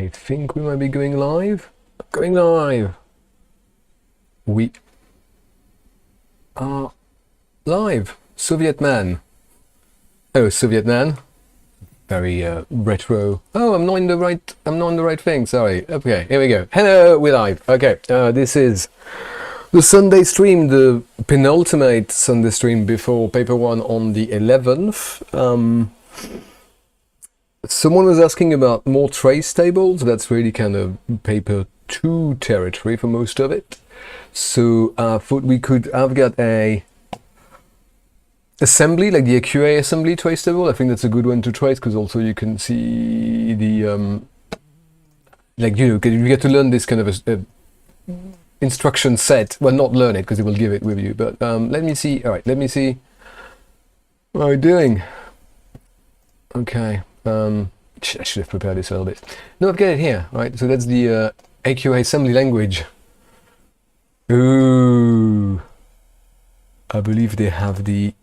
I think we might be going live. Going live. We are live. Soviet man. Oh, Soviet man. Very retro. Oh, I'm not in the right thing. Sorry. Okay, here we go. Hello, we're live. Okay, this is the Sunday stream, the penultimate Sunday stream before paper one on the 11th. Someone was asking about more trace tables. That's really kind of paper 2 territory for most of it. So I thought we could have got a assembly, like the AQA assembly trace table. I think that's a good one to trace because also you can see the like, you know, you get to learn this kind of a instruction set. Well, not learn it because it will give it with you, but let me see. All right, let me see. What are we doing? Okay. I should have prepared this a little bit. No, I've got it here, right? So that's the AQA assembly language. Ooh. I believe they have the...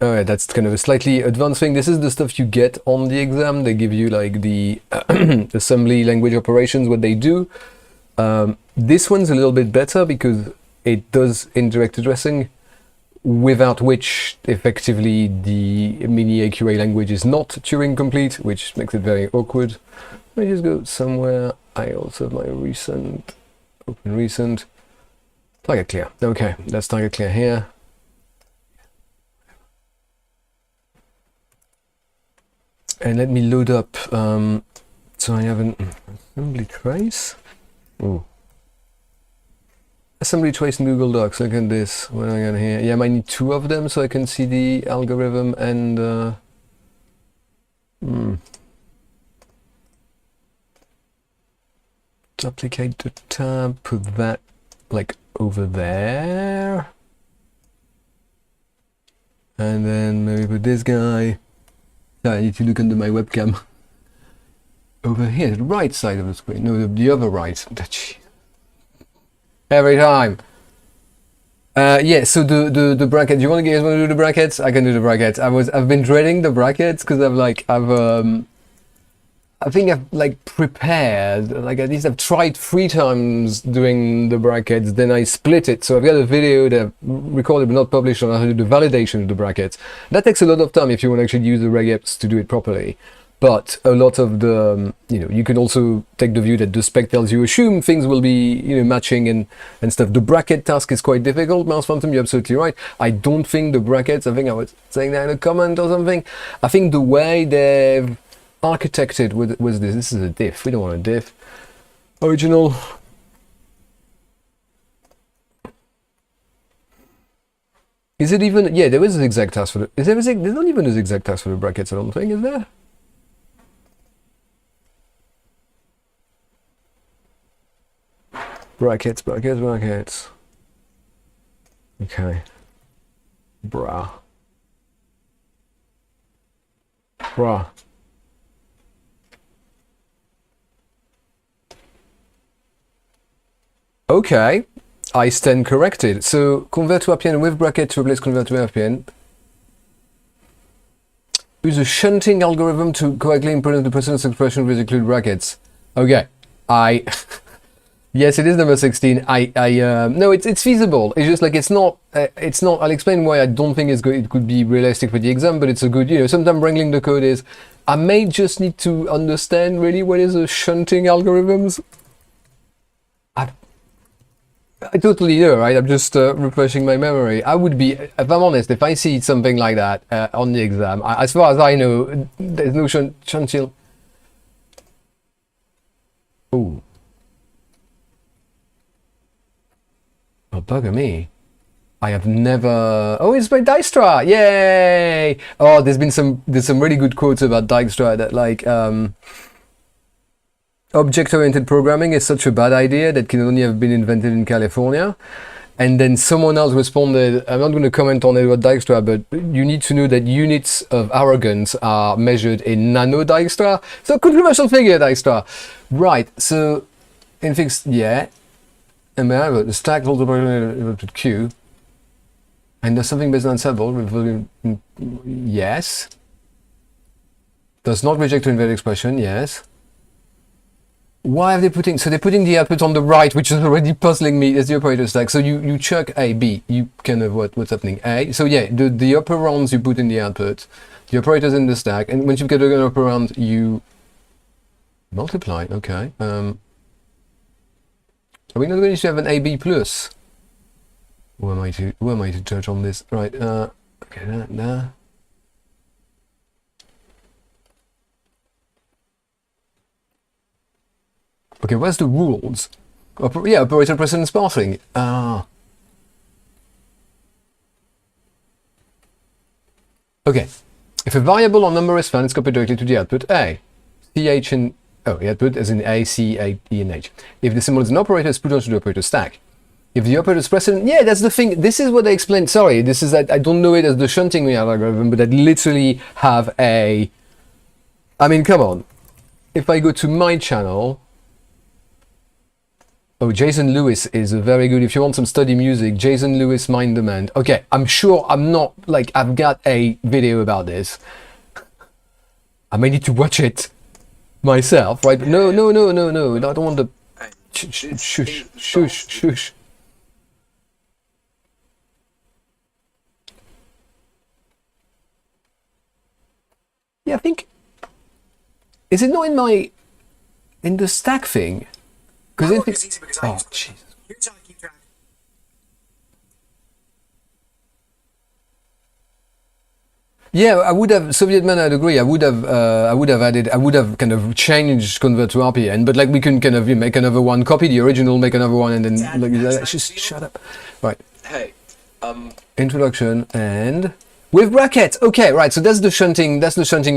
Oh yeah, that's kind of a slightly advanced thing. This is the stuff you get on the exam. They give you like the assembly language operations, what they do. This one's a little bit better because it does indirect addressing, without which effectively the mini AQA language is not Turing complete, which makes it very awkward. Let me just go somewhere. I also have my recent, open recent, target clear. Okay, that's target clear here. And let me load up, so I have an assembly trace. Ooh. Assembly trace in Google Docs. Look at this. What do I got here? Yeah, I might need 2 of them so I can see the algorithm and duplicate the tab, put that like over there, and then maybe put this guy. I need to look under my webcam. Over here, the right side of the screen. No, the other right. Every time. Yeah, so the bracket. Do you guys want to do the brackets? I can do the brackets. I've been dreading the brackets because I think I've like prepared, like at least I've tried 3 times doing the brackets, then I split it. So I've got a video that I've recorded but not published on how to do the validation of the brackets. That takes a lot of time if you want to actually use the regex to do it properly. But a lot of the, you know, you can also take the view that the spec tells you assume things will be, you know, matching and stuff. The bracket task is quite difficult, Mouse Phantom, you're absolutely right. I don't think the brackets, I think I was saying that in a comment or something. I think the way they've architected was this is a diff. We don't want a diff. Original. Is it even, yeah, there is a zigzag task for the, there's not even a zigzag task for the brackets, I don't think, is there? Brackets. Okay. Brah. Okay, I stand corrected. So convert to RPN with bracket to replace convert to RPN. Use a shunting algorithm to correctly implement the precedence expression with include brackets. Okay, yes, it is number 16. No, it's feasible. It's just like it's not. I'll explain why I don't think it could be realistic for the exam, but it's a good. You know, sometimes wrangling the code is. I may just need to understand really what is a shunting algorithms. I totally know, right? I'm just refreshing my memory. I would be, if I'm honest, if I see something like that on the exam, as far as I know, there's no shunting. Oh. Oh, bugger me. I have never... Oh, it's by Dijkstra! Yay! Oh, there's some really good quotes about Dijkstra that like... object-oriented programming is such a bad idea that can only have been invented in California. And then someone else responded, I'm not going to comment on Edward Dijkstra, but you need to know that units of arrogance are measured in nano Dijkstra. So controversial figure, Dijkstra. Right, so in fixed, yeah. And then I wrote the stack holds up Q. And there's something based on several with volume, yes. Does not reject to invalid expression, yes. Why are they putting, so they're putting the output on the right, which is already puzzling me as the operator stack. So you chuck A, B, you kind of, what's happening? A, so yeah, the operands you put in the output, the operators in the stack, and once you've got an operand, you multiply, okay. Are we not going to have an AB plus? Who am I to judge on this? Right, okay, there. Okay, where's the rules? Yeah, operator precedence parsing. Okay. If a variable or number is found, it's copied directly to the output A. C, H, and... Oh, the output as in A, C, A, E, and H. If the symbol is an operator, it's put onto the operator stack. If the operator is precedent... Yeah, that's the thing. This is what I explained. Sorry, this is that I don't know it as the shunting algorithm, but I literally have a... I mean, come on. If I go to my channel... Oh, Jason Lewis is a very good, if you want some study music, Jason Lewis Mind Demand. Okay, I'm sure I'm not, like, I've got a video about this. I may need to watch it myself, right? But no, I don't want the... Shush. Yeah, I think... Is it not in the stack thing? Because it's easy because I use Jesus. Here's how I keep track. Yeah, I would have, Soviet man, I'd agree. I would have kind of changed convert to RPN, but like we can kind of make another one, copy the original, make another one, and then like just shut up. Right. Hey. Introduction and with brackets. Okay, right. So that's the shunting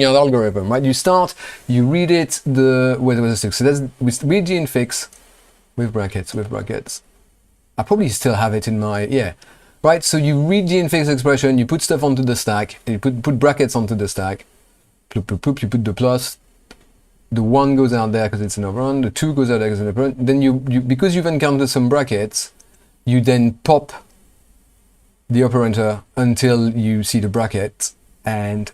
yard algorithm, right? You start, you read it. Where was the 6? So we read the infix. With brackets. I probably still have it in my, yeah. Right, so you read the infix expression, you put stuff onto the stack, you put brackets onto the stack, you put the plus, the 1 goes out there because it's an overrun, the 2 goes out there because it's an overrun, then because you've encountered some brackets, you then pop the operator until you see the bracket, and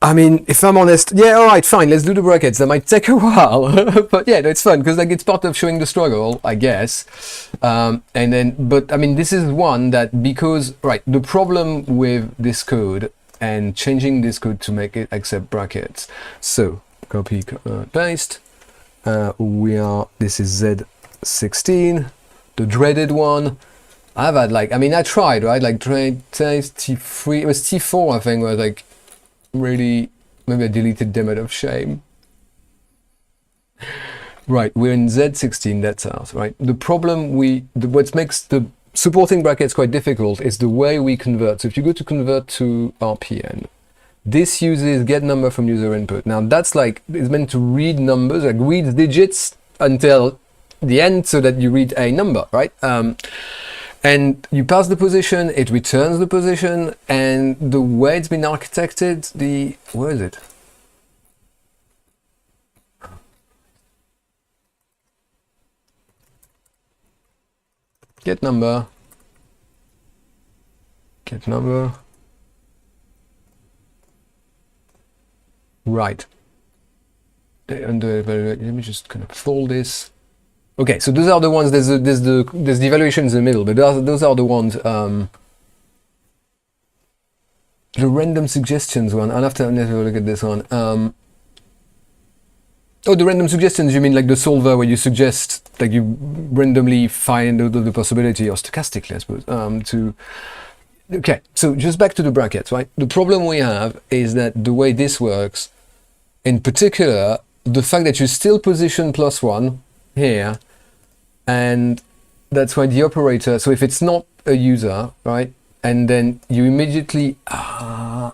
I mean, if I'm honest, yeah, all right, fine, let's do the brackets. That might take a while, but yeah, no, it's fun because like it's part of showing the struggle, I guess. And then, but I mean, this is one that because, right, the problem with this code and changing this code to make it accept brackets. So copy, paste. This is Z16, the dreaded one. I've had like, I mean, I tried, right? Like T3, it was T4, I think, where like, really, maybe I deleted them out of shame. Right, we're in Z16, that's ours, right? The problem what makes the supporting brackets quite difficult is the way we convert. So if you go to convert to RPN, this uses get number from user input. Now that's like, it's meant to read numbers, like read digits until the end so that you read a number, right? And you pass the position, it returns the position, and the way it's been architected, where is it? Get number. Right. And let me just kind of fold this. Okay, so those are the ones, there's the evaluations in the middle, but those are the ones, the random suggestions one. I'll have to look at this one. Oh, the random suggestions, you mean like the solver where you suggest, like you randomly find the possibility, or stochastically, I suppose, okay, so just back to the brackets, right? The problem we have is that the way this works, in particular, the fact that you still position +1, here, and that's why the operator, so if it's not a user, right, and then you immediately yeah,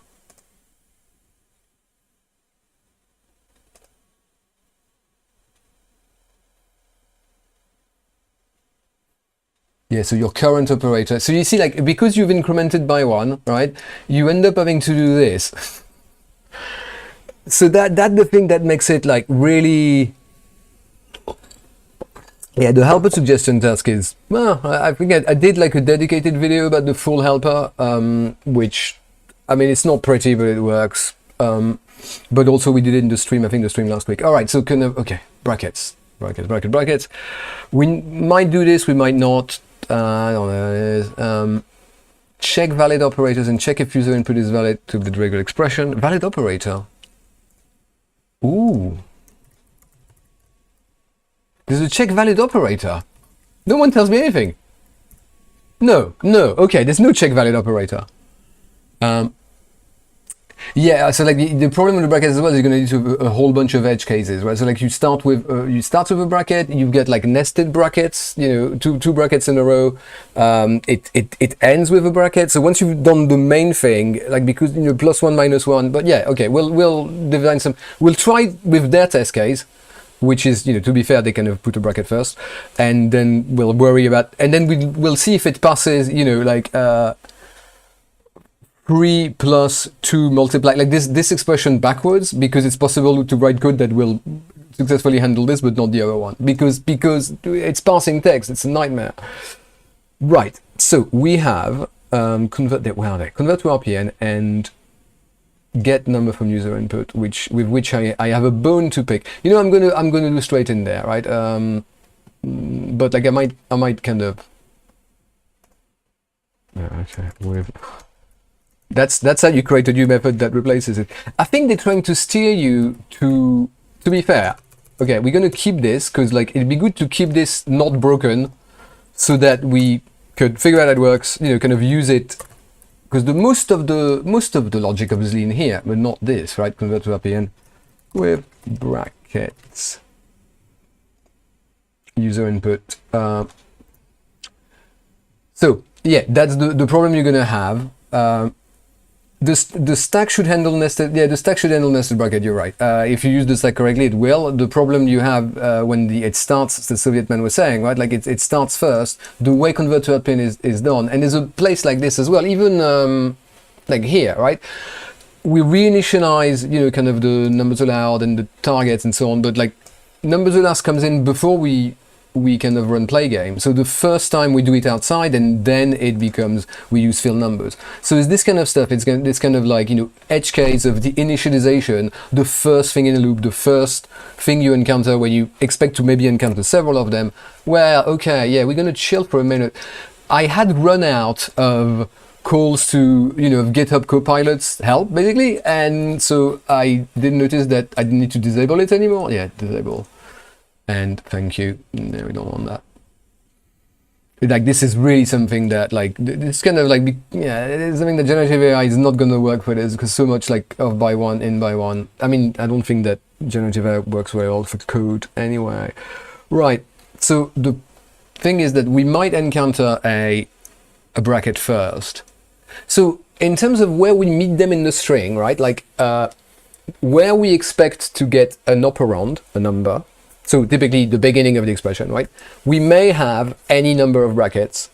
so your current operator, so you see, like, because you've incremented by 1, right, you end up having to do this. So that's the thing that makes it like really. Yeah, the helper suggestion task is, well, I think I did like a dedicated video about the full helper, which, I mean, it's not pretty, but it works. but also we did it in the stream, I think the stream last week. All right, so kind of, okay, brackets. We might do this, we might not. I don't know. Check valid operators and check if user input is valid to the regular expression. Valid operator. Ooh. There's a check valid operator. No one tells me anything. No, okay, there's no check valid operator. Yeah, so like the problem with the brackets as well is you're going to need a whole bunch of edge cases, right? So like you start with a bracket, you get like nested brackets, two brackets in a row. It ends with a bracket. So once you've done the main thing, like because +1 -1, but yeah, okay, we'll design some. We'll try with their test case, which is, to be fair, they kind of put a bracket first, and then we'll worry about, and then we'll see if it passes, like 3 + 2 multiply, like this expression backwards, because it's possible to write code that will successfully handle this, but not the other one, because it's parsing text, it's a nightmare. Right, so we have convert to RPN and get number from user input, with which I have a bone to pick. I'm gonna do straight in there, right? But like I might kind of. Okay, that's how you create a new method that replaces it. I think they're trying to steer you to be fair. Okay, we're gonna keep this because like it'd be good to keep this not broken, so that we could figure out how it works. Kind of use it. Because most of the logic obviously in here, but not this, right? Convert to RPN with brackets, user input. So yeah, that's the problem you're gonna have. The stack should handle nested. Yeah, the stack should handle nested bracket. You're right. If you use the stack correctly, it will. The problem you have when it starts, the Soviet man was saying, right? Like it starts first. The way convert to RPN is done, and there's a place like this as well. Even like here, right? We reinitialize, kind of the numbers allowed and the targets and so on. But like numbers allowed comes in before we kind of run play game. So the first time we do it outside, and then it becomes we use fill numbers. So it's this kind of stuff. It's kind of like edge case of the initialization, the first thing in a loop, the first thing you encounter when you expect to maybe encounter several of them. Well, okay, yeah, we're gonna chill for a minute. I had run out of calls to GitHub Copilot's help basically, and so I didn't notice that I didn't need to disable it anymore. Yeah, disable. And thank you. No, we don't want that. Like this is really something that like it's kind of like it's something that generative AI is not going to work for this, because so much like off by one, in by one. I mean, I don't think that generative AI works very well for code anyway. Right. So the thing is that we might encounter a bracket first. So in terms of where we meet them in the string, right? Like where we expect to get an operand, a number. So typically the beginning of the expression, right? We may have any number of brackets.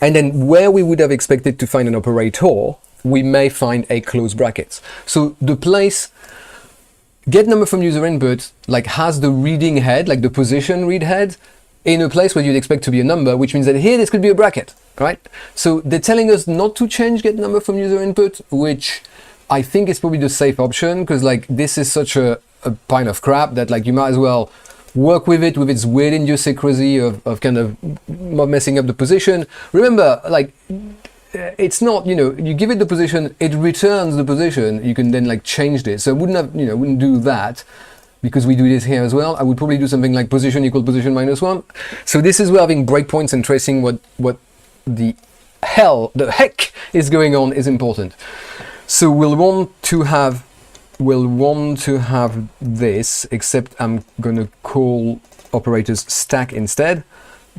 And then where we would have expected to find an operator, we may find a close brackets. So the place get number from user input like has the reading head, like the position read head, in a place where you'd expect to be a number, which means that here this could be a bracket, right? So they're telling us not to change get number from user input, which I think is probably the safe option, because like this is such a pile of crap that like you might as well work with it with its weird idiosyncrasy of kind of messing up the position. Remember, like it's not, you give it the position, it returns the position, you can then like change this. So I wouldn't do that, because we do this here as well. I would probably do something like position equal position -1. So this is where having breakpoints and tracing what the heck is going on is important. So we'll want to have this, except I'm going to call operators stack instead,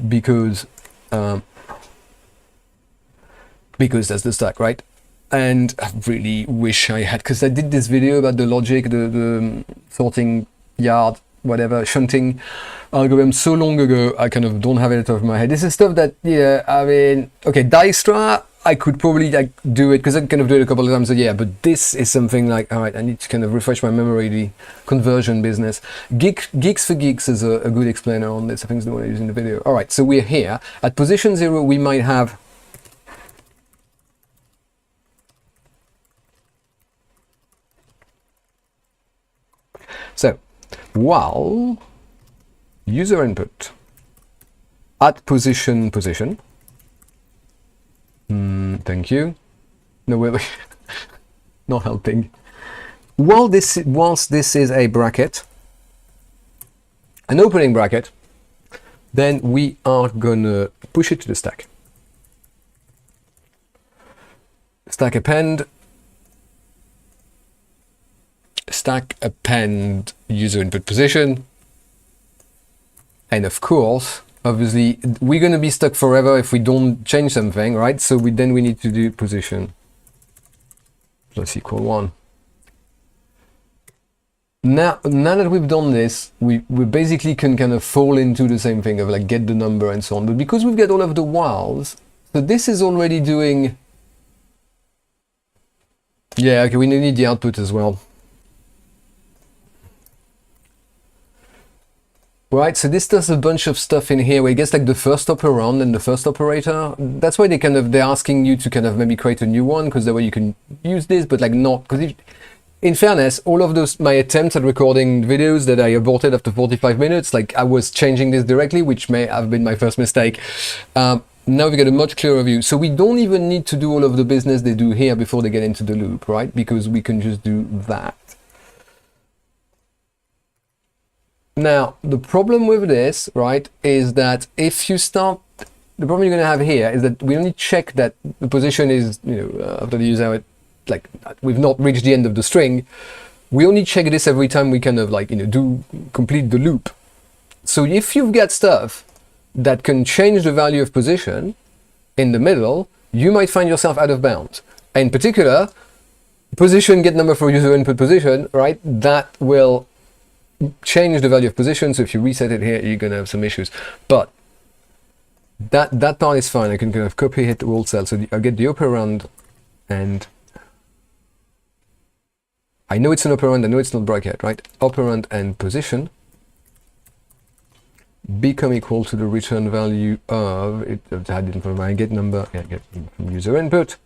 because that's the stack, right? And I really wish I had, because I did this video about the logic, the sorting yard, whatever, shunting algorithm so long ago, I kind of don't have it out of my head. This is stuff that, I mean, okay, Dijkstra, I could probably like do it, because I kind of do it a couple of times a year, but this is something like, all right, I need to kind of refresh my memory, the conversion business. Geeks for Geeks is a good explainer on this. I think it's the one I use in the video. All right, so we're here. At position 0, we might have So while user input at position, thank you. No, wait, not helping. Whilst this is a bracket, an opening bracket, then we are gonna push it to the stack. Stack append user input position. And of course, obviously, we're going to be stuck forever if we don't change something, right? So we need to do position plus equal 1. Now that we've done this, we basically can kind of fall into the same thing of like get the number and so on. But because we've got all of the whiles, so this is already doing... Yeah, okay, we need the output as well. Right, so this does a bunch of stuff in here where it gets like the first operand and the first operator. That's why they're asking you to kind of maybe create a new one, because that way you can use this, but like not, because in fairness, all of those, my attempts at recording videos that I aborted after 45 minutes, like I was changing this directly, which may have been my first mistake. Now we get a much clearer view. So we don't even need to do all of the business they do here before they get into the loop, right? Because we can just do that. Now, the problem with this, right, is that if you start, the problem you're going to have here is that we only check that the position is, after the user, like, we've not reached the end of the string. We only check this every time we kind of like, complete the loop. So if you've got stuff that can change the value of position in the middle, you might find yourself out of bounds. In particular, position get number for user input position, right, that will change the value of position. So if you reset it here, you're gonna have some issues, but that part is fine. I can kind of copy hit all cells. So I get the operand, and I know it's an operand, I know it's not bracket, right? Operand and position become equal to the return value of it. I had it from my get number, get from user input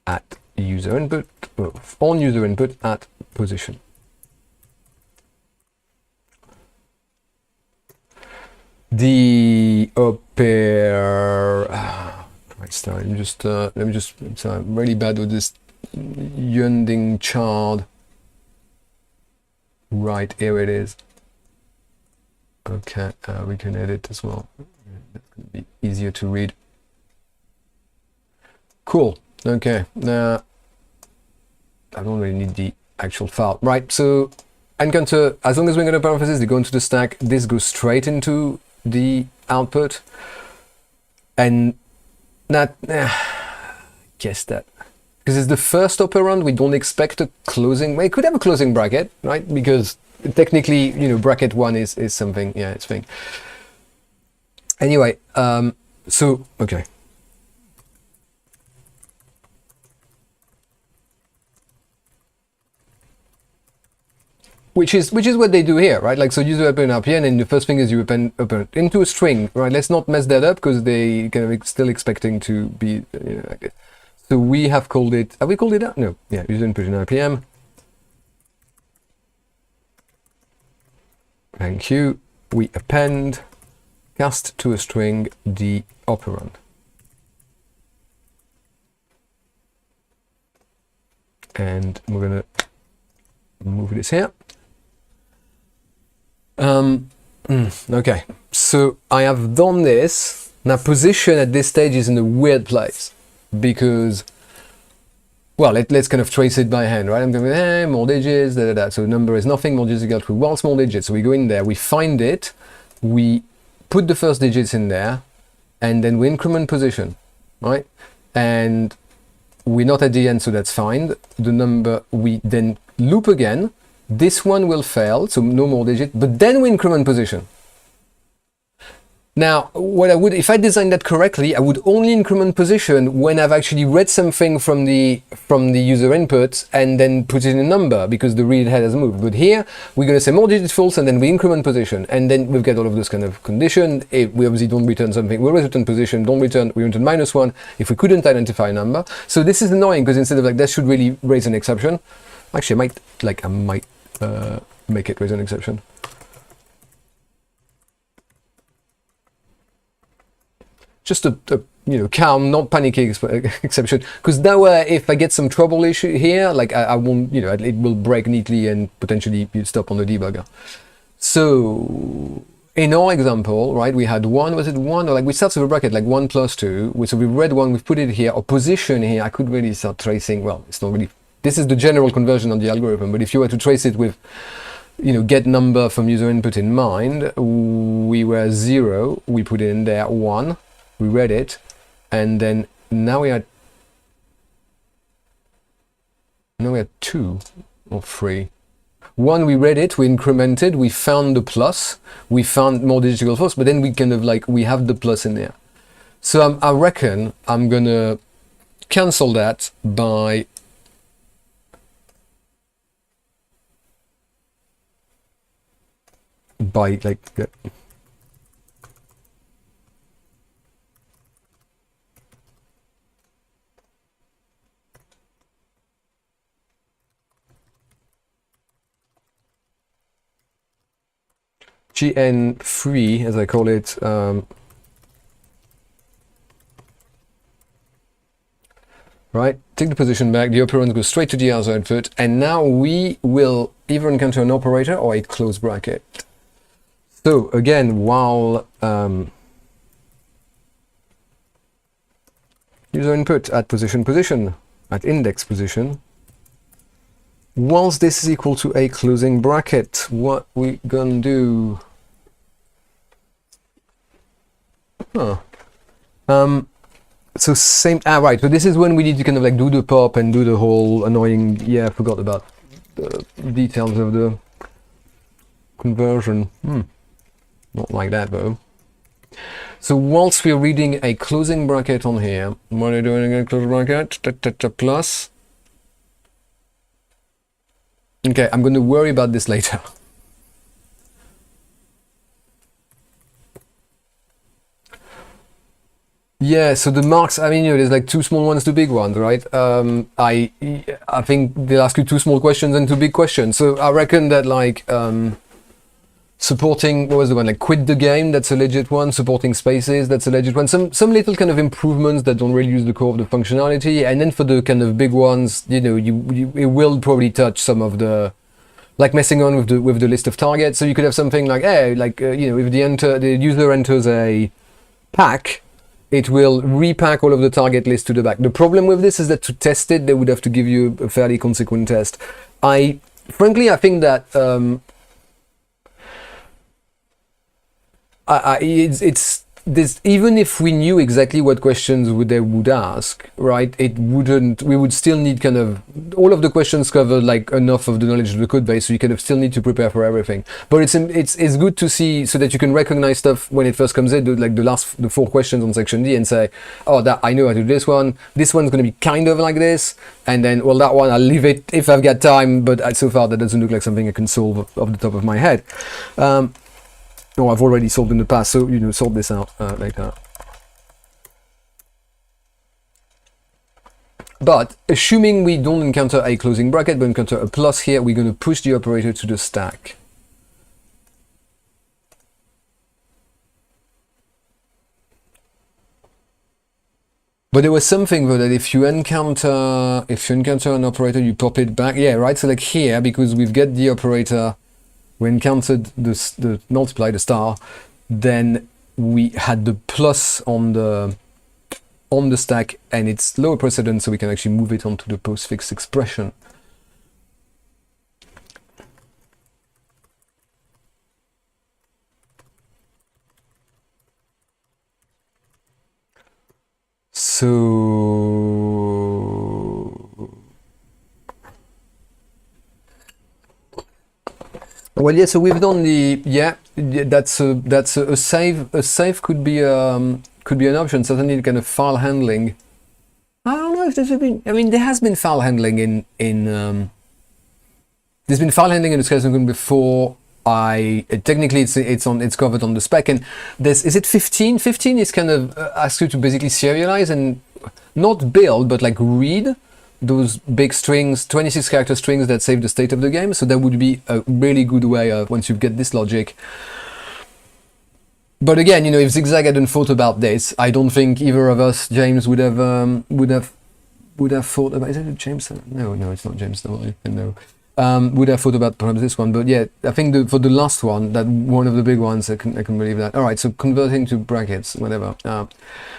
at user input, on user input at position. The Christ, let me just I'm really bad with this Yunding chart. Right, here it is. Okay, we can edit as well. That's going to be easier to read. Cool. Okay, now I don't really need the actual file. Right, so encounter, as long as we're going to parentheses, they go into the stack. This goes straight into the output. And that, guess that. Because it's the first operand, we don't expect a closing. Well, it could have a closing bracket, right? Because technically, bracket 1 is something, yeah, it's thing. Anyway, so, okay. Which is what they do here, right? Like, so user append RPN, and the first thing is you append into a string, right? Let's not mess that up because they kind of still expecting to be, like this. So we have called it, have we called it out? No, yeah, user input in RPM. Thank you. We append, cast to a string, the operand. And we're gonna move this here. Okay, so I have done this. Now position at this stage is in a weird place because, well, let's kind of trace it by hand, right? I'm going, hey, more digits, da, da, da. So number is nothing, more digits equal to one small digit. So we go in there, we find it, we put the first digits in there, and then we increment position, right? And we're not at the end, so that's fine. The number, we then loop again. This one will fail, so no more digit, but then we increment position. Now, what I would, if I designed that correctly, I would only increment position when I've actually read something from the user input and then put it in a number because the read head has moved. But here, we're going to say more digit false and then we increment position. And then we've got all of this kind of condition. If we obviously don't return something, we always return position, we return -1 if we couldn't identify a number. So this is annoying because instead of like, that should really raise an exception. Actually, I might make it with an exception. Just a calm, not panicky exception, because that way if I get some trouble issue here, like I won't, it will break neatly and potentially you stop on the debugger. So in our example, right, we had one, was it one, or like we start with a bracket like 1 plus 2, so we've read one, we've put it here, or position here. I could really start tracing, well, it's not really, this is the general conversion of the algorithm, but if you were to trace it with get number from user input in mind, we were 0, we put it in there, 1, we read it, and then now we are 2 or 3. 1, we read it, we incremented, we found the plus, we found more digital false, but then we kind of we have the plus in there. So I reckon I'm gonna cancel that by GN3, as I call it, right, take the position back, the operand goes straight to the other input, and now we will either encounter an operator or a close bracket. So again, while user input at position, at index position, once this is equal to a closing bracket, what we gonna do? So same, right, so this is when we need to kind of do the pop and do the whole annoying, I forgot about the details of the conversion. Not like that though. So whilst we're reading a closing bracket on here, what are you doing again? Close bracket, plus. Okay, I'm going to worry about this later. Yeah, so the marks, I mean, there's like 2 small ones, 2 big ones, right? I think they'll ask you 2 small questions and 2 big questions. So I reckon that supporting, what was the one, quit the game, that's a legit one. Supporting spaces, that's a legit one. Some little kind of improvements that don't really use the core of the functionality. And then for the kind of big ones, it will probably touch some of the, messing on with the list of targets. So you could have something like, hey, if the user enters a pack, it will repack all of the target list to the back. The problem with this is that to test it, they would have to give you a fairly consequent test. Frankly, I think that even if we knew exactly what questions they would ask, right, we would still need kind of, all of the questions cover enough of the knowledge of the code base, so you kind of still need to prepare for everything. But it's good to see, so that you can recognize stuff when it first comes in, the 4 questions on section D, and say, oh, that I know how to do this one, this one's going to be kind of like this, and then, well, that one I'll leave it if I've got time, but so far that doesn't look like something I can solve off the top of my head. No, I've already solved in the past, so sort this out later. But assuming we don't encounter a closing bracket, but encounter a plus here, we're going to push the operator to the stack. But there was something though, that if you encounter an operator, you pop it back. Yeah, right. So here, because we've got the operator, we encountered the multiply, the star, then we had the plus on the stack, and it's lower precedence, so we can actually move it onto the postfix expression. Well, yeah. So we've done that's a save. A save could be an option. Certainly, kind of file handling. I don't know if there's been. I mean, there has been file handling in there's been file handling in the skeleton before. Technically it's covered on the spec, and is it 15? 15 is kind of asks you to basically serialize and not build, but read those big strings, 26 character strings that save the state of the game. So that would be a really good way of, once you get this logic. But again, you know, if Zigzag hadn't thought about this, I don't think either of us, James, would have thought about. Is it James? No, it's not James. No. Would have thought about perhaps this one, but yeah, I think for the last one, that one of the big ones, I can believe that. All right, so converting to brackets, whatever.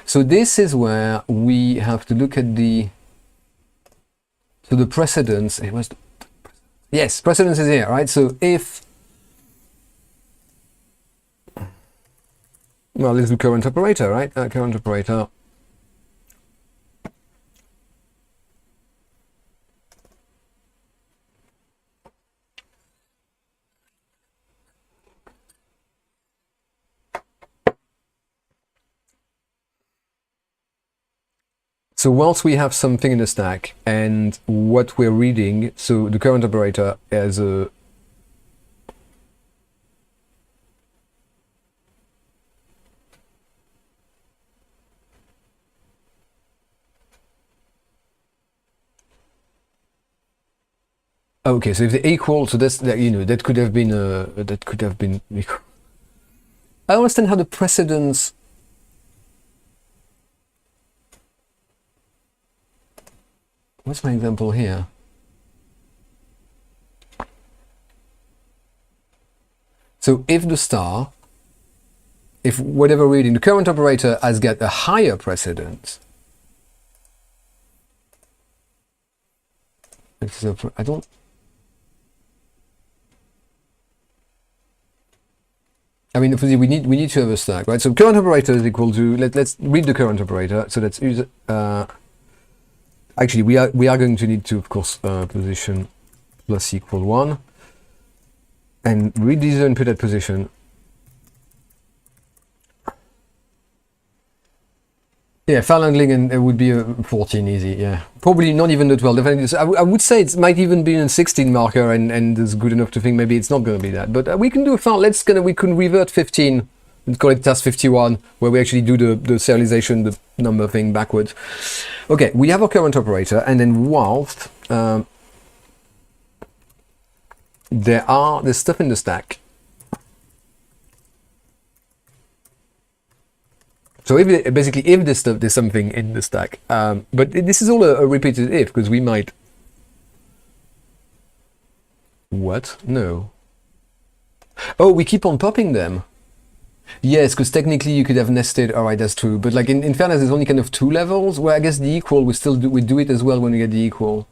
So this is where we have to look at the precedence. It was yes, precedence is here, right? So if let's do current operator, right? Current operator. So once we have something in the stack and what we're reading, so the current operator as a okay, so if the equal, so that's that, you know, that could have been I understand how the precedence. What's my example here? So if the star, if whatever reading, the current operator has got a higher precedence. I don't. I mean, we need to have a stack, right? So current operator is equal to let's read the current operator. So let's use actually, we are going to need to, of course, position plus equal 1, and read this input at position. Yeah, file handling, and it would be a 14 easy. Yeah, probably not even the 12. Definitely, so I would say it might even be a 16 marker, and is good enough to think maybe it's not going to be that. But we can do a file. We can revert 15. Let's call it task 51, where we actually do the serialization, the number thing backwards. Okay, we have our current operator, and then whilst there's stuff in the stack. So if there's something in the stack, but this is all a repeated if, because we might. What? No. Oh, we keep on popping them. Yes, because technically you could have nested. All right, that's true. But like in fairness, there's only kind of 2 levels. Where I guess the equal we do it as well when we get the equal,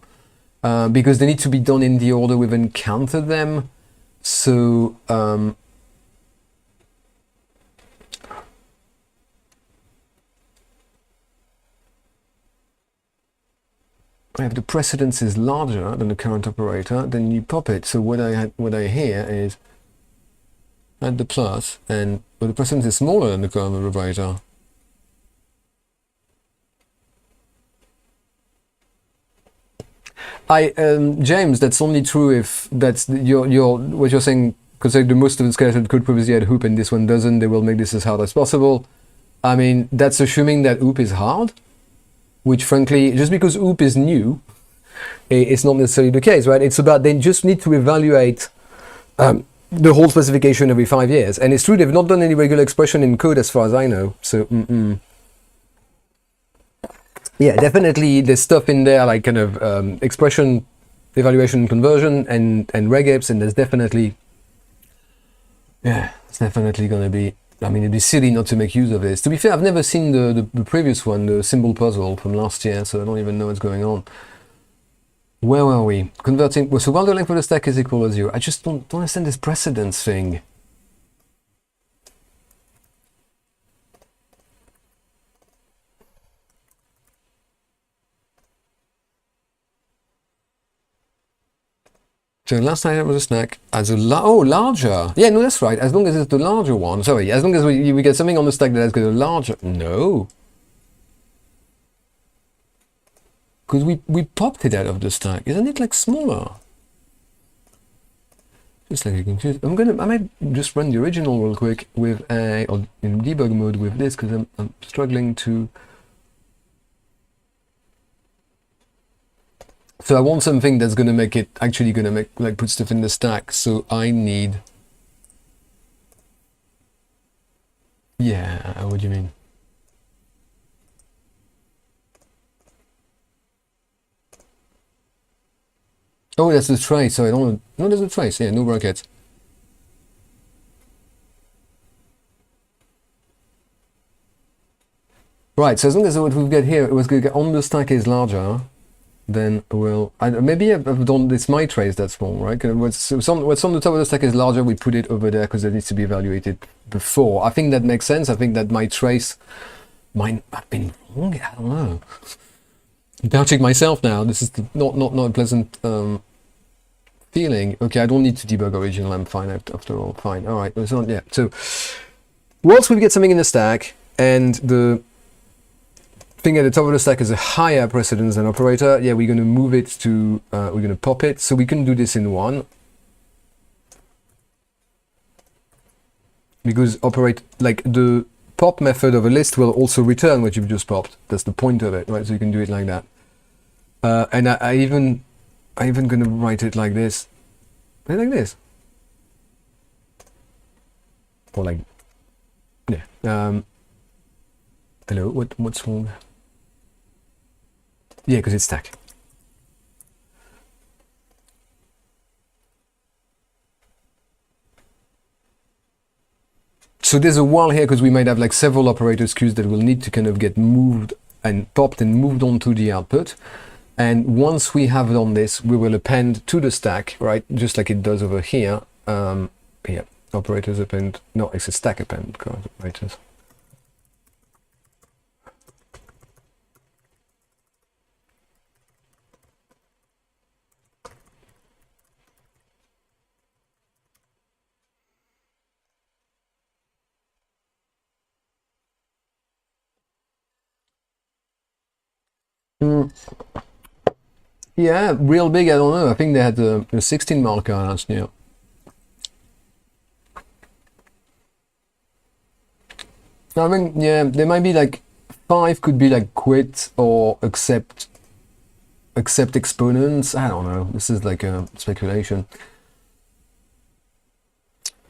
because they need to be done in the order we've encountered them. So I have the precedence is larger than the current operator. Then you pop it. So what I hear is add the plus, and well, the precedence is smaller than the current operator. James, that's only true if that's what you're saying, because like the most of the skeleton code previously had hoop and this one doesn't. They will make this as hard as possible. I mean, that's assuming that hoop is hard, which frankly, just because hoop is new, it's not necessarily the case, right? It's about they just need to evaluate the whole specification every 5 years. And it's true, they've not done any regular expression in code as far as I know. So, yeah, definitely there's stuff in there like kind of expression, evaluation, conversion, and regex, and there's definitely, yeah, it's definitely going to be, I mean, it'd be silly not to make use of this. To be fair, I've never seen the previous one, the symbol puzzle from last year, so I don't even know what's going on. Where were we? Converting. Well, so while the length of the stack is equal to 0, I just don't understand this precedence thing. So last item was a stack as a larger. Yeah, no, that's right. As long as it's the larger one. Sorry, as long as we get something on the stack that has got a larger. No. Because we popped it out of the stack. Isn't it like smaller? Just like you can choose. I might just run the original real quick with or in debug mode with this, because I'm struggling to. So I want something that's going to make it actually going to make like put stuff in the stack. So I need, yeah, what do you mean? Oh, that's the trace. So I don't know. No, there's a trace. Yeah, no brackets. Right. So as long as what we've got here, it was going to get on the stack is larger, then we'll. Maybe I've done this my trace that's wrong, right? What's on the top of the stack is larger, we put it over there because it needs to be evaluated before. I think that makes sense. I think that my trace might have been wrong. I don't know. I'm doubting myself now. This is not a pleasant feeling. Okay, I don't need to debug original. I'm fine after all. Fine. All right. It's not, yeah. So once we get something in the stack and the thing at the top of the stack is a higher precedence than operator, yeah, we're going to move it to, we're going to pop it. So we can do this in one. Because operate, like the pop method of a list will also return what you've just popped. That's the point of it, right? So you can do it like that. And I even going to write it like this. Like this. Or like, yeah. Hello, what's wrong? Yeah, because it's stack. So there's a while here because we might have like several operators queues that will need to kind of get moved and popped and moved onto the output. And once we have done this, we will append to the stack, right? Just like it does over here. Yeah, operators append. No, it's a stack append, operators. Yeah, real big, I don't know. I think they had a 16 marker last year. I think, yeah, there might be like 5 could be like quit or accept exponents. I don't know. This is like a speculation.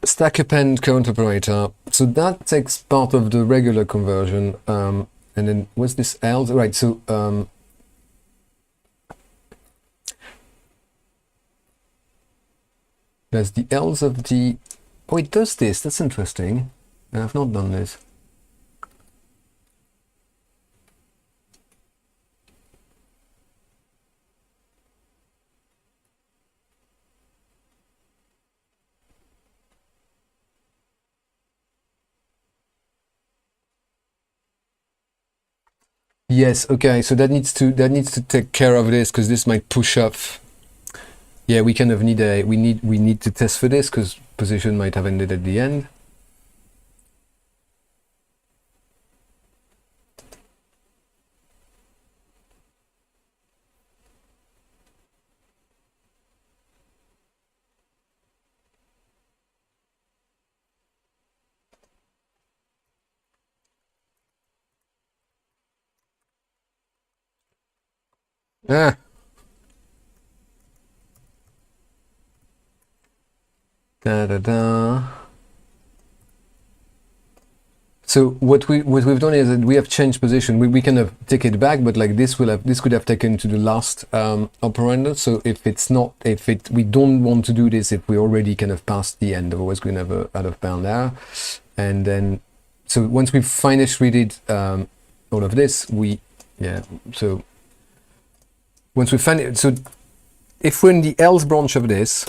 Stack append current operator. So that takes part of the regular conversion. And then what's this else? Right, so there's the else of the... Oh, it does this. That's interesting. I've not done this. Yes, okay, so that needs to take care of this because this might push up. Yeah, we kind of need we need to test for this because position might have ended at the end. Ah. Da da da. So what we've done is that we have changed position. We kind of take it back, but like this could have taken to the last operand. So we don't want to do this if we already kind of passed the end. Otherwise, we're going to have out of bound error. And then, so once we've finished read all of this, so once we find it, so if we're in the else branch of this,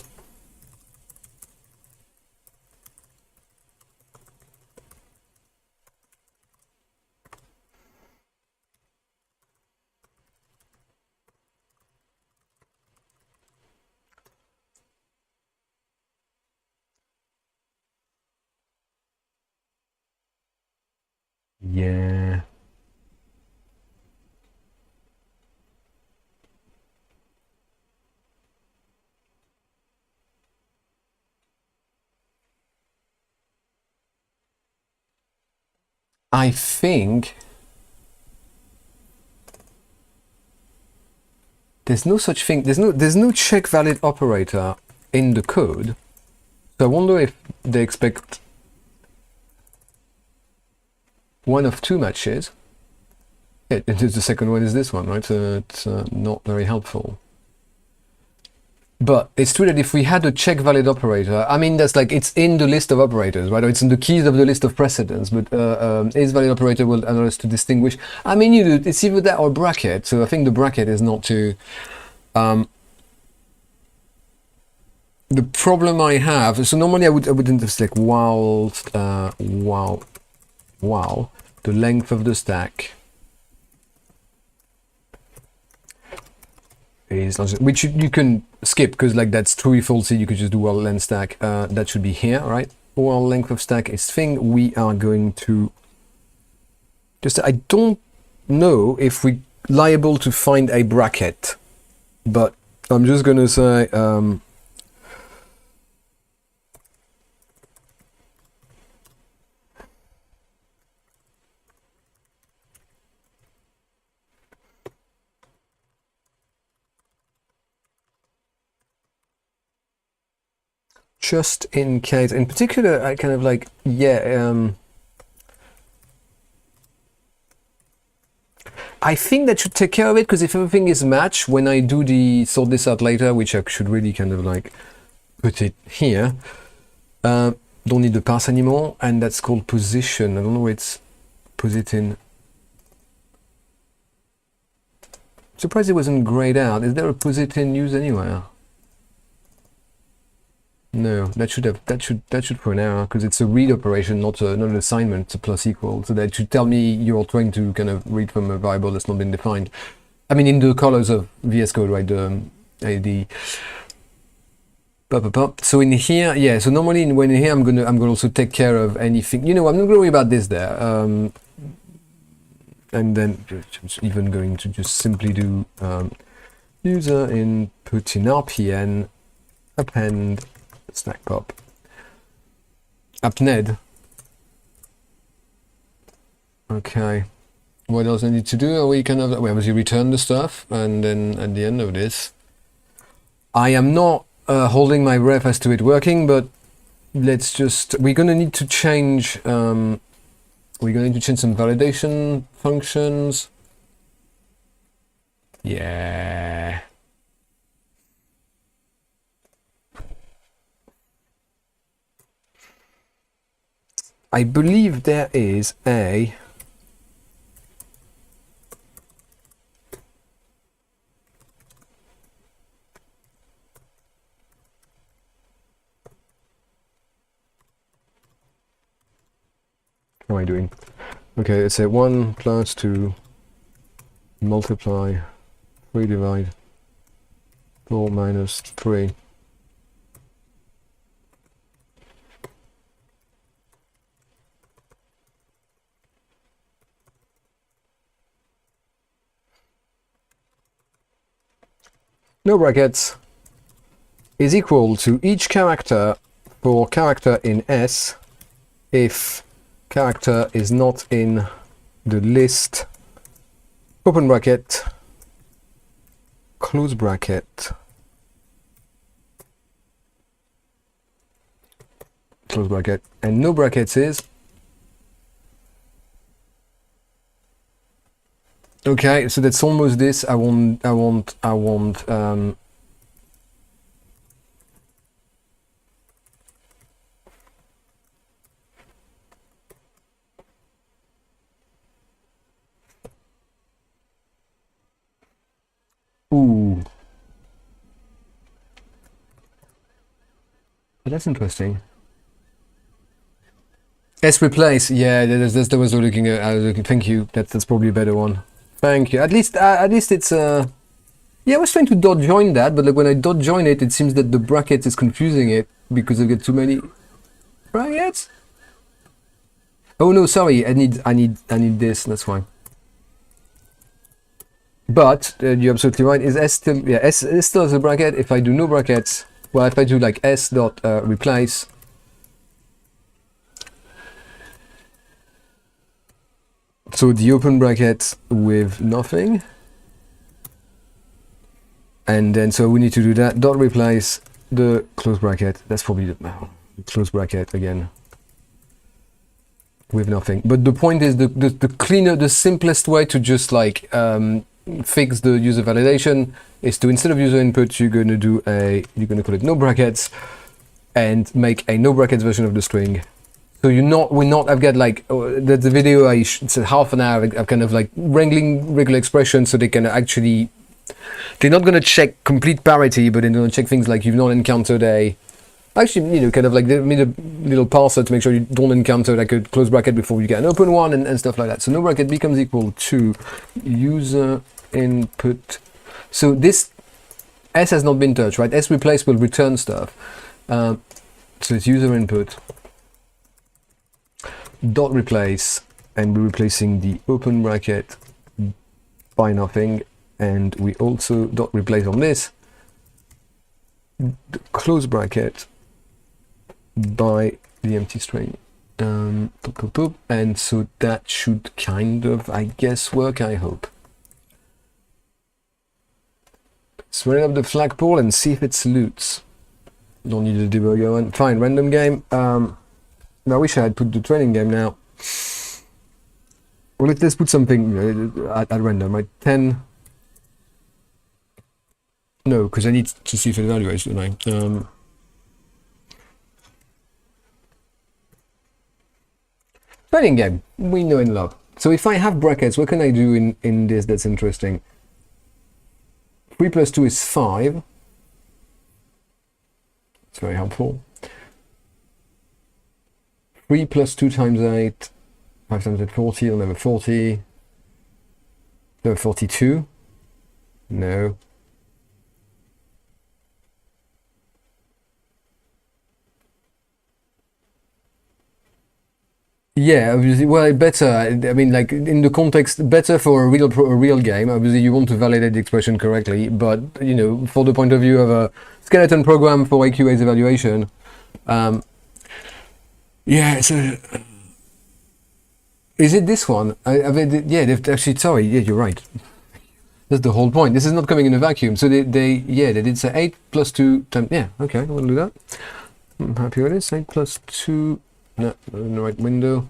yeah. I think There's no such thing. There's no check valid operator in the code. So I wonder if they expect one of two matches. Yeah, the second one is this one, right? So it's not very helpful. But it's true that if we had a check valid operator, I mean, that's like, it's in the list of operators, right? Or it's in the keys of the list of precedents, but is valid operator will allow us to distinguish. I mean, it's either that or bracket. So I think the bracket is not too... the problem I have, so normally I wouldn't have like whilst, while the length of the stack is, which you can skip because like that's true false, you could just do while length stack. That should be here, right? While length of stack is thing. We are going to just, I don't know if we're liable to find a bracket, but I'm just gonna say just in case. In particular, I kind of like, I think that should take care of it, because if everything is matched, when I do the sort this out later, which I should really kind of like put it here, don't need the pass anymore, and that's called position. I don't know where it's put in. Surprised it wasn't grayed out. Is there a posit in use anywhere? No, that should throw an error, because it's a read operation, not an assignment. It's a plus equal, so that should tell me you're trying to kind of read from a variable that's not been defined. I mean, in the colors of VS Code, right? The so in here, yeah. So normally when in here, I'm gonna also take care of anything. You know, I'm not gonna worry about this there. And then I'm even going to just simply do user input in RPN append stack pop appned. Okay, what else I need to do? Are we kind of, well, obviously return the stuff, and then at the end of this, I am not holding my breath as to it working, but let's just, we're gonna need to change some validation functions. Yeah. I believe there is a how am I doing? Okay, it's a 1 plus 2 multiply 3 divide 4 minus 3. No brackets is equal to each character for character in S if character is not in the list, open bracket, close bracket, close bracket, and no brackets is. Okay, so that's almost this. I want ooh. But that's interesting. S replace, yeah, that was looking at. I was looking. Thank you. That's probably a better one. Thank you. At least it's yeah, I was trying to dot join that, but like when I dot join it, it seems that the bracket is confusing it because I get too many brackets. Oh no, sorry. I need this. That's why. But you're absolutely right. Is S still? Yeah, S still has a bracket. If I do no brackets, well, if I do like S dot replace. So the open bracket with nothing. And then so we need to do that. Dot replace the close bracket. That's probably the close bracket again with nothing. But the point is the cleaner, the simplest way to just like fix the user validation is to, instead of user input, you're going to call it no brackets and make a no brackets version of the string. So I've got like, that's the video, it's half an hour, I'm kind of like wrangling regular expressions so they can actually, they're not going to check complete parity, but they're going to check things like you've not encountered actually, kind of like they made a little parser to make sure you don't encounter like a close bracket before you get an open one and stuff like that. So no bracket becomes equal to user input. So this S has not been touched, right? S replace will return stuff. So it's user input dot replace, and we're replacing the open bracket by nothing, and we also dot replace on this the close bracket by the empty string. And so that should kind of, I guess, work, I hope. Let's run up the flagpole and see if it salutes. Don't need a debugger one. Fine, random game. I wish I had put the training game now. Well, let's put something at random, right? 10. No, because I need to see if it evaluates, don't I? Training game, we know and love. So if I have brackets, what can I do in this that's interesting? 3 plus 2 is 5. It's very helpful. 3 plus 2 times 8, 5 times 8, 40, I'll never 40. No, 42. No. Yeah, obviously, well, better. I mean, like in the context, better for a real game. Obviously, you want to validate the expression correctly, but for the point of view of a skeleton program for AQA's evaluation, yeah. So, is it this one? Yeah, they've actually. Sorry, yeah, you're right. That's the whole point. This is not coming in a vacuum. So they did say 8 plus 2 times. Yeah, okay, we'll do that. I'm happy with this. 8 plus 2. No, in the right window.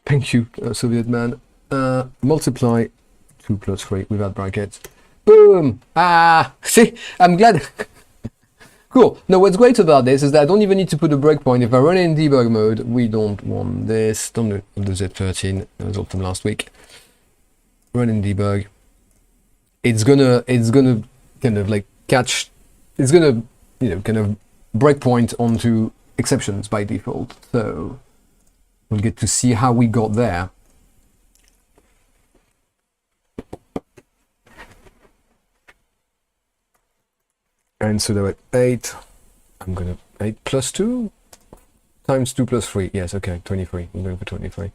Thank you, Soviet man. Multiply 2 plus 3 without brackets. Boom! See, I'm glad. Cool. Now, what's great about this is that I don't even need to put a breakpoint. If I run it in debug mode, we don't want this. Don't do the Z13 result from last week. Run in debug. It's gonna kind of like catch. It's gonna kind of breakpoint onto exceptions by default, so we'll get to see how we got there. And so they're at 8. I'm gonna 8 plus 2 times 2 plus 3. Yes, okay, 23. I'm going for 23.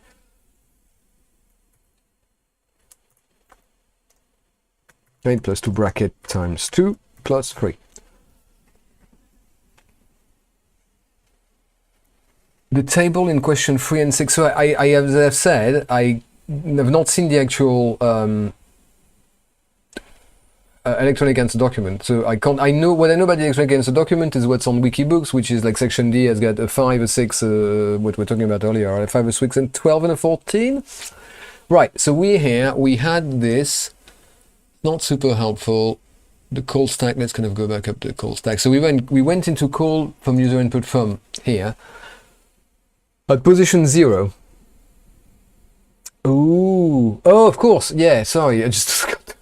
Eight plus 2 bracket times 2 plus 3. The table in question 3 and 6. So I as I've said, I have not seen the actual electronic answer document. So I can't. I know what I know about the electronic answer document is what's on Wikibooks, which is like section D has got a 5, a 6, what we're talking about earlier, a 5, a 6, and 12, and a 14. Right. So we had this. Not super helpful. The call stack. Let's kind of go back up to the call stack. So we went into call from user input from here. At position 0. Ooh. Oh, of course. Yeah, sorry. I just forgot.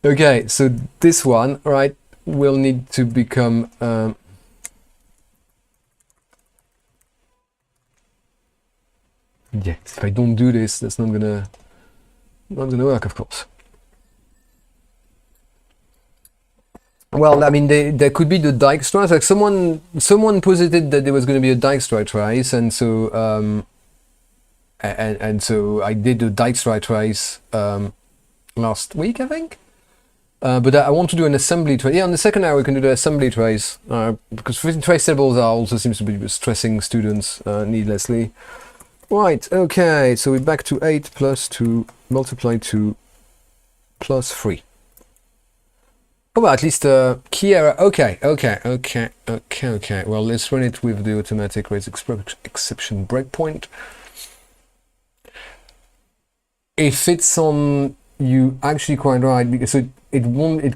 Okay, so this one, right, will need to become... yeah, if I don't do this, that's not gonna work, of course. Well, I mean, there could be the Dijkstra. Like someone posited that there was going to be a Dijkstra trace, and so and so I did the Dijkstra trace last week, I think. But I want to do an assembly trace. Yeah, on the second hour we can do the assembly trace because trace tables are also seems to be stressing students needlessly. Right. Okay. So we're back to 8 plus 2 multiply 2 plus 3. Oh, well, at least key error. Okay. Well, let's run it with the automatic raise exception breakpoint. If it's on, you actually quite right, because it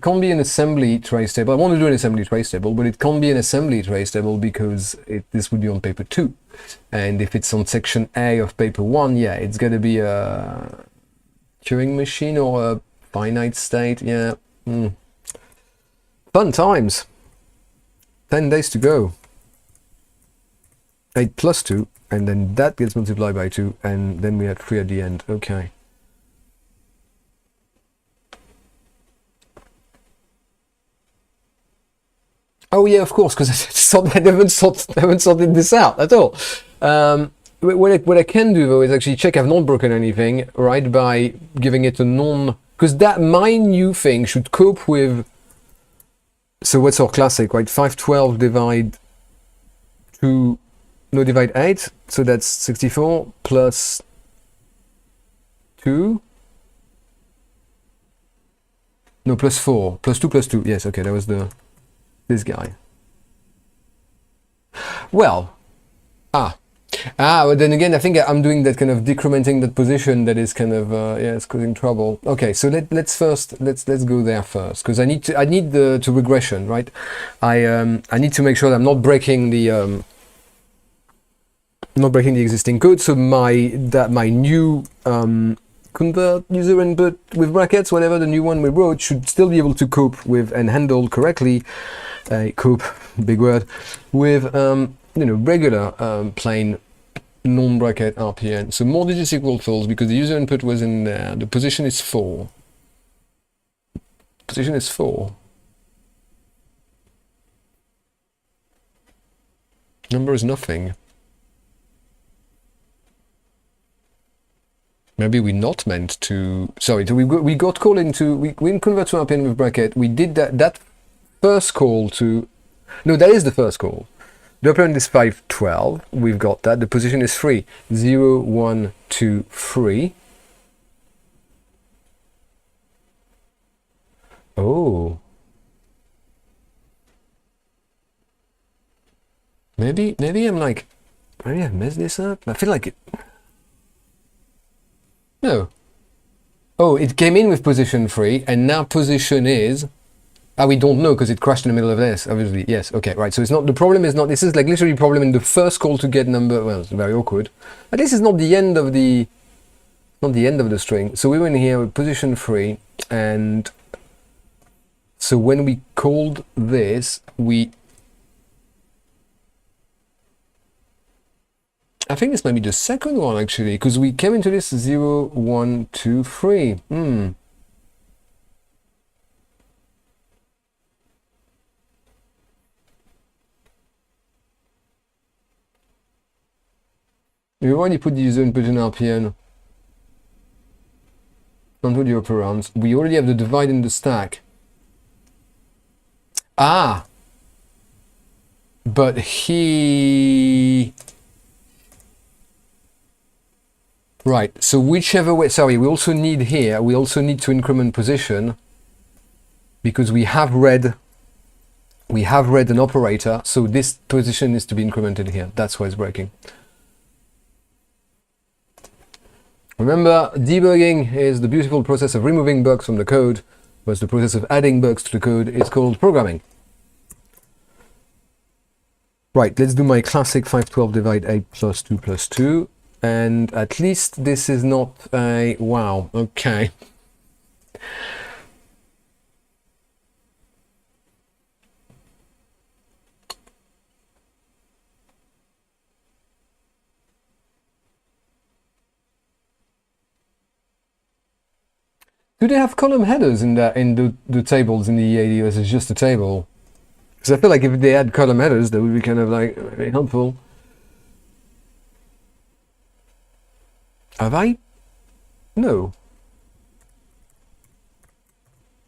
can't be an assembly trace table. I want to do an assembly trace table, but it can't be an assembly trace table because this would be on paper 2. And if it's on section A of paper 1, yeah, it's going to be a Turing machine or a finite state. Yeah. Fun times. 10 days to go. 8 plus 2, and then that gets multiplied by 2, and then we had 3 at the end. Okay. Oh yeah, of course, because I haven't sorted this out at all. What I can do though is actually check I've not broken anything, right, by giving it a non, because that my new thing should cope with. So what's our classic, right? 512 divide 2, no, divide 8, so that's 64 plus 2. No, plus 4, plus 2 plus 2. Yes, okay, that was this guy. Well, but then again, I think I'm doing that kind of decrementing that position that is kind of yeah, it's causing trouble. Okay, so let's go there first, because I need to regression, right? I need to make sure that I'm not breaking the existing code. So my new convert user input with brackets, whatever the new one we wrote, should still be able to cope with and handle correctly. Cope, big word, with regular plain non-bracket RPN. So more digits equal false because the user input was in there. The position is 4. Position is 4. Number is nothing. Maybe we're not meant to. Sorry, we got called into. We convert to RPN with bracket. We did that first call to. No, that is the first call. The operand is 512. We've got that. The position is 3. 0, 1, 2, 3. Oh. Maybe I'm like. Maybe I've messed this up. I feel like it. No. Oh, it came in with position 3, and now position is. We don't know because it crashed in the middle of this, obviously. Yes, okay, right. So it's not, the problem is not, this is like literally problem in the first call to get number. Well, it's very awkward. At least it's not the end of the, string. So we went here with position 3, and so when we called this, I think this might be the second one actually, because we came into this 0, 1, 2, 3. We already put the user input in RPN onto the operands. We already have the divide in the stack. But right, so whichever way, sorry, we also need to increment position because we have read an operator, so this position is to be incremented here. That's why it's breaking. Remember, debugging is the beautiful process of removing bugs from the code, whereas the process of adding bugs to the code is called programming. Right, let's do my classic 512 divide 8 plus 2 plus 2. And at least this is not a... Wow, okay. Do they have column headers in the tables in the EAD, or is it just a table? Because I feel like if they had column headers, that would be kind of like very helpful. Have I? No.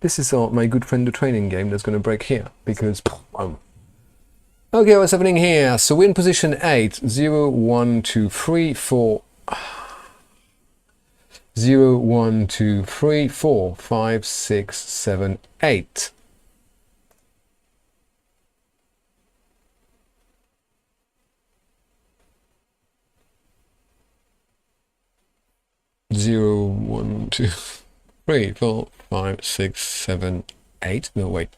This is my good friend the training game that's going to break here, because... Okay, what's happening here? So we're in position 8. 0, 1, 2, 3, 4... 0, 1, 2, 3, 4, 5, 6, 7, 8. Zero, 1, 2, 3, 4, 5, 6, 7, 8. No, wait.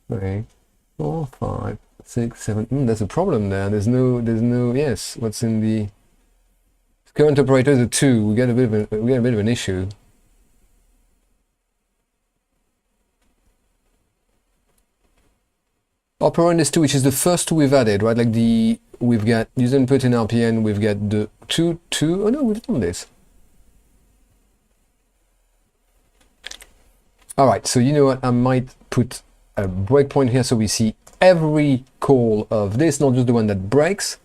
3, 4, 5, 6, 7. There's a problem there. There's no. Yes. What's in the current operator is a 2. We get a bit of an issue. Operand is 2, which is the first 2 we've added, right? Like we've got user input in RPN. We've got the 2. Oh no, we've done this. All right. So you know what? I might put a breakpoint here so we see every call of this, not just the one that breaks.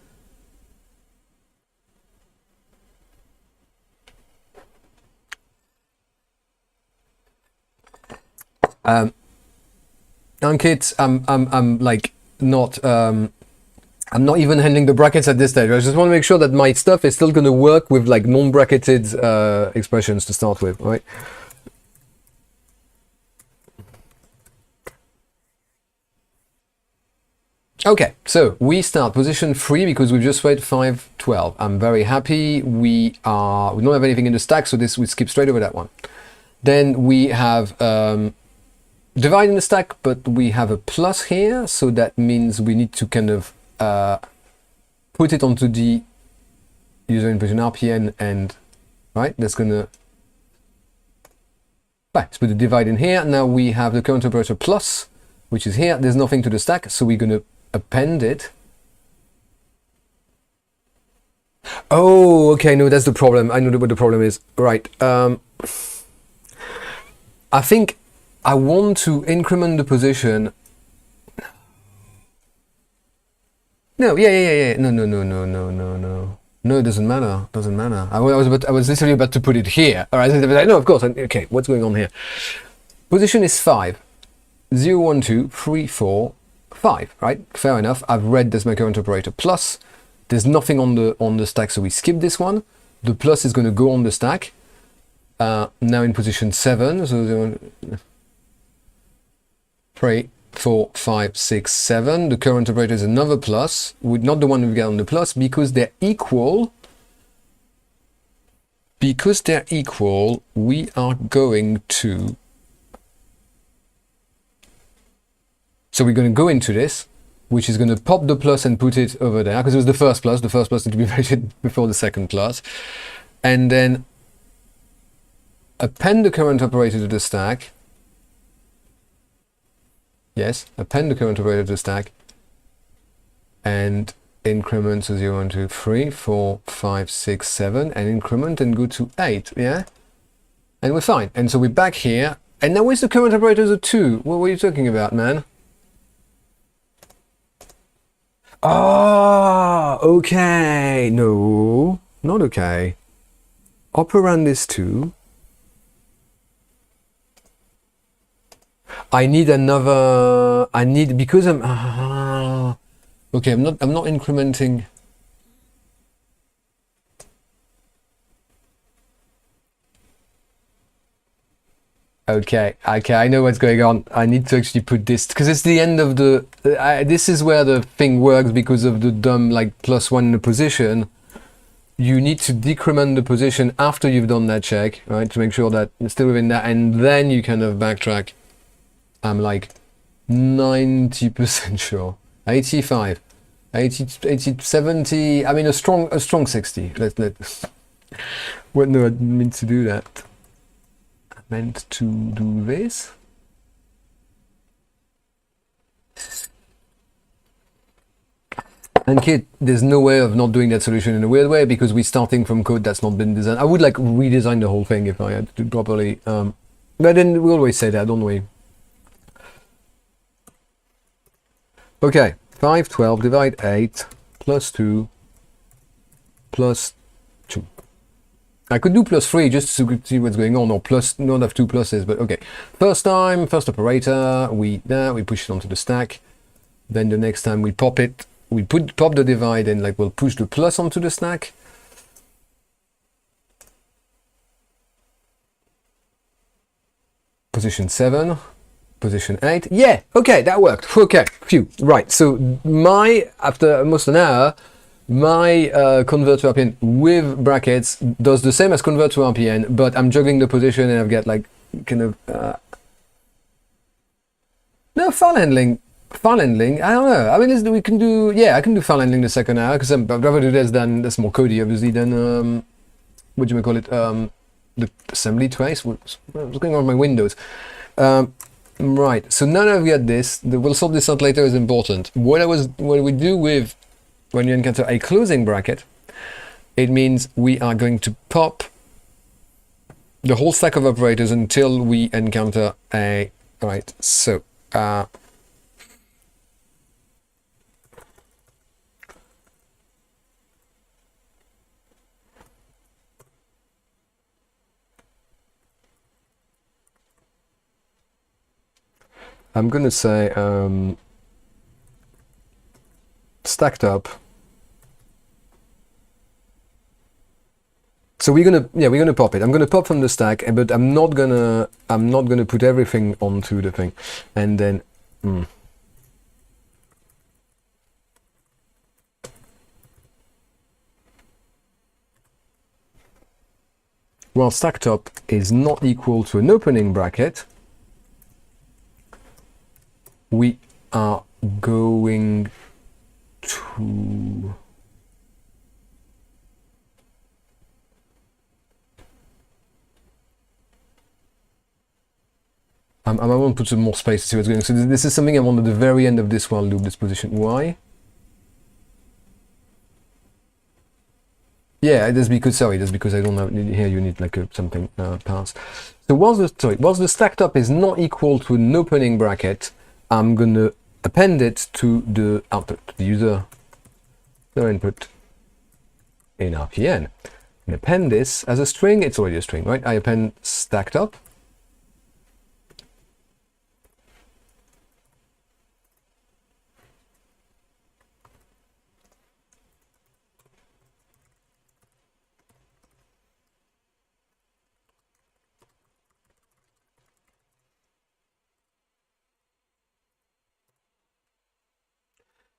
Ankit, I'm like not I'm not even handling the brackets at this stage. I just want to make sure that my stuff is still going to work with like non-bracketed expressions to start with, right? Okay, so we start position 3 because we've just read 5, 12. I'm very happy. We don't have anything in the stack, so we skip straight over that one. Then we have divide in the stack, but we have a plus here, so that means we need to kind of put it onto the user input in RPN, and right, that's gonna let's put the divide in here. Now we have the current operator plus, which is here. There's nothing to the stack, so we're gonna append it. Oh, okay, no, that's the problem. I know what the problem is. Right. I think I want to increment the position. No, yeah. No. No, it doesn't matter. Doesn't matter. I was literally about to put it here. All right. No, of course. Okay, what's going on here? Position is 5. 0, 1, 2, 3, 4, 5. Right. Fair enough. I've read this my current operator plus. There's nothing on the stack, so we skip this one. The plus is going to go on the stack. Now in position 7. So 3, 4, 5, 6, 7. The current operator is another plus, not the one we've got on the plus, because they're equal. Because they're equal, we are going to. So we're going to go into this, which is going to pop the plus and put it over there, because it was the first plus. The first plus need to be rated before the second plus. And then append the current operator to the stack. Yes, append the current operator to the stack. And increment to 0, 1, 2, 3, 4, 5, 6, 7. And increment and go to 8, yeah? And we're fine. And so we're back here. And now where's the current operator to 2? What were you talking about, man? Ah, okay. No, not okay. Operand is 2. I need another. Because I'm. Okay, I'm not incrementing. Okay, I know what's going on. I need to actually put this because it's the end of the. This is where the thing works because of the dumb like +1 in the position. You need to decrement the position after you've done that check, right, to make sure that it's still within that, and then you kind of backtrack. I'm like 90% sure. 85, 80, 70. I mean a strong 60. Well, no, I didn't mean to do that. Meant to do this. And kid, there's no way of not doing that solution in a weird way because we're starting from code that's not been designed. I would like redesign the whole thing if I had to properly. But then we always say that, don't we? Okay, 5, 12, divide 8, +2, +2. I could do +3 just to see what's going on, or plus, not have 2 pluses, but okay. First time, first operator, we push it onto the stack. Then the next time we pop it, we pop the divide and like we'll push the plus onto the stack. position 7, position 8. Yeah, okay, that worked. Okay, phew. Right, so after almost an hour, my convert to RPN with brackets does the same as convert to RPN, but I'm juggling the position and I've got like kind of no file handling. File handling, I don't know. I mean, we can do, yeah, I can do file handling the second hour because I'd rather do this than that's more codey, obviously, than what do you call it? The assembly trace. What's going on with my Windows? Right. So now that I've got this, we'll sort this out later is important. What we do with when you encounter a closing bracket, it means we are going to pop the whole stack of operators until we encounter a right. So. I'm going to say stacked up. So we're gonna pop it. I'm gonna pop from the stack, but I'm not gonna put everything onto the thing, and then. Well, stacked up is not equal to an opening bracket. We are going to I want to put some more space to see what's going on. So this is something I want at the very end of this while loop, this position. Why? Yeah, that's because I don't have here. You need like something pass. So whilst the stacked up is not equal to an opening bracket, I'm gonna append it to the output, to the user, no input in RPN, and append this as a string. It's already a string, right? I append stacked up.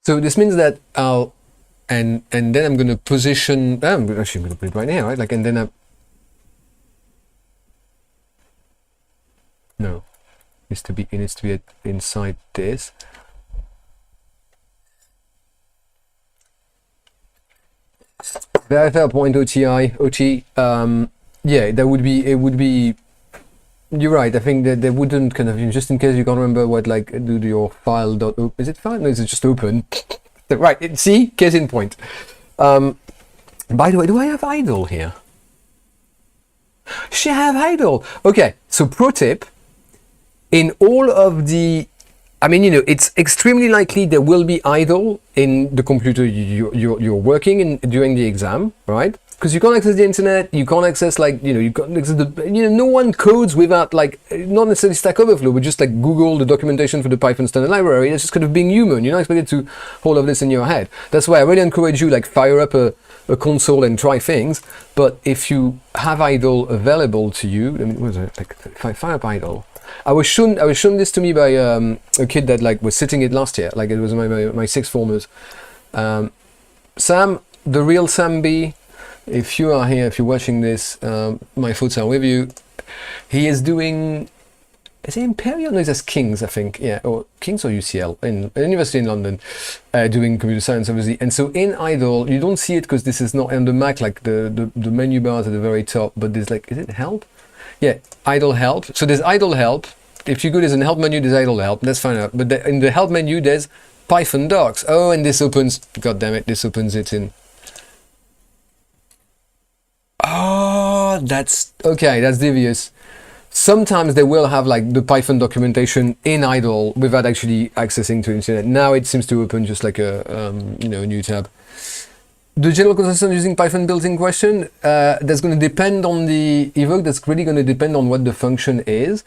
So this means that I'll, and then I'm going to position, I'm going to put it right here, right? Like, and then no, it needs to be inside this. Verify point OT, yeah, it would be, you're right. I think that they wouldn't kind of, just in case you can't remember what, like, do your file dot open. Is it file? No, is it just open? Right. See, case in point. By the way, do I have idle here? She have idle. Okay. So pro tip: in all of the, I mean, it's extremely likely there will be idle in the computer you're working in during the exam, right? Because you can't access the internet, you can't access, like, you can't access no one codes without, like, not necessarily Stack Overflow, but just like Google the documentation for the Python standard library. It's just kind of being human. You're not expected to hold all of this in your head. That's why I really encourage you, like, fire up a console and try things. But if you have idle available to you, I mean, what was it? Like, if I fire up idle, I was shown this to me by a kid that, like, was sitting it last year. Like, it was my sixth formers. Sam, the real Sam B. If you are here, if you're watching this, my thoughts are with you. He is doing, is it Imperial? No, it's King's, I think. Yeah, or King's or UCL, in University in London, doing computer science, obviously. And so in idle, you don't see it because this is not on the Mac, like the menu bars at the very top, but there's, like, is it help? Yeah, idle help. So there's idle help. If you go, there's an help menu, there's idle help. That's fine. But in the help menu, there's Python docs. Oh, and this opens, god damn it, this opens it in. Oh, that's okay. That's devious. Sometimes they will have, like, the Python documentation in idle without actually accessing to the internet. Now it seems to open just like a new tab. The general consensus on using Python built-in question, that's going to depend on the evoke. That's really going to depend on what the function is.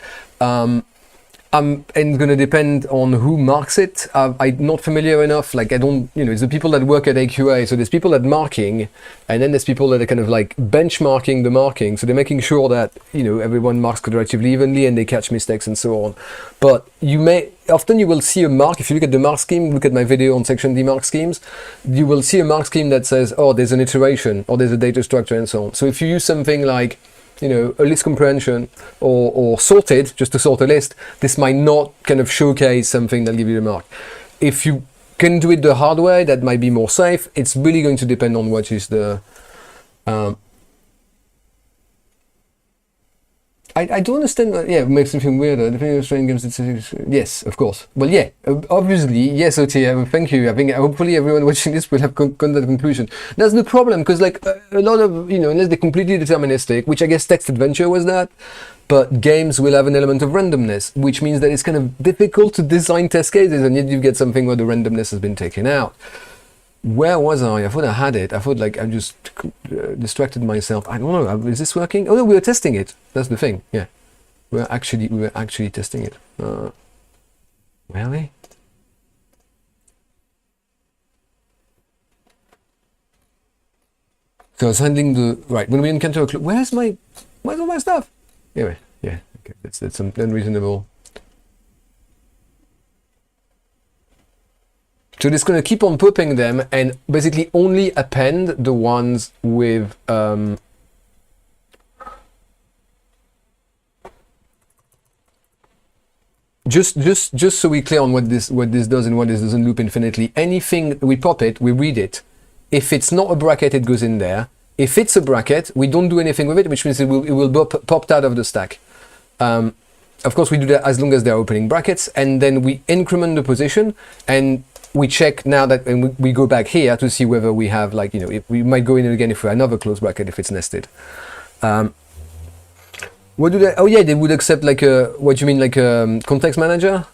and it's going to depend on who marks it. I'm not familiar enough. Like, I don't, it's the people that work at AQA. So there's people that marking, and then there's people that are kind of like benchmarking the marking. So they're making sure that, everyone marks relatively evenly and they catch mistakes and so on. But often you will see a mark. If you look at the mark scheme, look at my video on section D mark schemes, you will see a mark scheme that says, oh, there's an iteration or there's a data structure and so on. So if you use something like, a list comprehension or sorted, just to sort a list, this might not kind of showcase something that gives you the mark. If you can do it the hard way, that might be more safe. It's really going to depend on what is the... I don't understand. It makes me feel weirder. Depending on Australian games, yes, of course. Well, yeah, obviously, yes, OT. Thank you. I think hopefully everyone watching this will have come to that conclusion. That's the problem, because like a lot of unless they're completely deterministic, which I guess text adventure was that, but games will have an element of randomness, which means that it's kind of difficult to design test cases, and yet you get something where the randomness has been taken out. Where was I? I thought I had it. I thought like I just distracted myself. I don't know. Is this working? Oh no, we were testing it. That's the thing. Yeah, we were actually testing it. Really? So I was handling the right when we encounter a clue. Where's all my stuff? Anyway, yeah. Okay, that's unreasonable. So it's going to keep on popping them and basically only append the ones with just so we're clear on what this does and what this doesn't loop infinitely. Anything we pop it, we read it. If it's not a bracket, it goes in there. If it's a bracket, we don't do anything with it, which means it will be popped out of the stack. Of course, we do that as long as they're opening brackets, and then we increment the position and we check now that, and we go back here to see whether we have if we might go in again if we have another close bracket if it's nested. What do they? Oh yeah, they would accept like a what you mean like a context manager.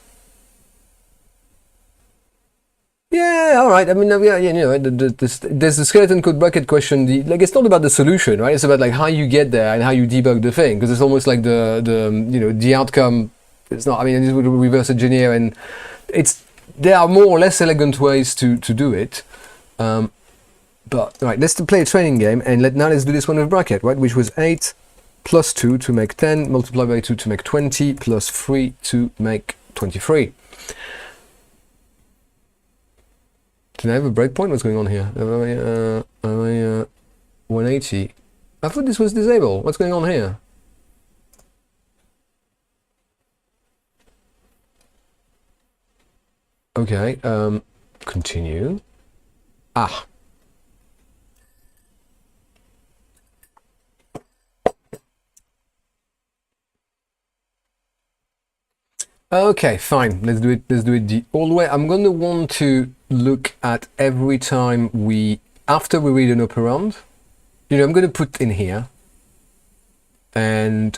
Yeah, all right. I mean, there's the skeleton code bracket question. It's not about the solution, right? It's about like how you get there and how you debug the thing, because it's almost like the outcome. It's not. I mean, it would reverse engineer, and there are more or less elegant ways to do it. But right, let's play a training game, and let's do this one with bracket, right? Which was 8 plus 2 to make 10, multiplied by 2 to make 20, plus 3 to make 23. Did I have a breakpoint? What's going on here? Am I 180? I thought this was disabled. What's going on here? Okay, continue. Ah. Okay, fine. Let's do it the old way. I'm going to want to look at every time after we read an operand. I'm going to put in here, and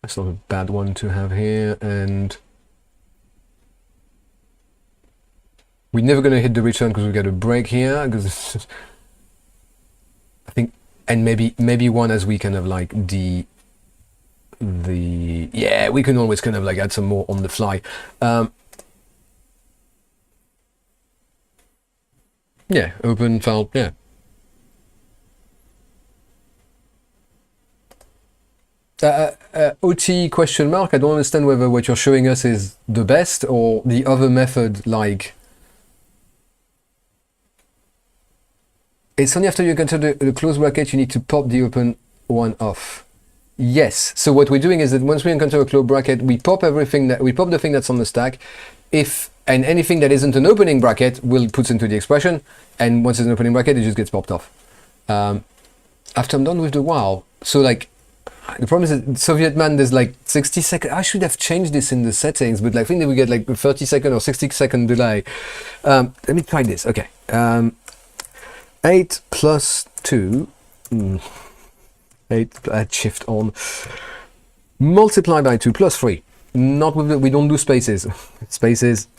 that's not a bad one to have here, and we're never going to hit the return because we got a break here, because I think, and maybe one as we kind of like yeah, we can always kind of like add some more on the fly. Yeah, open file, yeah. OT question mark, I don't understand whether what you're showing us is the best or the other method, like it's only after you enter the close bracket you need to pop the open one off. Yes, so what we're doing is that once we encounter a close bracket, we pop the thing that's on the stack, and anything that isn't an opening bracket will put into the expression, and once it's an opening bracket, it just gets popped off. After I'm done with the while, so like the problem is that Soviet man, there's like 60 seconds. I should have changed this in the settings, but I think that we get like a 30-second or 60-second delay. Let me try this. Okay, 8 plus 2. 8, add shift on, multiply by 2 plus 3. Not with we don't do spaces. Spaces.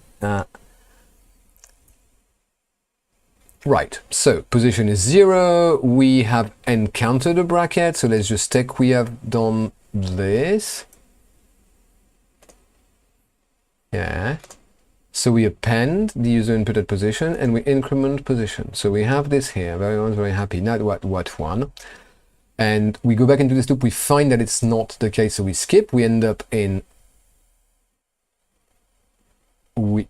Right, so position is 0, we have encountered a bracket, so let's just take we have done this. Yeah, so we append the user inputted position and we increment position. So we have this here, everyone's very happy. Now what one? And we go back into this loop, we find that it's not the case, so we skip, we end up in, so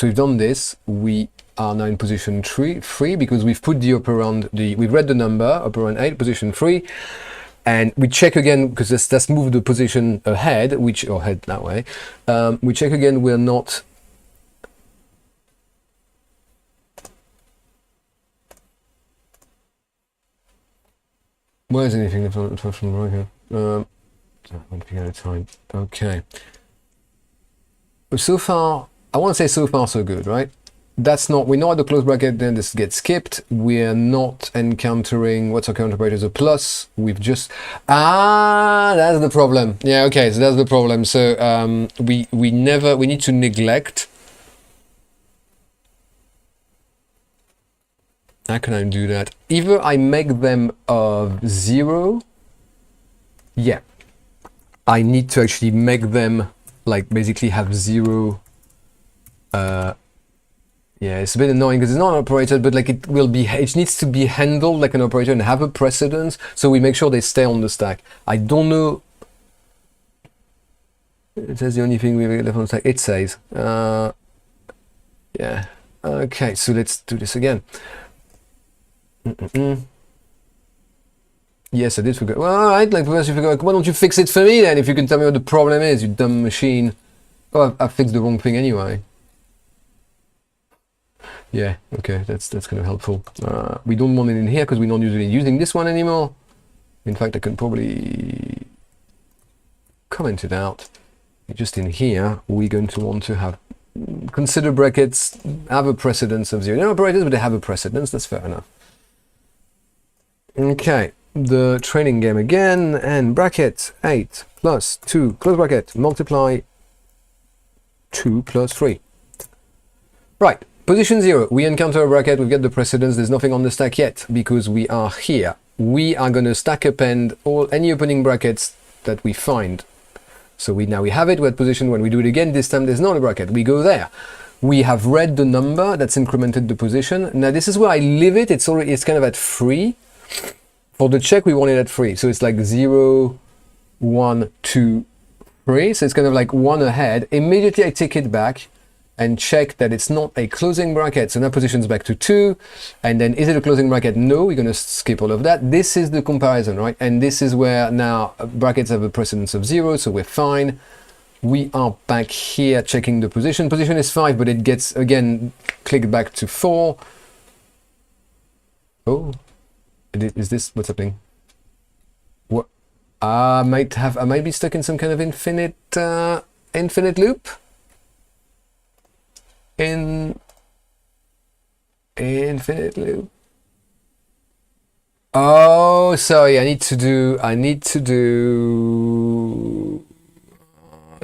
we've done this, we are now in position 3 because we've put the operand, we've read the number, operand 8, position 3, and we check again, because that's moved the position ahead, or head that way, we check again, we're not, where is anything from right here? One thing at a time, okay. So far, I want to say so far so good, right? We're not at the close bracket, then this gets skipped. We're not encountering, what's our current operator is a plus. We've just, that's the problem. Yeah, okay, so that's the problem. So we need to neglect. How can I do that? Either I make them of 0. Yeah, I need to actually make them like basically have 0. Yeah, it's a bit annoying because it's not an operator, but like it needs to be handled like an operator and have a precedence, so we make sure they stay on the stack. I don't know. It says the only thing we left on the stack. It says, yeah. Okay, so let's do this again. Yes, I did forget. Well, all right, like first you forgot. Why don't you fix it for me then? If you can tell me what the problem is, you dumb machine. Oh, I fixed the wrong thing anyway. Yeah, okay, that's kind of helpful. We don't want it in here because we're not usually using this one anymore. In fact, I can probably comment it out. Just in here, we're going to want to have consider brackets have a precedence of 0. No operators, but they have a precedence. That's fair enough. Okay, the training game again, and bracket 8 plus 2 close bracket multiply 2 plus 3. Right. Position 0, we encounter a bracket, we get the precedence, there's nothing on the stack yet, because we are here. We are going to stack append any opening brackets that we find. So now we have it, we're at position. When we do it again, this time there's not a bracket, we go there. We have read the number, that's incremented the position. Now this is where I leave it, it's kind of at 3. For the check, we want it at 3, so it's like 0, 1, 2, 3, so it's kind of like 1 ahead. Immediately I take it back and check that it's not a closing bracket. So now position's back to 2. And then is it a closing bracket? No, we're going to skip all of that. This is the comparison, right? And this is where now brackets have a precedence of 0, so we're fine. We are back here checking the position. Position is 5, but it gets, again, clicked back to 4. Oh, is this, what's happening? What? I might be stuck in some kind of infinite loop. Infinite loop. Oh, sorry, I need to do,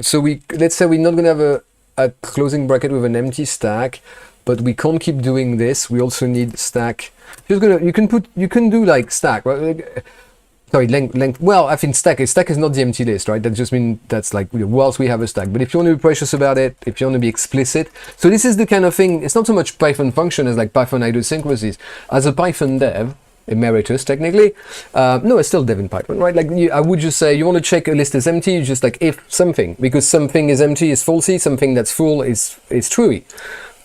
so let's say we're not going to have a closing bracket with an empty stack, but we can't keep doing this. We also need stack. You can do like stack, right? Sorry, length. Well, I think stack is not the empty list, right? That just means that's like whilst we have a stack. But if you want to be precious about it, if you want to be explicit, so this is the kind of thing. It's not so much Python function as like Python idiosyncrasies. As a Python dev, emeritus technically, no, it's still dev in Python, right? Like I would just say you want to check a list is empty. You just like if something, because something is empty is falsy, something that's full is truey.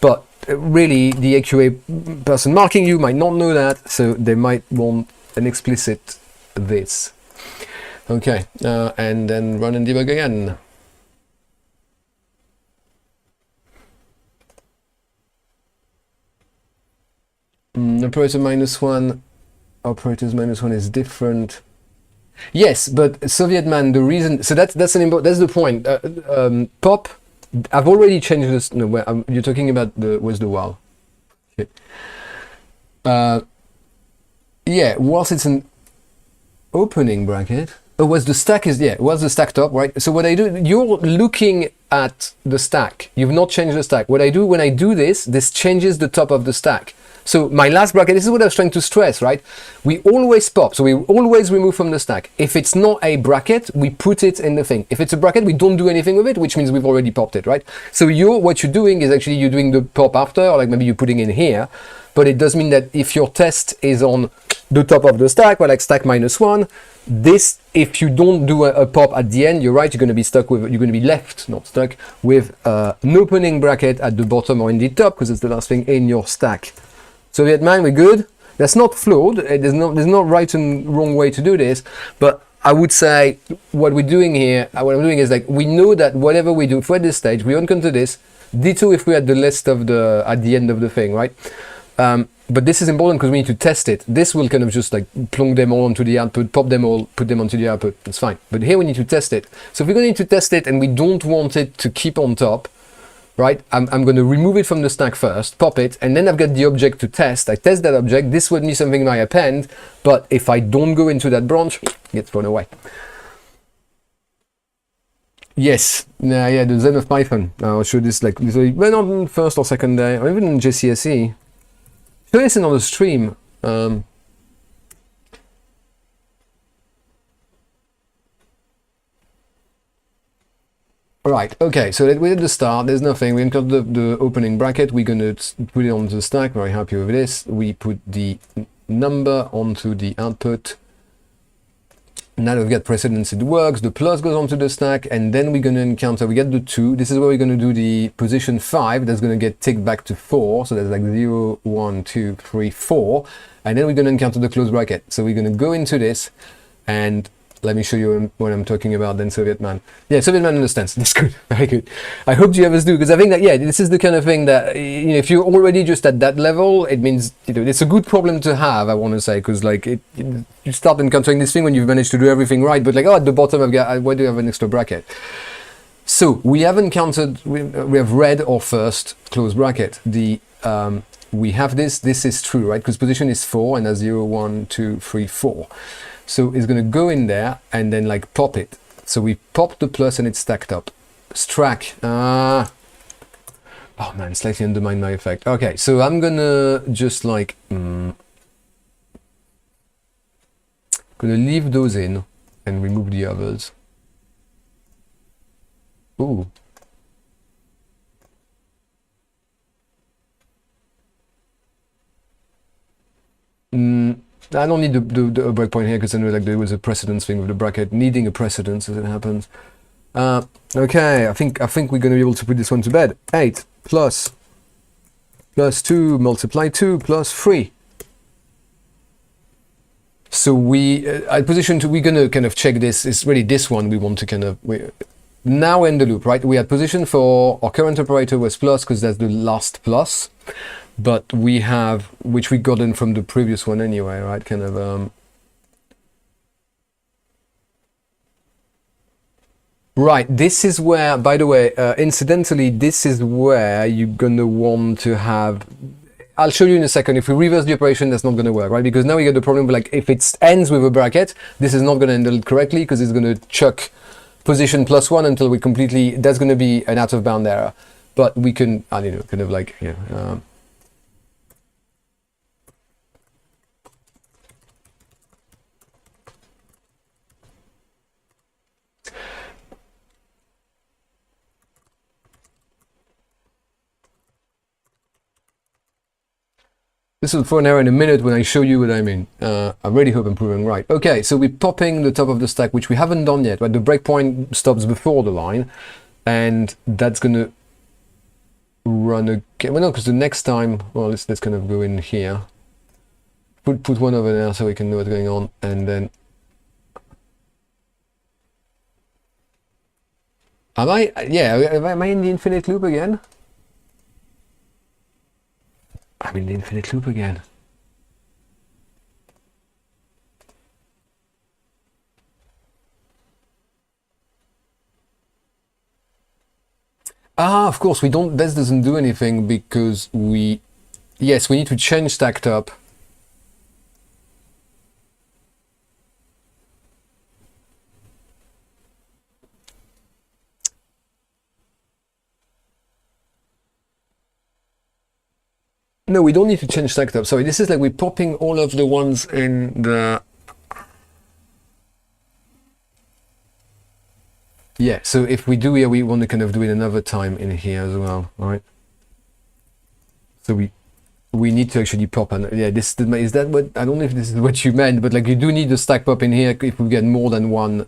But really, the AQA person marking you might not know that, so they might want an explicit this. Okay, and then run and debug again. Operator -1, operators -1 is different. Yes, but Soviet man, the reason, so that's the point. Pop, I've already changed this. No, you're talking about where's the while? Okay. Yeah, whilst it's an opening bracket. Oh, was the stack was the stack top, right? So what I do, you're looking at the stack. You've not changed the stack. What I do when I do this changes the top of the stack. So my last bracket, this is what I was trying to stress, right? We always pop, so we always remove from the stack. If it's not a bracket, we put it in the thing. If it's a bracket, we don't do anything with it, which means we've already popped it, right? So what you're doing is actually you're doing the pop after, or like maybe you're putting in here, but it does mean that if your test is on the top of the stack, or like stack -1, this, if you don't do a pop at the end, you're right, you're going to be stuck with, you're going to be left, not stuck, with an opening bracket at the bottom or in the top, because it's the last thing in your stack. So Vietman, we're good. That's not flawed. There's no right and wrong way to do this, but I would say what we're doing here, what I'm doing is like, we know that whatever we do, if we're at this stage, we encounter this, ditto if we're at the list of the, at the end of the thing, right? But this is important because we need to test it. This will kind of just like plunk them all onto the output, pop them all, put them onto the output. That's fine. But here we need to test it. So if we're going to need to test it and we don't want it to keep on top, right? I'm going to remove it from the stack first, pop it, and then I've got the object to test. I test that object. This would be something I append, but if I don't go into that branch, it gets thrown away. Yes, yeah, the Zen of Python. I'll show this like, well, not on first or second day, or even in JCSE. So this is on the stream. Right, okay, so we did the start, there's nothing, we got the opening bracket, we're gonna put it onto the stack, very happy with this. We put the number onto the output. Now that we've got precedence, it works, the plus goes onto the stack, and then we're gonna encounter, we get the 2, this is where we're gonna do the position 5, that's gonna get ticked back to 4, so there's like 0, 1, 2, 3, 4, and then we're gonna encounter the close bracket. So we're gonna go into this, and let me show you what I'm talking about then, Soviet man. Yeah, Soviet man understands. That's good. Very good. I hope the others do, because I think that, yeah, this is the kind of thing that, you know, if you're already just at that level, it means, you know, it's a good problem to have, I want to say, because, like, you start encountering this thing when you've managed to do everything right, but, like, oh, at the bottom, why do I have an extra bracket? So, we have encountered, we have read our first close bracket. We have this is true, right? Because position is 4, and that's 0, 1, 2, 3, 4. So it's going to go in there and then like pop it. So we pop the plus and it's stacked up. Strack. Oh man, slightly undermined my effect. Okay, so I'm going to just like... going to leave those in and remove the others. Ooh. I don't need the breakpoint here because I know like there was a precedence thing with the bracket needing a precedence as it happens. Okay, I think we're going to be able to put this one to bed. 8 plus 2 multiply 2 plus 3. So we at position 2 we're going to kind of check this. It's really this one we want to kind of now we're in the loop, right? We had position 4. Our current operator was plus because that's the last plus. But we have, which we got in from the previous one anyway, right? Kind of, right, this is where, by the way, incidentally, this is where you're gonna want to have, I'll show you in a second, if we reverse the operation, that's not gonna work, right? Because now we get the problem, like, if it ends with a bracket, this is not gonna handle it correctly, because it's gonna chuck position +1 until we completely, that's gonna be an out of bound error. But we can, I don't know, kind of like, yeah. This will throw an error in a minute when I show you what I mean. I really hope I'm proving right. Okay, so we're popping the top of the stack, which we haven't done yet, right? The breakpoint stops before the line, and that's going to run again. Well, no, because the next time, well, let's kind of go in here. Put one over there so we can know what's going on, and then... Am I in the infinite loop again? I'm in the infinite loop again. Of course, we don't, this doesn't do anything because yes, we need to change stacked up. No, we don't need to change stacked up. Sorry, this is like we're popping all of the ones in the... Yeah, so if we do here, we want to kind of do it another time in here as well, right? So we need to actually pop, and yeah, this is that what, I don't know if this is what you meant, but like you do need the stack pop in here if we get more than one,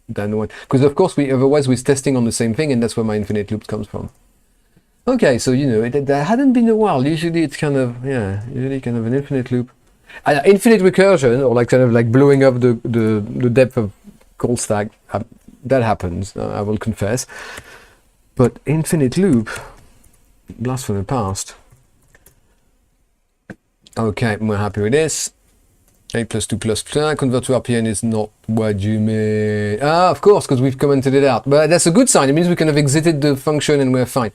because of course otherwise we're testing on the same thing, and that's where my infinite loops comes from. Okay, so you know, that hadn't been a while. Usually it's kind of, yeah, usually kind of an infinite loop. Infinite recursion, or like kind of like blowing up the depth of call stack, that happens, I will confess. But infinite loop, blast from the past. Okay, we're happy with this. 8 plus 2 plus plus, convert to RPN is not what you mean. Ah, of course, because we've commented it out. But that's a good sign. It means we kind of exited the function and we're fine.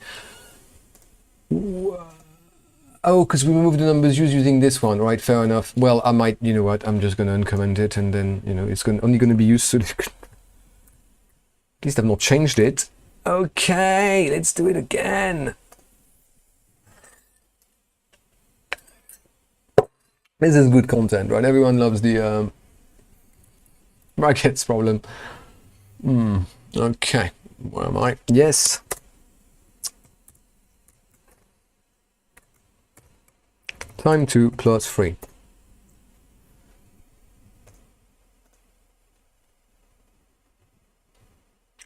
Oh, because we moved the numbers using this one, right? Fair enough. Well, I might, you know what, I'm just going to uncomment it, and then, you know, it's only going to be used so at least I've not changed it. Okay, let's do it again. This is good content, right? Everyone loves the brackets problem. Okay, where am I? Yes. Time 2 plus 3.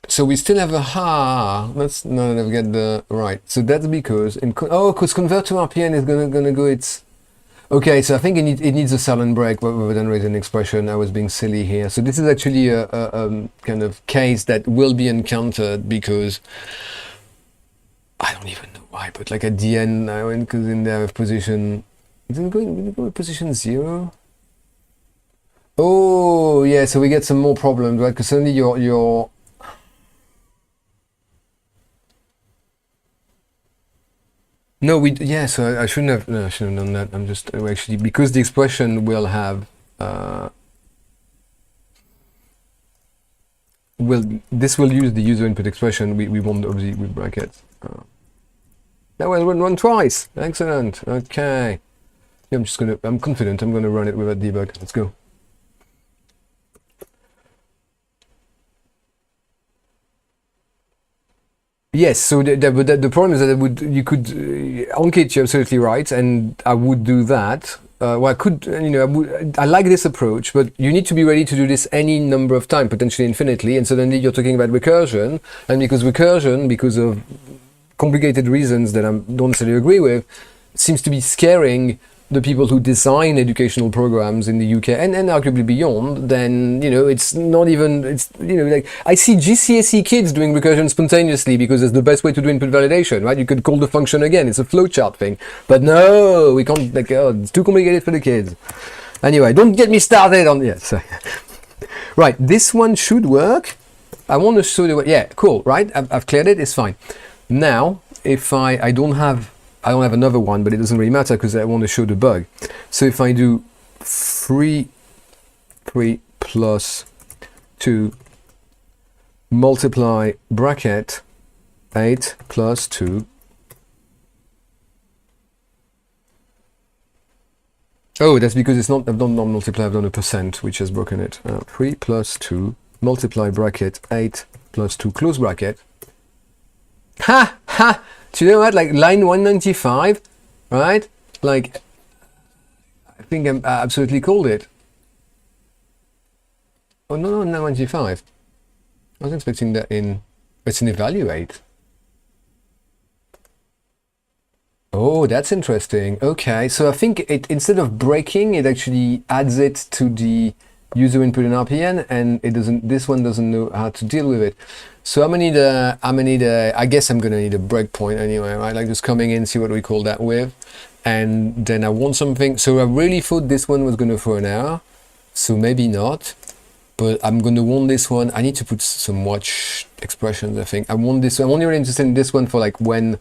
So we still have a let's not get the right. So that's because because convert to RPN is gonna go. It's okay. So I think it needs a silent break rather than written expression. I was being silly here. So this is actually a kind of case that will be encountered because I don't even know why, but like at the end, I went because in there of position. Didn't go with position 0. Oh yeah, so we get some more problems, right? Because suddenly your no, so I shouldn't have. No, I shouldn't have done that. I'm just actually, because the expression will have this will use the user input expression. We want obviously with brackets. That will run twice. Excellent. Okay. Yeah, I'm confident I'm gonna run it without debug. Let's go. Yes, so the problem is that you could Ankit, you're absolutely right, and I would do that. Well, I could, you know, I like this approach, but you need to be ready to do this any number of times, potentially infinitely, and suddenly you're talking about recursion, and because of complicated reasons that I don't necessarily agree with, seems to be scaring the people who design educational programs in the UK and arguably beyond. Then, you know, it's not even, it's, you know, like I see GCSE kids doing recursion spontaneously because it's the best way to do input validation, right? You could call the function again, it's a flowchart thing, but no, we can't, like, oh, it's too complicated for the kids. Anyway, don't get me started on, yeah, sorry. Right, this one should work. I want to show you, yeah, cool, right? I've cleared it, it's fine. Now, if I don't have another one, but it doesn't really matter because I want to show the bug. So if I do 3 plus 2 multiply bracket 8 plus 2. Oh, that's because it's not, I've done non-multiply, I've done a percent, which has broken it. 3 plus 2 multiply bracket 8 plus 2 close bracket. Ha! Ha! Do you know what? Like line 195, right? Like, I think I absolutely called it. Oh, no, 195. I was expecting that it's an evaluate. Oh, that's interesting. Okay, so I think instead of breaking, it actually adds it to the user input in RPN, and this one doesn't know how to deal with it. So I'm gonna need I guess I'm gonna need a breakpoint anyway, right? Like just coming in, see what we call that with, and then I want something. So I really thought this one was gonna throw an error, so maybe not, but I'm gonna want this one. I need to put some watch expressions, I think. I'm only really interested in this one for like when,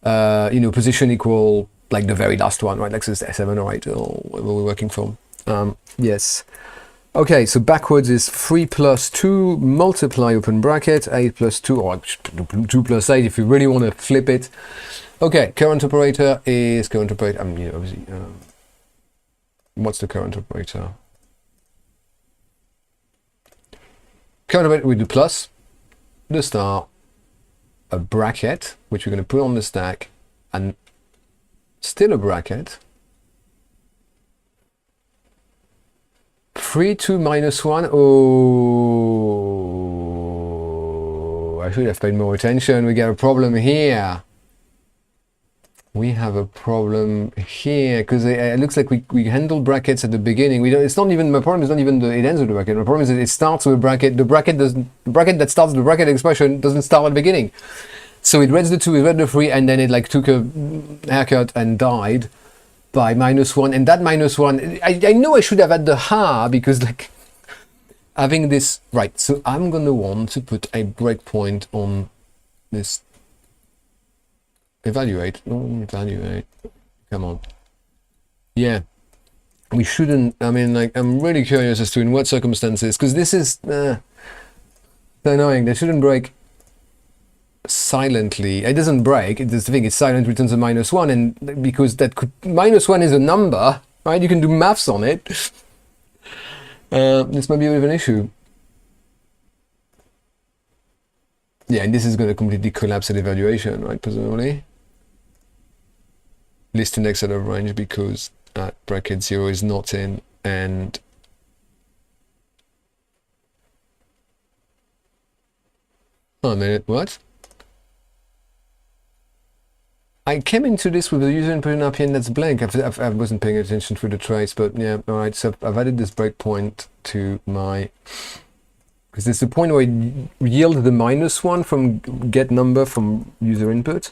you know, position equal, like the very last one, right? Like so it's 7 or 8 or whatever we're working from. Yes. Okay, so backwards is 3 plus 2 multiply open bracket 8 plus 2, or 2 plus 8 if you really want to flip it. Okay, current operator is current operator. Obviously, what's the current operator? Current operator, we do plus the star, a bracket, which we're going to put on the stack, and still a bracket. 3, 2, minus 1. Oh, I should have paid more attention. We got a problem here. We have a problem here because it looks like we handle brackets at the beginning. We don't. It's not even my problem. Is not even it ends with the bracket. My problem is that it starts with a bracket. The bracket that starts the bracket expression doesn't start at the beginning. So it reads the 2, it read the 3, and then it like took a haircut and died by -1. And that -1, I know I should have had the ha, because like having this right. So I'm gonna want to put a breakpoint on this. Evaluate. Come on. Yeah. We shouldn't. I mean, like, I'm really curious as to in what circumstances, because this is so annoying. They shouldn't break silently. It doesn't break. It's the thing. It's silent, returns a -1, and because that could -1 is a number, right? You can do maths on it. This might be a bit of an issue. Yeah, and this is going to completely collapse at evaluation, right? Presumably. List index out of range because bracket 0 is not in, and oh, a minute, what? I came into this with a user input in RPN that's blank. I wasn't paying attention to the trace, but yeah, all right. So I've added this breakpoint to my, because it's the point where I yield the -1 from get number from user input.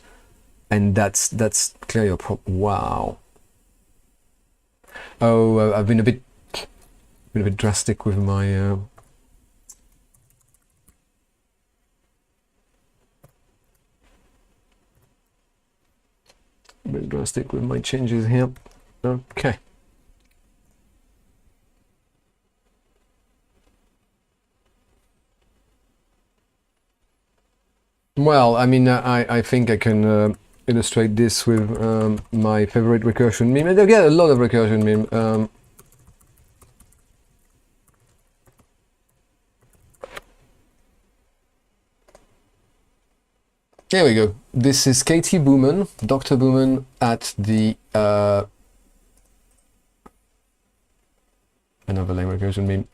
And that's clearly a problem. Wow. Oh, I've been a bit drastic with my. A bit drastic with my changes here. Okay. Well, I mean, I think I can. Illustrate this with my favorite recursion meme. And I get a lot of recursion meme. Here we go. This is Katie Booman, Dr. Booman at the another lame recursion meme.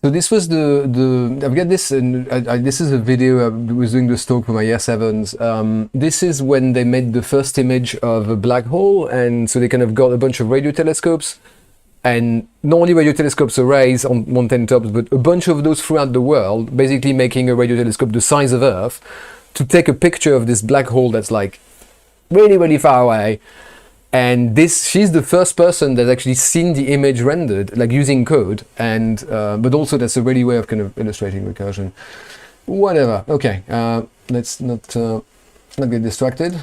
So this was I've got this, and this is a video I was doing the talk for my year 7s. This is when they made the first image of a black hole, and so they kind of got a bunch of radio telescopes, and not only radio telescopes arrays on mountain tops, but a bunch of those throughout the world, basically making a radio telescope the size of Earth to take a picture of this black hole that's like really, really far away. And she's the first person that's actually seen the image rendered, like using code, and but also that's a really way of kind of illustrating recursion. Whatever. Okay, let's not get distracted.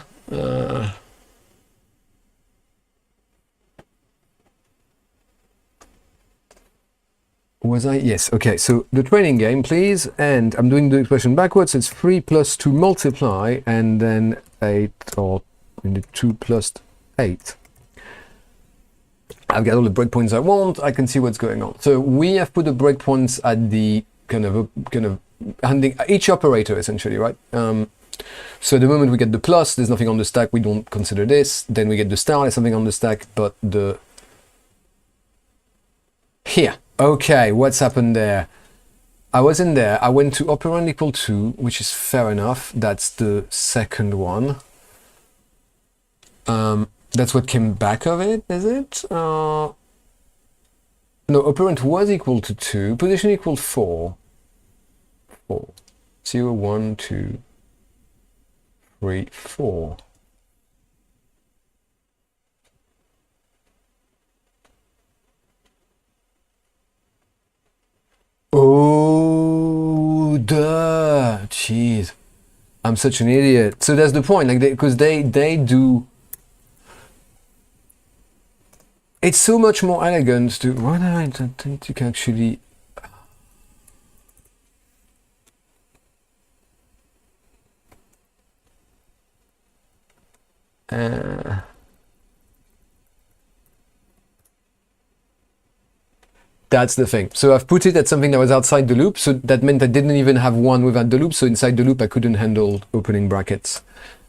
Was I? Yes. Okay. So the training game, please, and I'm doing the expression backwards. It's 3 plus 2 multiply, and then 8, or in the 2 plus 8. I've got all the breakpoints I want. I can see what's going on. So we have put the breakpoints at the kind of handling each operator essentially, right? So the moment we get the plus, there's nothing on the stack. We don't consider this. Then we get the star. There's something on the stack, but here. Okay, what's happened there? I was in there. I went to operand equal 2, which is fair enough. That's the second one. That's what came back of it, is it? No, operand was equal to 2, position equal 4. 4. 0, 1, 2, 3, 4. Oh, duh. Jeez. I'm such an idiot. So that's the point, like, because they do. it's so much more elegant to, why I don't think you can actually, that's the thing. So I've put it at something that was outside the loop, so that meant I didn't even have one without the loop, so inside the loop I couldn't handle opening brackets,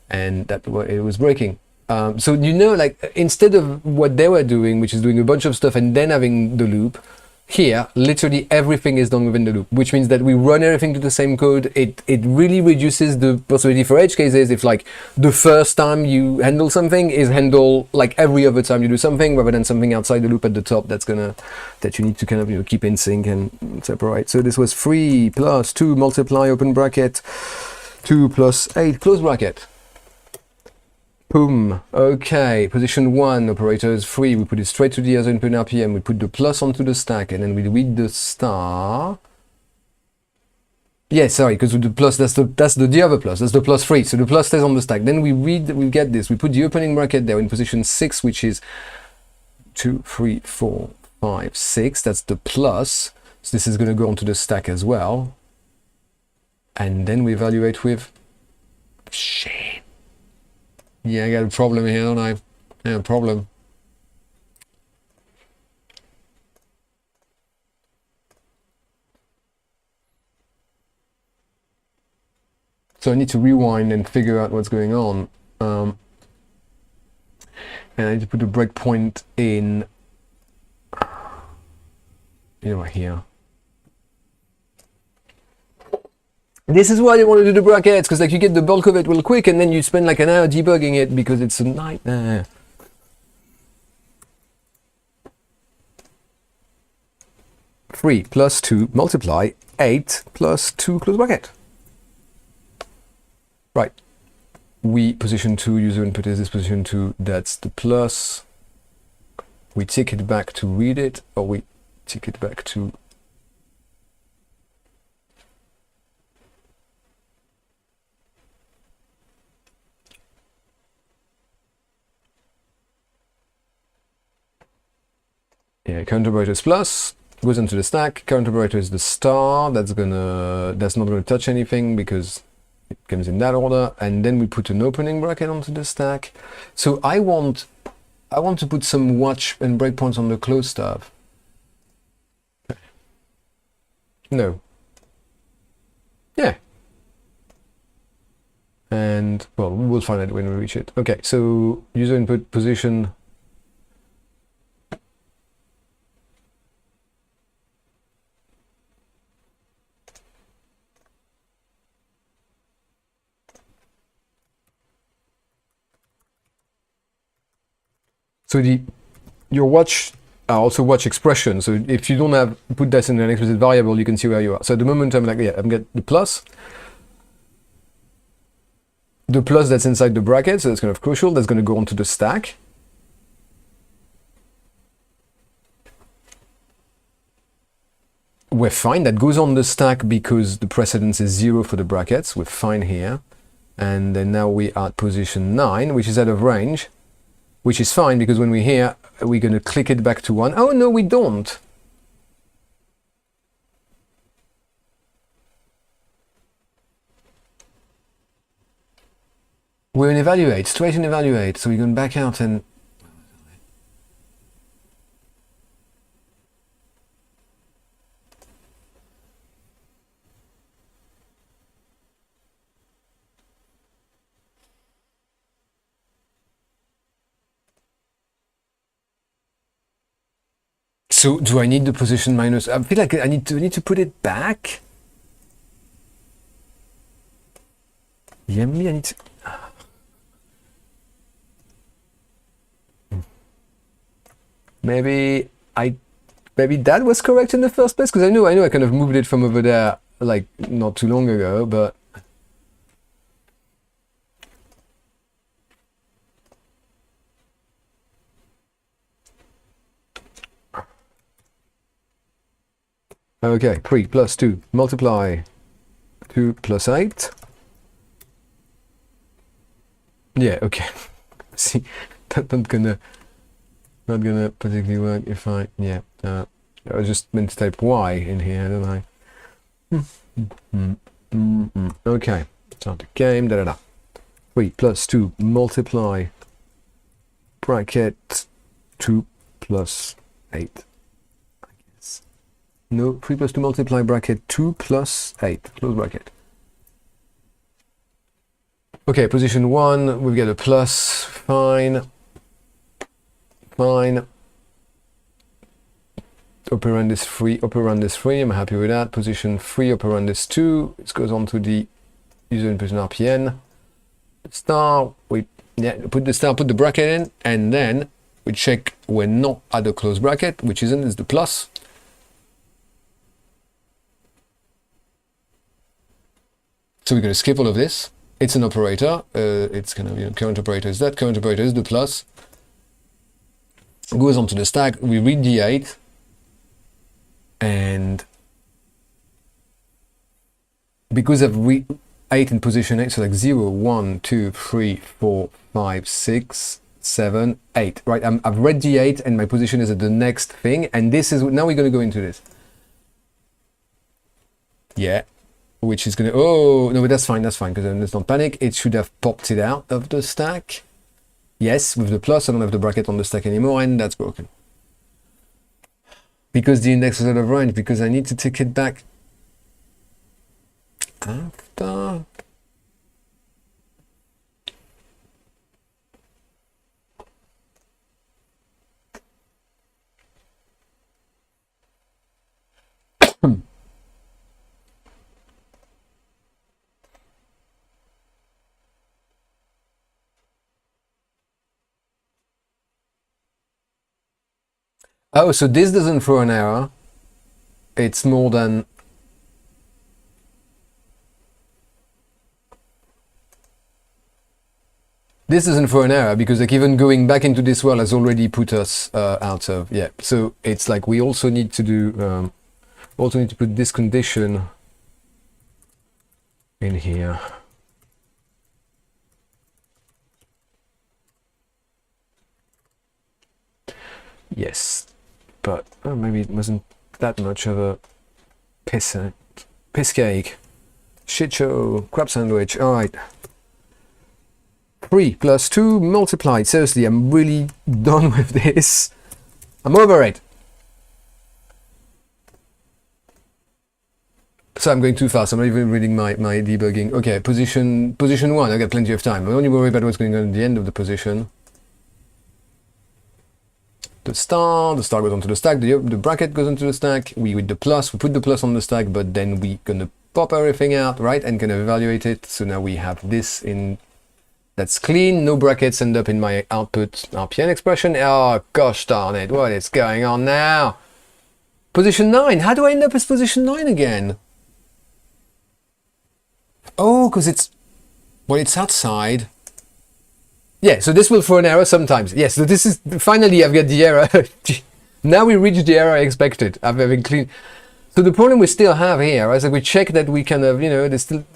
and that it was breaking. So like instead of what they were doing, which is doing a bunch of stuff and then having the loop, here literally everything is done within the loop, which means that we run everything to the same code. It really reduces the possibility for edge cases if like the first time you handle something is handle like every other time you do something, rather than something outside the loop at the top that you need to kind of keep in sync and separate. So this was 3 plus 2 multiply open bracket 2 plus 8 close bracket. Boom. Okay, position 1, operator is 3. We put it straight to the other input RPM. We put the plus onto the stack, and then we read the star. Yeah, sorry, because with the plus, that's the other plus. That's the plus 3. So the plus stays on the stack. Then we get this. We put the opening bracket there in position 6, which is 2, 3, 4, 5, 6. That's the plus. So this is going to go onto the stack as well. And then we evaluate with... Shit. Yeah, I got a problem here, don't I? Yeah, a problem. So I need to rewind and figure out what's going on. And I need to put a breakpoint in right here. This is why you want to do the brackets, because like you get the bulk of it real quick, and then you spend like an hour debugging it because it's a nightmare. Three plus 2 multiply 8 plus 2 close bracket. Right. We position 2, user input is this position 2, that's the plus. We tick it back to read it, or we tick it back to current operator is plus, goes into the stack. Current operator is the star. That's not gonna touch anything because it comes in that order. And then we put an opening bracket onto the stack. So I want to put some watch and breakpoints on the close stuff. No. Yeah. And well, we'll find it when we reach it. Okay, so user input position. So your watch are also watch expression. So if you don't have put that in an explicit variable, you can see where you are. So at the moment I'm like, yeah, I'm get the plus. The plus that's inside the bracket, so that's kind of crucial. That's going to go onto the stack. We're fine. That goes on the stack because the precedence is 0 for the brackets. We're fine here. And then now we are at position 9, which is out of range. Which is fine because when we're here, we're going to click it back to 1. Oh, no, we don't. We're in evaluate, straight in evaluate. So we're going back out and... So do I need the position minus? I feel like I need to put it back. Yeah, maybe I need to. Maybe that was correct in the first place, because I know I kind of moved it from over there like not too long ago, but. Okay, 3 plus 2 multiply 2 plus 8. Yeah, okay. See, that's not gonna... Not gonna particularly work if I, yeah. I just meant to type Y in here, don't I? Okay, start the game, 3 plus 2 multiply bracket 2 plus 8. I guess. No, 3 plus 2 multiply bracket 2 plus 8. Close bracket. Okay, position 1, we get a plus. Fine. Fine. Operand is 3, I'm happy with that. Position 3, operand is 2. This goes on to the user input RPN. Star, we put the bracket in, and then we check we're not at the close bracket, which isn't, is the plus. So we're going to skip all of this. It's an operator. It's kind of, current operator is that. Current operator is the plus. It goes onto the stack. We read the 8. And because of 8 in position 8, so like 0, 1, 2, 3, 4, 5, 6, 7, 8. Right, I've read the 8 and my position is at the next thing. And this is, now we're going to go into this. Yeah. Which is going to, oh, no, but that's fine, because there's no panic. It should have popped it out of the stack. Yes, with the plus, I don't have the bracket on the stack anymore, and that's broken. Because the index is out of range, because I need to take it back after. Oh, so this doesn't throw an error. It's more than... This doesn't throw an error because like even going back into this well has already put us out of... Yeah, so it's like we also need to do... also need to put this condition in here. Yes. But maybe it wasn't that much of a piss cake. Shit show, crab sandwich, alright. 3 plus 2 multiplied. Seriously, I'm really done with this. I'm over it. So I'm going too fast, I'm not even reading my debugging. Okay, position 1, I got plenty of time. I only worry about what's going on at the end of the position. The star goes onto the stack, the bracket goes onto the stack, we with the plus, we put the plus on the stack, but then we gonna pop everything out, right, and gonna evaluate it. So now we have this in, that's clean, no brackets end up in my output RPN expression. Oh gosh darn it, what is going on now? Position 9, how do I end up as position 9 again? Oh, because it's, well, it's outside. Yeah, so this will throw an error sometimes. Yes, so this is, finally I've got the error. Now we reached the error I expected. I've been clean. So the problem we still have here is that we check that we kind of,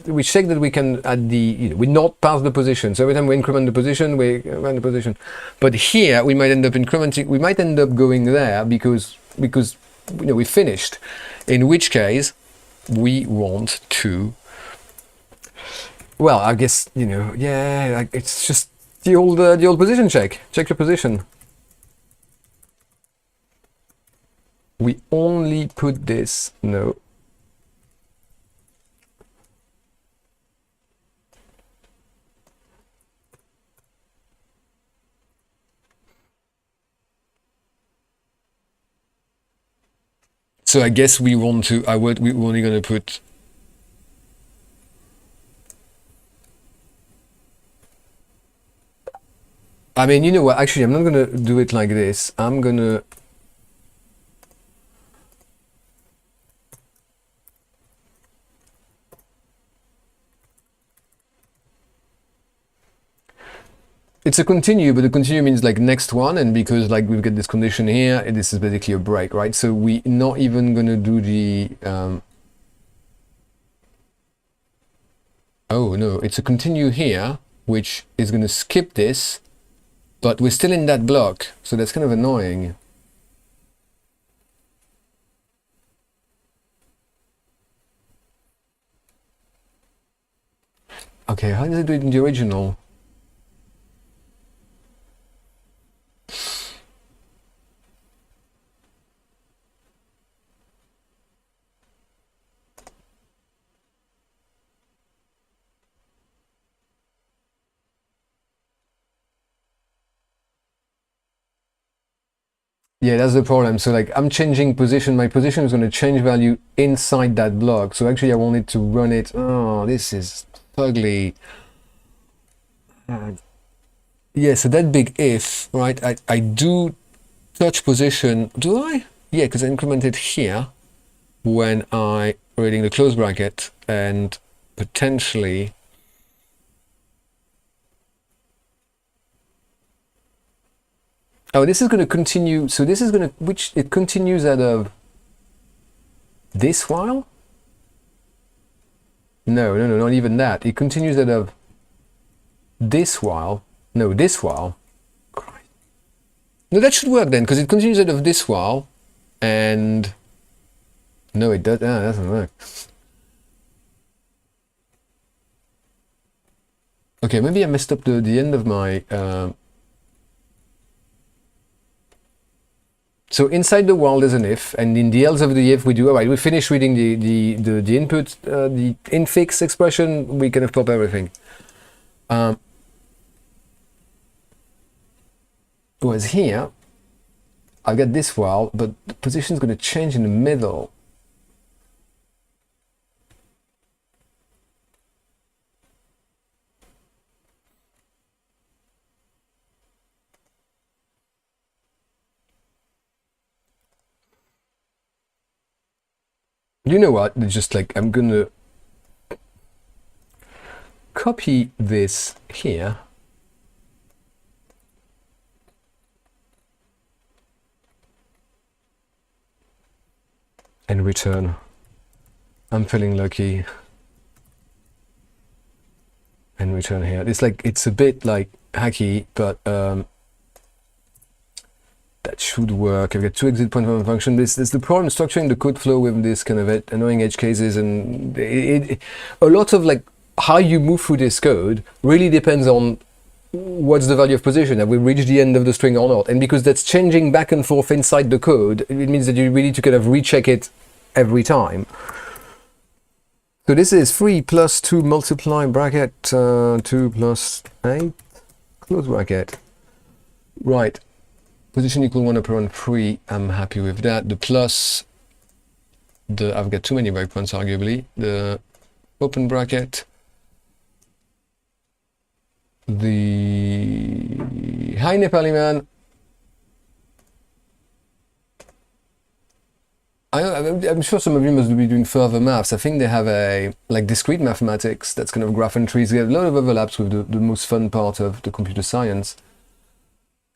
we check that we can at the, we not pass the position. So every time we increment the position, we run the position. But here we might end up incrementing, we might end up going there because we finished. In which case we want to, well, I guess, yeah, it's just the old position check. Check your position. We only put this, no. So I guess we want to, we're only going to put, I mean, you know what, actually I'm not going to do it like this. I'm going to, it's a continue, but the continue means like next one, and because like we've got this condition here, this is basically a break, right? So we're not even gonna do the oh no, it's a continue here, which is gonna skip this but we're still in that block, so that's kind of annoying. Okay, how does it do it in the original? Yeah, that's the problem. So like I'm changing position, my position is going to change value inside that block. So actually I wanted to run it. Oh, this is ugly. Yeah, so that big if, right? I do touch position. Do I? Yeah, because I incremented here when I reading the close bracket and potentially. Oh, this is going to continue. So this is going to, which it continues out of this while? No, no, no, not even that. It continues out of this while. No, this while. No, that should work then, because it continues out of this while, and no, it does. Ah, that doesn't work. Okay, maybe I messed up the end of my. So inside the while there's an if, and in the else of the if we do. All right, we finish reading the input, the infix expression. We kind of pop everything. Whereas here, I get this while, but the position is going to change in the middle. You know what? It's just like I'm gonna copy this here. And return. I'm feeling lucky. And return here. It's like, it's a bit like hacky, but that should work. I've got 2 exit points from a function. This is the problem structuring the code flow with this kind of annoying edge cases, and a lot of like how you move through this code really depends on what's the value of position. Have we reached the end of the string or not? And because that's changing back and forth inside the code, it means that you really need to kind of recheck it every time. So this is 3 plus 2 multiply bracket 2 plus 8 close bracket. Right. Position equal 1 upper 3. I'm happy with that. The plus, I've got too many breakpoints arguably. The open bracket. The hi Nepali man. I'm sure some of you must be doing further maths. I think they have a like discrete mathematics that's kind of graph and trees. They have a lot of overlaps with the most fun part of the computer science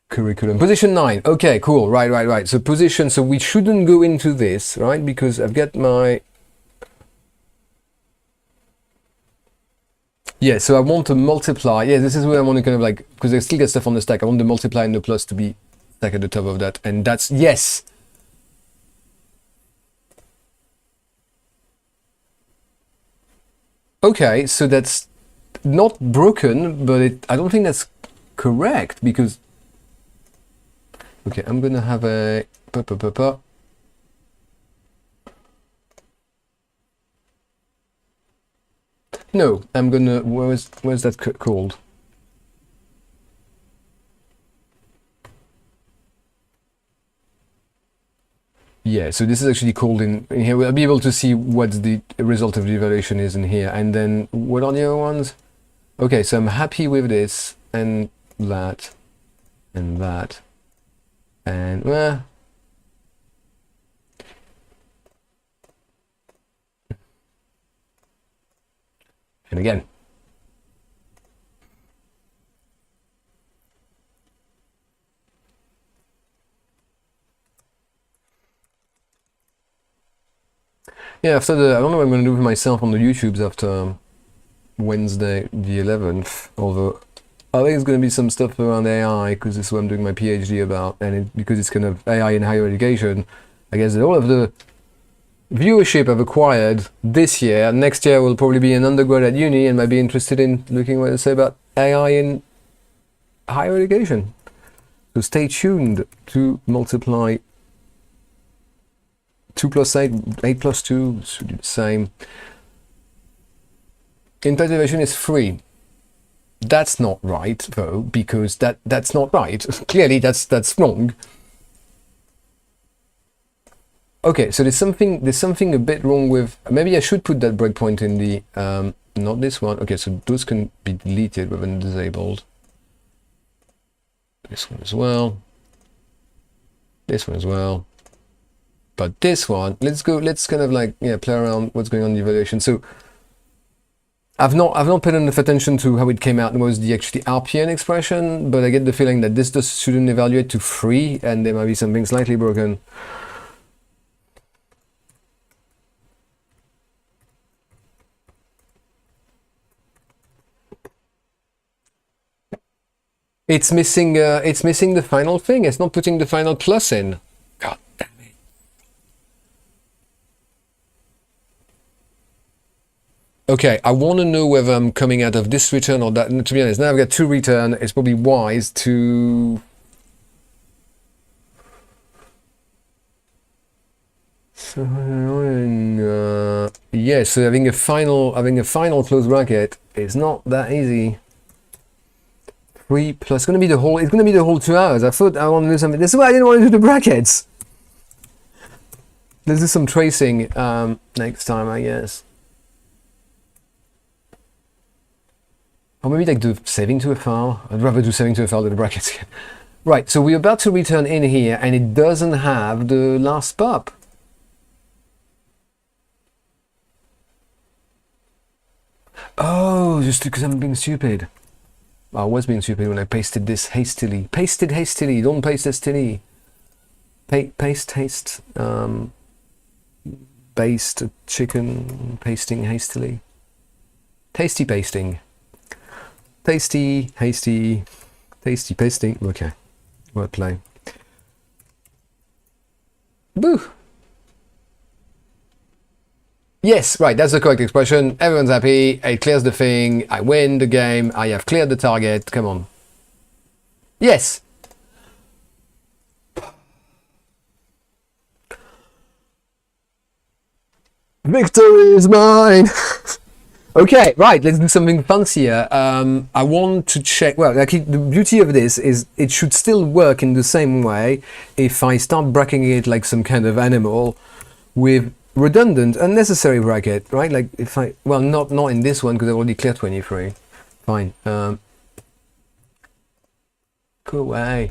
curriculum. Position 9. Okay, cool. Right. So position. So we shouldn't go into this, right? Because I've got my. Yeah, so I want to multiply. Yeah, this is where I want to kind of like, because I still get stuff on the stack. I want the multiply and the plus to be stacked at the top of that. And that's, yes. Okay, so that's not broken, but I don't think that's correct because. Okay, I'm gonna have a. No, I'm gonna. Where's that called? Yeah, so this is actually called in here. I'll be able to see what the result of the evaluation is in here. And then what are the other ones? Okay, so I'm happy with this and that and that. And and again. Yeah, after I don't know what I'm going to do with myself on the YouTubes after Wednesday the 11th, although I think it's going to be some stuff around AI, because this is what I'm doing my PhD about, and because it's kind of AI in higher education. I guess that all of the viewership I've acquired this year, next year will probably be an undergrad at uni, and might be interested in looking what to say about AI in higher education. So stay tuned to multiply 2 plus 8, 8 plus 2 should do the same. Impact evaluation is free. That's not right, though, because that's not right. Clearly, that's wrong. Okay, so there's something a bit wrong with. Maybe I should put that breakpoint in the not this one. Okay, so those can be deleted rather than disabled. This one as well. This one as well. But this one, let's kind of like, yeah, play around what's going on in the evaluation. So I've not paid enough attention to how it came out and was the actually RPN expression, but I get the feeling that this just shouldn't evaluate to 3, and there might be something slightly broken. It's missing the final thing. It's not putting the final plus in. God damn it. Okay, I want to know whether I'm coming out of this return or that. To be honest, now I've got 2 return. It's probably wise to... So yeah, so having a final close bracket is not that easy. 3 plus, it's gonna be the whole 2 hours. I thought I want to do something. This is why I didn't want to do the brackets. Let's do some tracing next time, I guess. Or maybe like do saving to a file. I'd rather do saving to a file than the brackets. Right, so we're about to return in here, and it doesn't have the last pop. Oh, just because I'm being stupid. I was being stupid when I pasted this hastily. Pasted hastily, don't paste hastily. Paste haste. Based chicken pasting hastily. Tasty pasting. Tasty, hasty, tasty pasting. Okay, wordplay. Boo! Yes, right, that's the correct expression. Everyone's happy. It clears the thing. I win the game. I have cleared the target. Come on. Yes! Victory is mine! Okay, right, let's do something fancier. I want to check, well, actually, the beauty of this is it should still work in the same way if I start bracketing it like some kind of animal with redundant, unnecessary bracket, right? Like if I, well, not in this one because I've already cleared 23. Fine. Go away.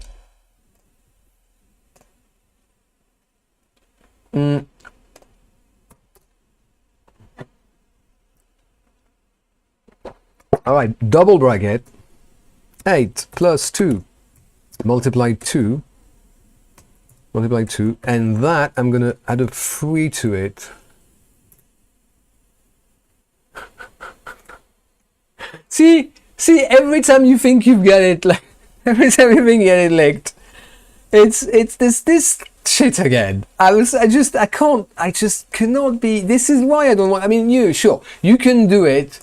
All right, double bracket, 8 plus 2, multiply 2, and that I'm going to add a 3 to it. see, every time you think you've got it, like, every time you think you get it licked, it's this shit again. I just cannot be, this is why I don't want, I mean, sure, you can do it.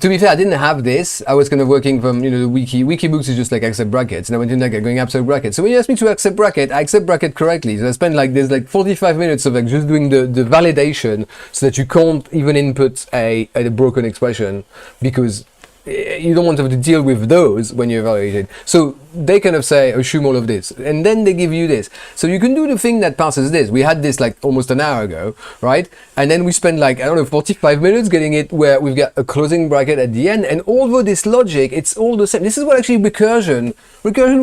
To be fair, I didn't have this. I was kind of working from, the wiki books is just like accept brackets, and I went in there going accept brackets. So when you ask me to accept bracket, I accept bracket correctly. So I spent there's 45 minutes of just doing the validation so that you can't even input a broken expression, because you don't want to have to deal with those when you evaluate it. So they kind of say, assume all of this, and then they give you this. So you can do the thing that passes this. We had this almost an hour ago, right? And then we spend 45 minutes getting it where we've got a closing bracket at the end. And although this logic, it's all the same. This is what actually recursion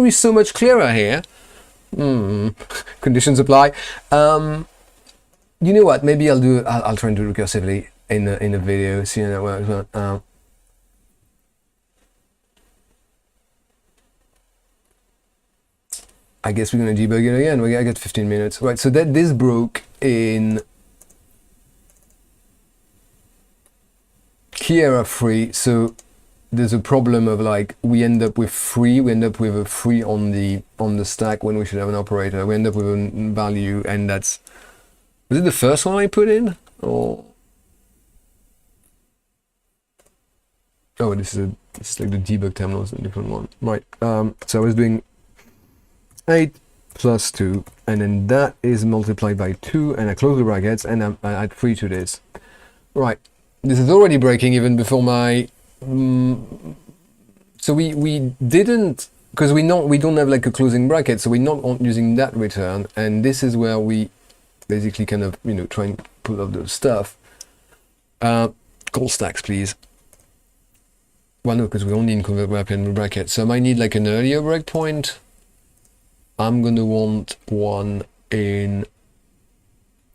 is so much clearer here. Conditions apply. You know what? Maybe I'll try and do it recursively in a video, see how that works. I guess we're going to debug it again. I got 15 minutes. Right, so this broke in Kiera 3. So there's a problem of like we end up with a 3 on the stack when we should have an operator. We end up with a value, and was it the first one I put in, or oh, this is like the debug terminal is a different one, right? So I was doing 8 plus 2, and then that is multiplied by 2, and I close the brackets, and I add 3 to this. Right, this is already breaking even before my. So we didn't, because we don't have like a closing bracket, so we're not using that return, and this is where we basically kind of try and pull off the stuff. Call stacks, please. Well, no, because we only in convert bracket, so I might need like an earlier breakpoint. I'm gonna want one in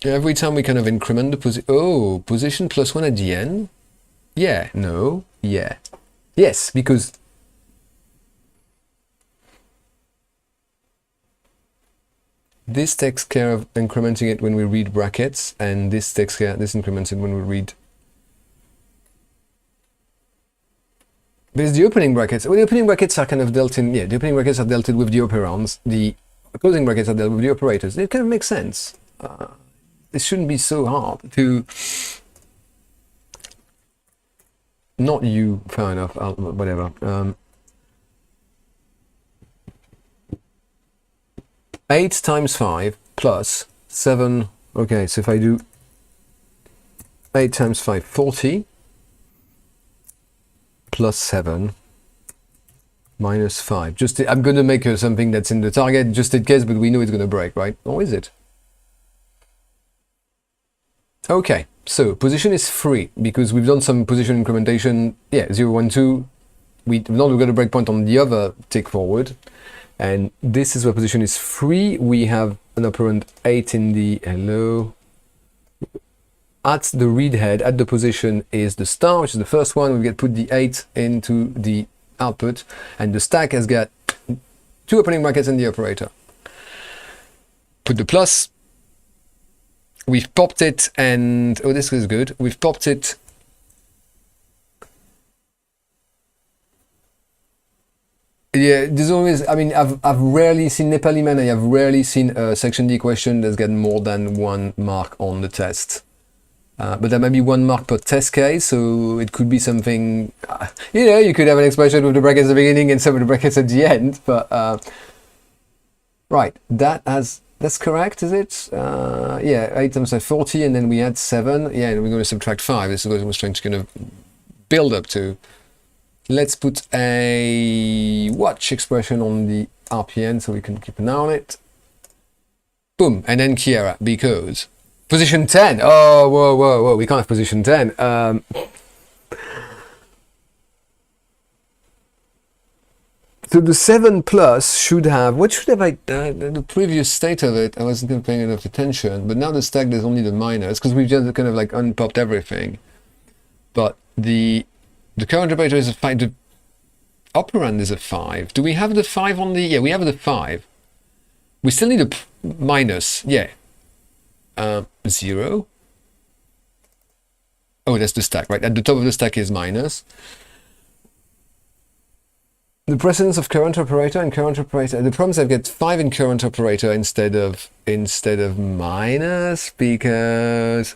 every time we kind of increment the position. Oh, position +1 at the end. Yeah, no, yeah, yes, because this takes care of incrementing it when we read brackets, and this increments it when we read. Because the opening brackets, well, the opening brackets are kind of dealt in, yeah, the opening brackets are dealt with the operands, the closing brackets are dealt with the operators. It kind of makes sense. It shouldn't be so hard to. Not you, fair enough, whatever. 8 times 5 plus 7, okay, so if I do 8 times 5, 40, plus 7, minus 5. I'm going to make something that's in the target, just in case, but we know it's going to break, right? Or is it? Okay, so position is 3, because we've done some position incrementation, yeah, 0, 1, 2. We've got a breakpoint on the other tick forward, and this is where position is 3. We have an operand 8 in the hello. At the read head, at the position is the star, which is the first one. We put the 8 into the output, and the stack has got 2 opening brackets and the operator. Put the plus. We've popped it, and oh, this is good. We've popped it. Yeah, there's always. I mean, I've rarely seen Nepali man. I have rarely seen a section D question that's got more than 1 mark on the test. But there might be 1 mark per test case, so it could be something. You could have an expression with the brackets at the beginning and some of the brackets at the end. But right, that's correct, is it? Yeah, 8 times 40, and then we add 7. Yeah, and we're going to subtract 5. This is what I was trying to kind of build up to. Let's put a watch expression on the RPN so we can keep an eye on it. Boom, and then Kiera, because. Position 10. Oh, whoa. We can't have position 10. So the 7 plus should have, what should have the previous state of it? I wasn't paying enough attention, but now the stack there's only the minus, because we've just kind of like unpopped everything. But the current operator is a 5, the operand is a 5. Do we have the 5 on the, yeah, we have the 5. We still need a minus, yeah. 0. Oh, that's the stack, right? At the top of the stack is minus. The precedence of current operator and current operator. The problem is I've got 5 in current operator instead of minus, because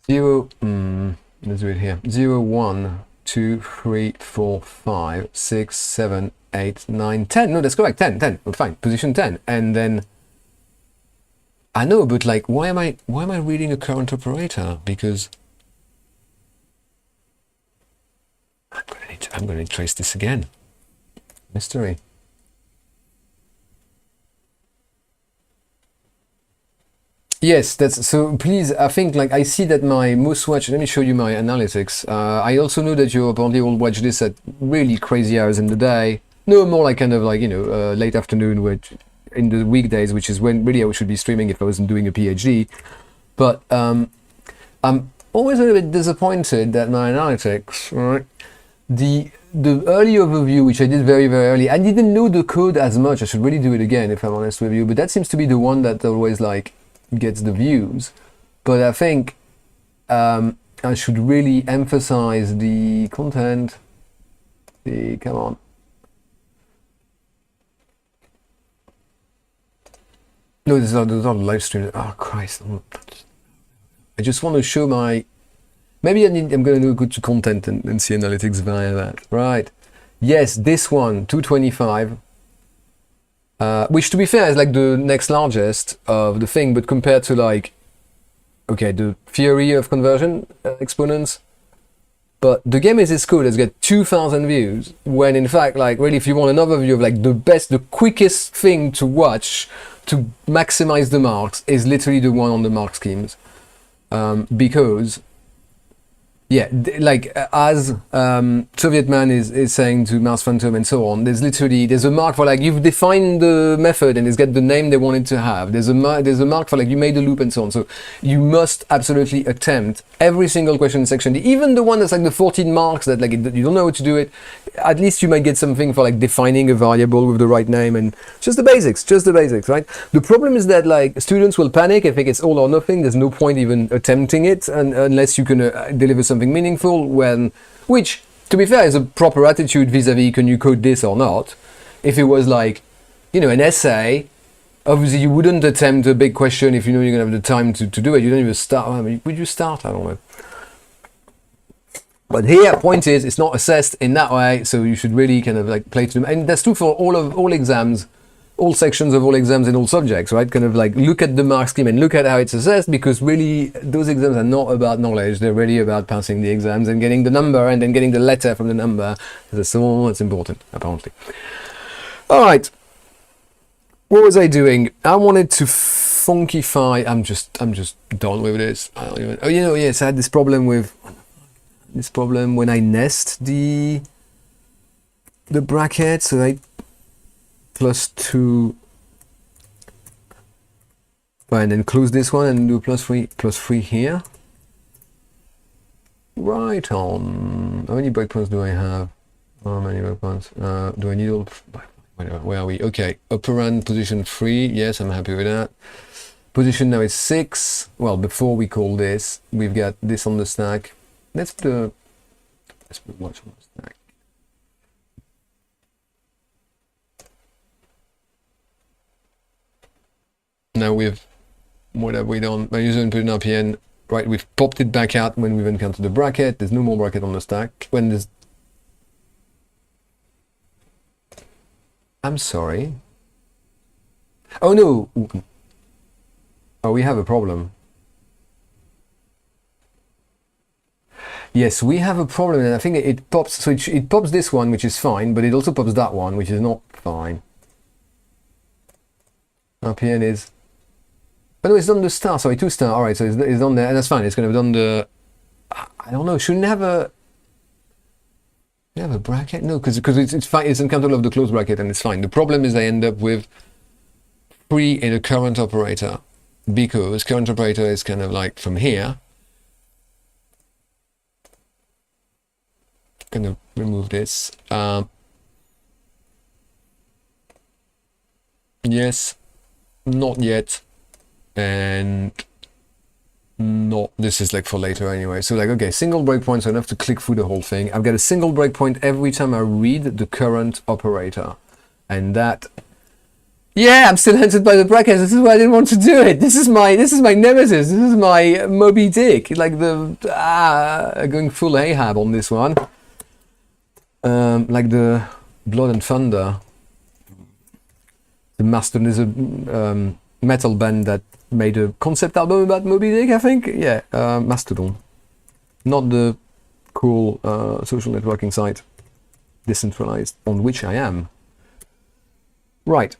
let's do it here. 0, 1, 2, 3, 4, 5, 6, 7, 8, 9, 10. No, that's correct. 10. Oh, fine. Position 10. And then I know, but like, why am I reading a current operator? Because I'm going to trace this again. Mystery. Yes, that's so. Please, I think like I see that my most watch. Let me show you my analytics. I also know that you apparently all watch this at really crazy hours in the day. No, more like kind of like late afternoon, which in the weekdays, which is when really I should be streaming if I wasn't doing a PhD. But I'm always a little bit disappointed that my analytics, right? The early overview, which I did very, very early, I didn't know the code as much. I should really do it again if I'm honest with you. But that seems to be the one that always like gets the views. But I think I should really emphasize the content. Come on. No, this is not a live stream. Oh Christ! I just want to show my. Maybe I'm going to go to content and see analytics via that. Right. Yes, this one, 225. Which, to be fair, is like the next largest of the thing, but compared to like, okay, the theory of conversion exponents. But the game is this code has got 2,000 views, when in fact, like, really, if you want another view of like the quickest thing to watch to maximize the marks is literally the one on the mark schemes. Because, yeah, as Soviet Man is saying to Mars Phantom and so on, there's a mark for like, you've defined the method and it's got the name they wanted to have. There's a mark for like, you made a loop and so on. So you must absolutely attempt every single question section, even the one that's like the 14 marks that like you don't know how to do it. At least you might get something for like defining a variable with the right name and just the basics, right? The problem is that like students will panic if it's all or nothing. There's no point even attempting it unless you can deliver something meaningful, which to be fair is a proper attitude vis-a-vis can you code this or not. If it was like, you know, an essay, obviously you wouldn't attempt a big question if you know you're gonna have the time to do it. You don't even start. I mean, would you start? I don't know. But here, point is, it's not assessed in that way, so you should really kind of like play to them. And that's true for all exams, all sections of all exams in all subjects, right? Kind of like look at the mark scheme and look at how it's assessed, because really those exams are not about knowledge. They're really about passing the exams and getting the number and then getting the letter from the number. That's all that's important, apparently. All right. What was I doing? I wanted to funkify. I'm just done with this. I don't even. Oh, you know, yes, I had this problem when I nest the bracket, so I plus 2, and then close this one and do plus 3 here. Right on. How many breakpoints do I have? How many breakpoints? Do I need all? Where are we? Okay, operand position 3. Yes, I'm happy with that. Position now is 6. Well, before we call this, we've got this on the stack. Let's put watch on the stack. Now what have we done? My user input in RPN, right? We've popped it back out when we've encountered the bracket. There's no more bracket on the stack. When there's, I'm sorry. Oh no. Oh, we have a problem. Yes, we have a problem, and I think it pops. So it pops this one, which is fine, but it also pops that one, which is not fine. RPN is. Oh no, it's done the star. Sorry, 2 star. All right, so it's on there, and that's fine. It's going to have done the. I don't know. Shouldn't have a. Have a bracket? No, because it's fine. It's encountered of the closed bracket, and it's fine. The problem is I end up with 3 in a current operator, because current operator is kind of like from here. Gonna remove this. Yes, not yet, and not. This is like for later anyway. So like, okay, single breakpoint, so I don't have to click through the whole thing. I've got a single breakpoint every time I read the current operator, and that. Yeah, I'm still hunted by the brackets. This is why I didn't want to do it. This is my nemesis. This is my Moby Dick. Like going full Ahab on this one. Like the Blood and Thunder, the Mastodon is a metal band that made a concept album about Moby Dick, I think. Yeah, Mastodon, not the cool social networking site, decentralized, on which I am. Right,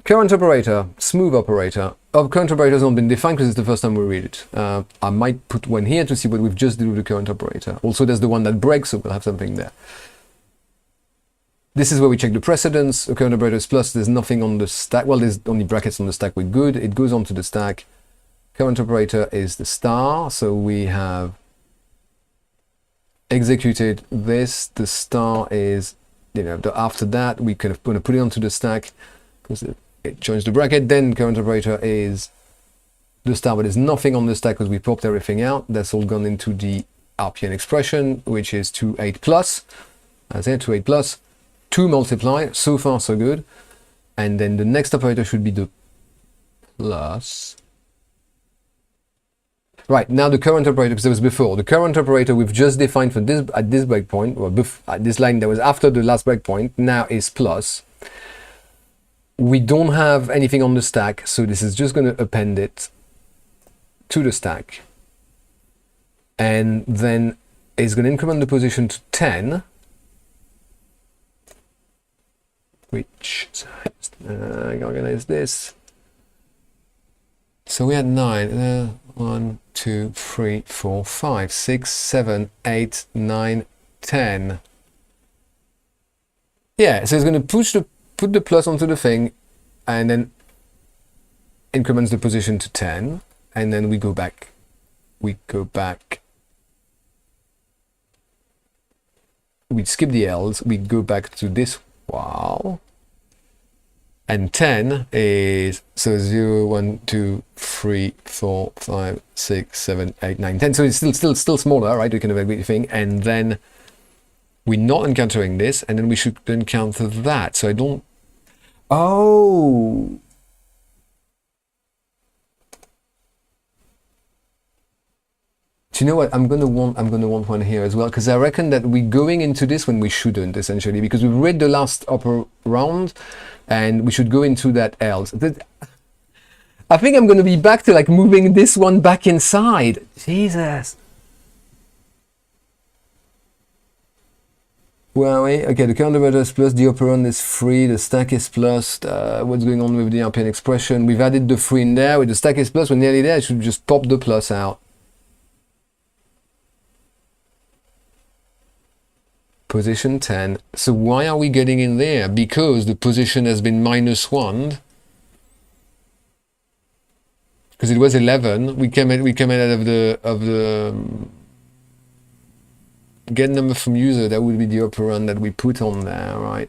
current operator, smooth operator. Current operator has not been defined because it's the first time we read it. I might put one here to see what we've just did with the current operator. Also, there's the one that breaks, so we'll have something there. This is where we check the precedence. The current operator is plus, there's nothing on the stack. Well, there's only brackets on the stack, we're good. It goes onto the stack. Current operator is the star, so we have executed this. The star is, after that, we kind of going to put it onto the stack because it joins the bracket. Then current operator is the star, but there's nothing on the stack because we popped everything out. That's all gone into the RPN expression, which is 28 plus. That's it, 28 plus. 2 multiply, so far so good. And then the next operator should be the plus. Right, now the current operator, because it was before. The current operator we've just defined for this at this breakpoint, or at this line that was after the last breakpoint, now is plus. We don't have anything on the stack, so this is just going to append it to the stack. And then it's going to increment the position to 10. Which, organize this. So we had 9, 1, 2, 3, 4, 5, 6, 7, 8, 9, 10. Yeah, so it's going to put the plus onto the thing and then increments the position to 10. And then we go back. We skip the L's. We go back to this. Wow. And 10 is, so 0, 1, 2, 3, 4, 5, 6, 7, 8, 9, 10. So it's still smaller, right? We can have a big thing. And then we're not encountering this, and then we should encounter that. So I don't. Oh. Do you know what? I'm gonna want one here as well, because I reckon that we're going into this when we shouldn't, essentially, because we've read the last upper round and we should go into that else. I think I'm gonna be back to like moving this one back inside. Jesus. Where are we? Okay, the current operator is plus, the operand is free, the stack is plus. What's going on with the RPN expression? We've added the free in there. With the stack is plus, we're nearly there. I should just pop the plus out. Position 10. So why are we getting in there? Because the position has been -1. Because it was 11. We came in out of the get number from user. That would be the operand that we put on there, right?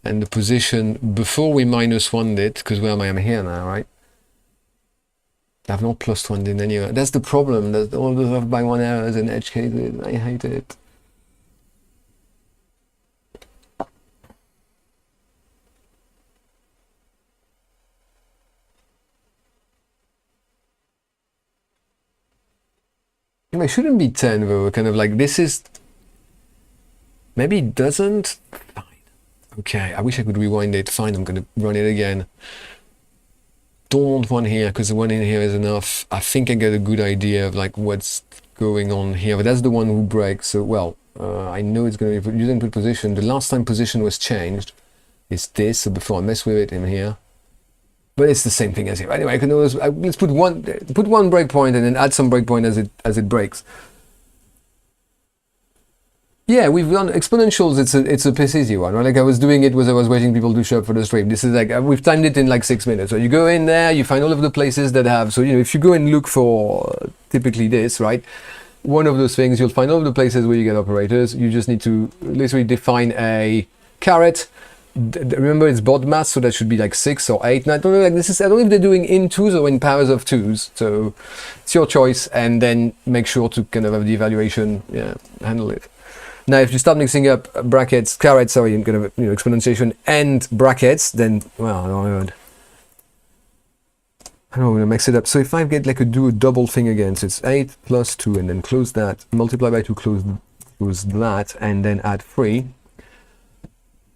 And the position before we -1'd it, because where am I? I'm here now, right? I've not +1'd in anywhere. That's the problem. That's all those off by 1 errors and edge cases. I hate it. It shouldn't be 10 though, kind of like this is, maybe it doesn't, fine. Okay, I wish I could rewind it, fine, I'm gonna run it again. Don't want one here, because the one in here is enough. I think I get a good idea of like what's going on here, but that's the one who breaks, so well, I know it's gonna be user input position. The last time position was changed is this, so before I mess with it in here. But it's the same thing as here. Anyway, I can always let's put one breakpoint and then add some breakpoint as it breaks. Yeah, we've done exponentials. It's a piss easy one, right? Like I was doing it as I was waiting people to show up for the stream. This is like we've timed it in like 6 minutes. So you go in there, you find all of the places that have. So if you go and look for typically this, right? One of those things, you'll find all of the places where you get operators. You just need to literally define a caret. Remember it's BODMAS, so that should be like 6 or 8. And I don't know, like this is, I don't know if they're doing in 2s or in powers of 2s. So it's your choice, and then make sure to kind of have the evaluation, handle it. Now, if you start mixing up brackets, carets, sorry, and kind of exponentiation and brackets, then well, I don't know, I'm gonna mix it up. So if I get like do a double thing again, so it's 8 plus 2, and then close that, multiply by 2, close that, and then add 3.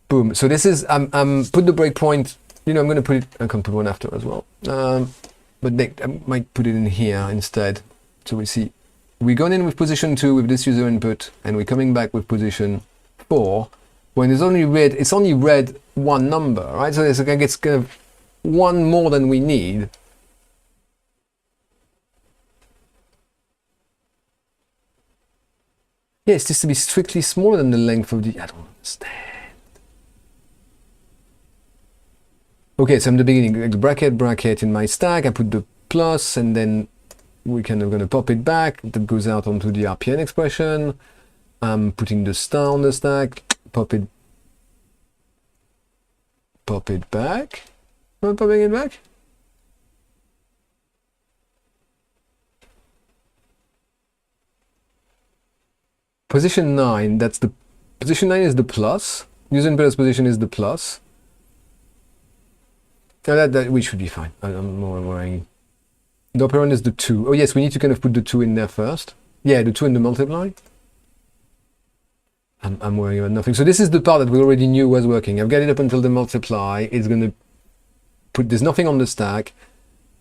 Boom. So this is put the breakpoint. I'm going to put it. I can put one after as well. But I might put it in here instead. So we see we're going in with position 2 with this user input, and we're coming back with position 4. When it's only read one number, right? So it's kind of one more than we need. Yeah, it's just to be strictly smaller than the length of the. I don't understand. Okay, so in the beginning, like bracket in my stack, I put the plus, and then we're kind of going to pop it back. That goes out onto the RPN expression. I'm putting the star on the stack, pop it back. Am I popping it back? Position 9, that's the position 9 is the plus. User input position is the plus. That we should be fine. I'm more worrying. The operand is the 2. Oh yes, we need to kind of put the 2 in there first. Yeah, the 2 in the multiply. I'm worrying about nothing. So this is the part that we already knew was working. I've got it up until the multiply. It's going to put, there's nothing on the stack.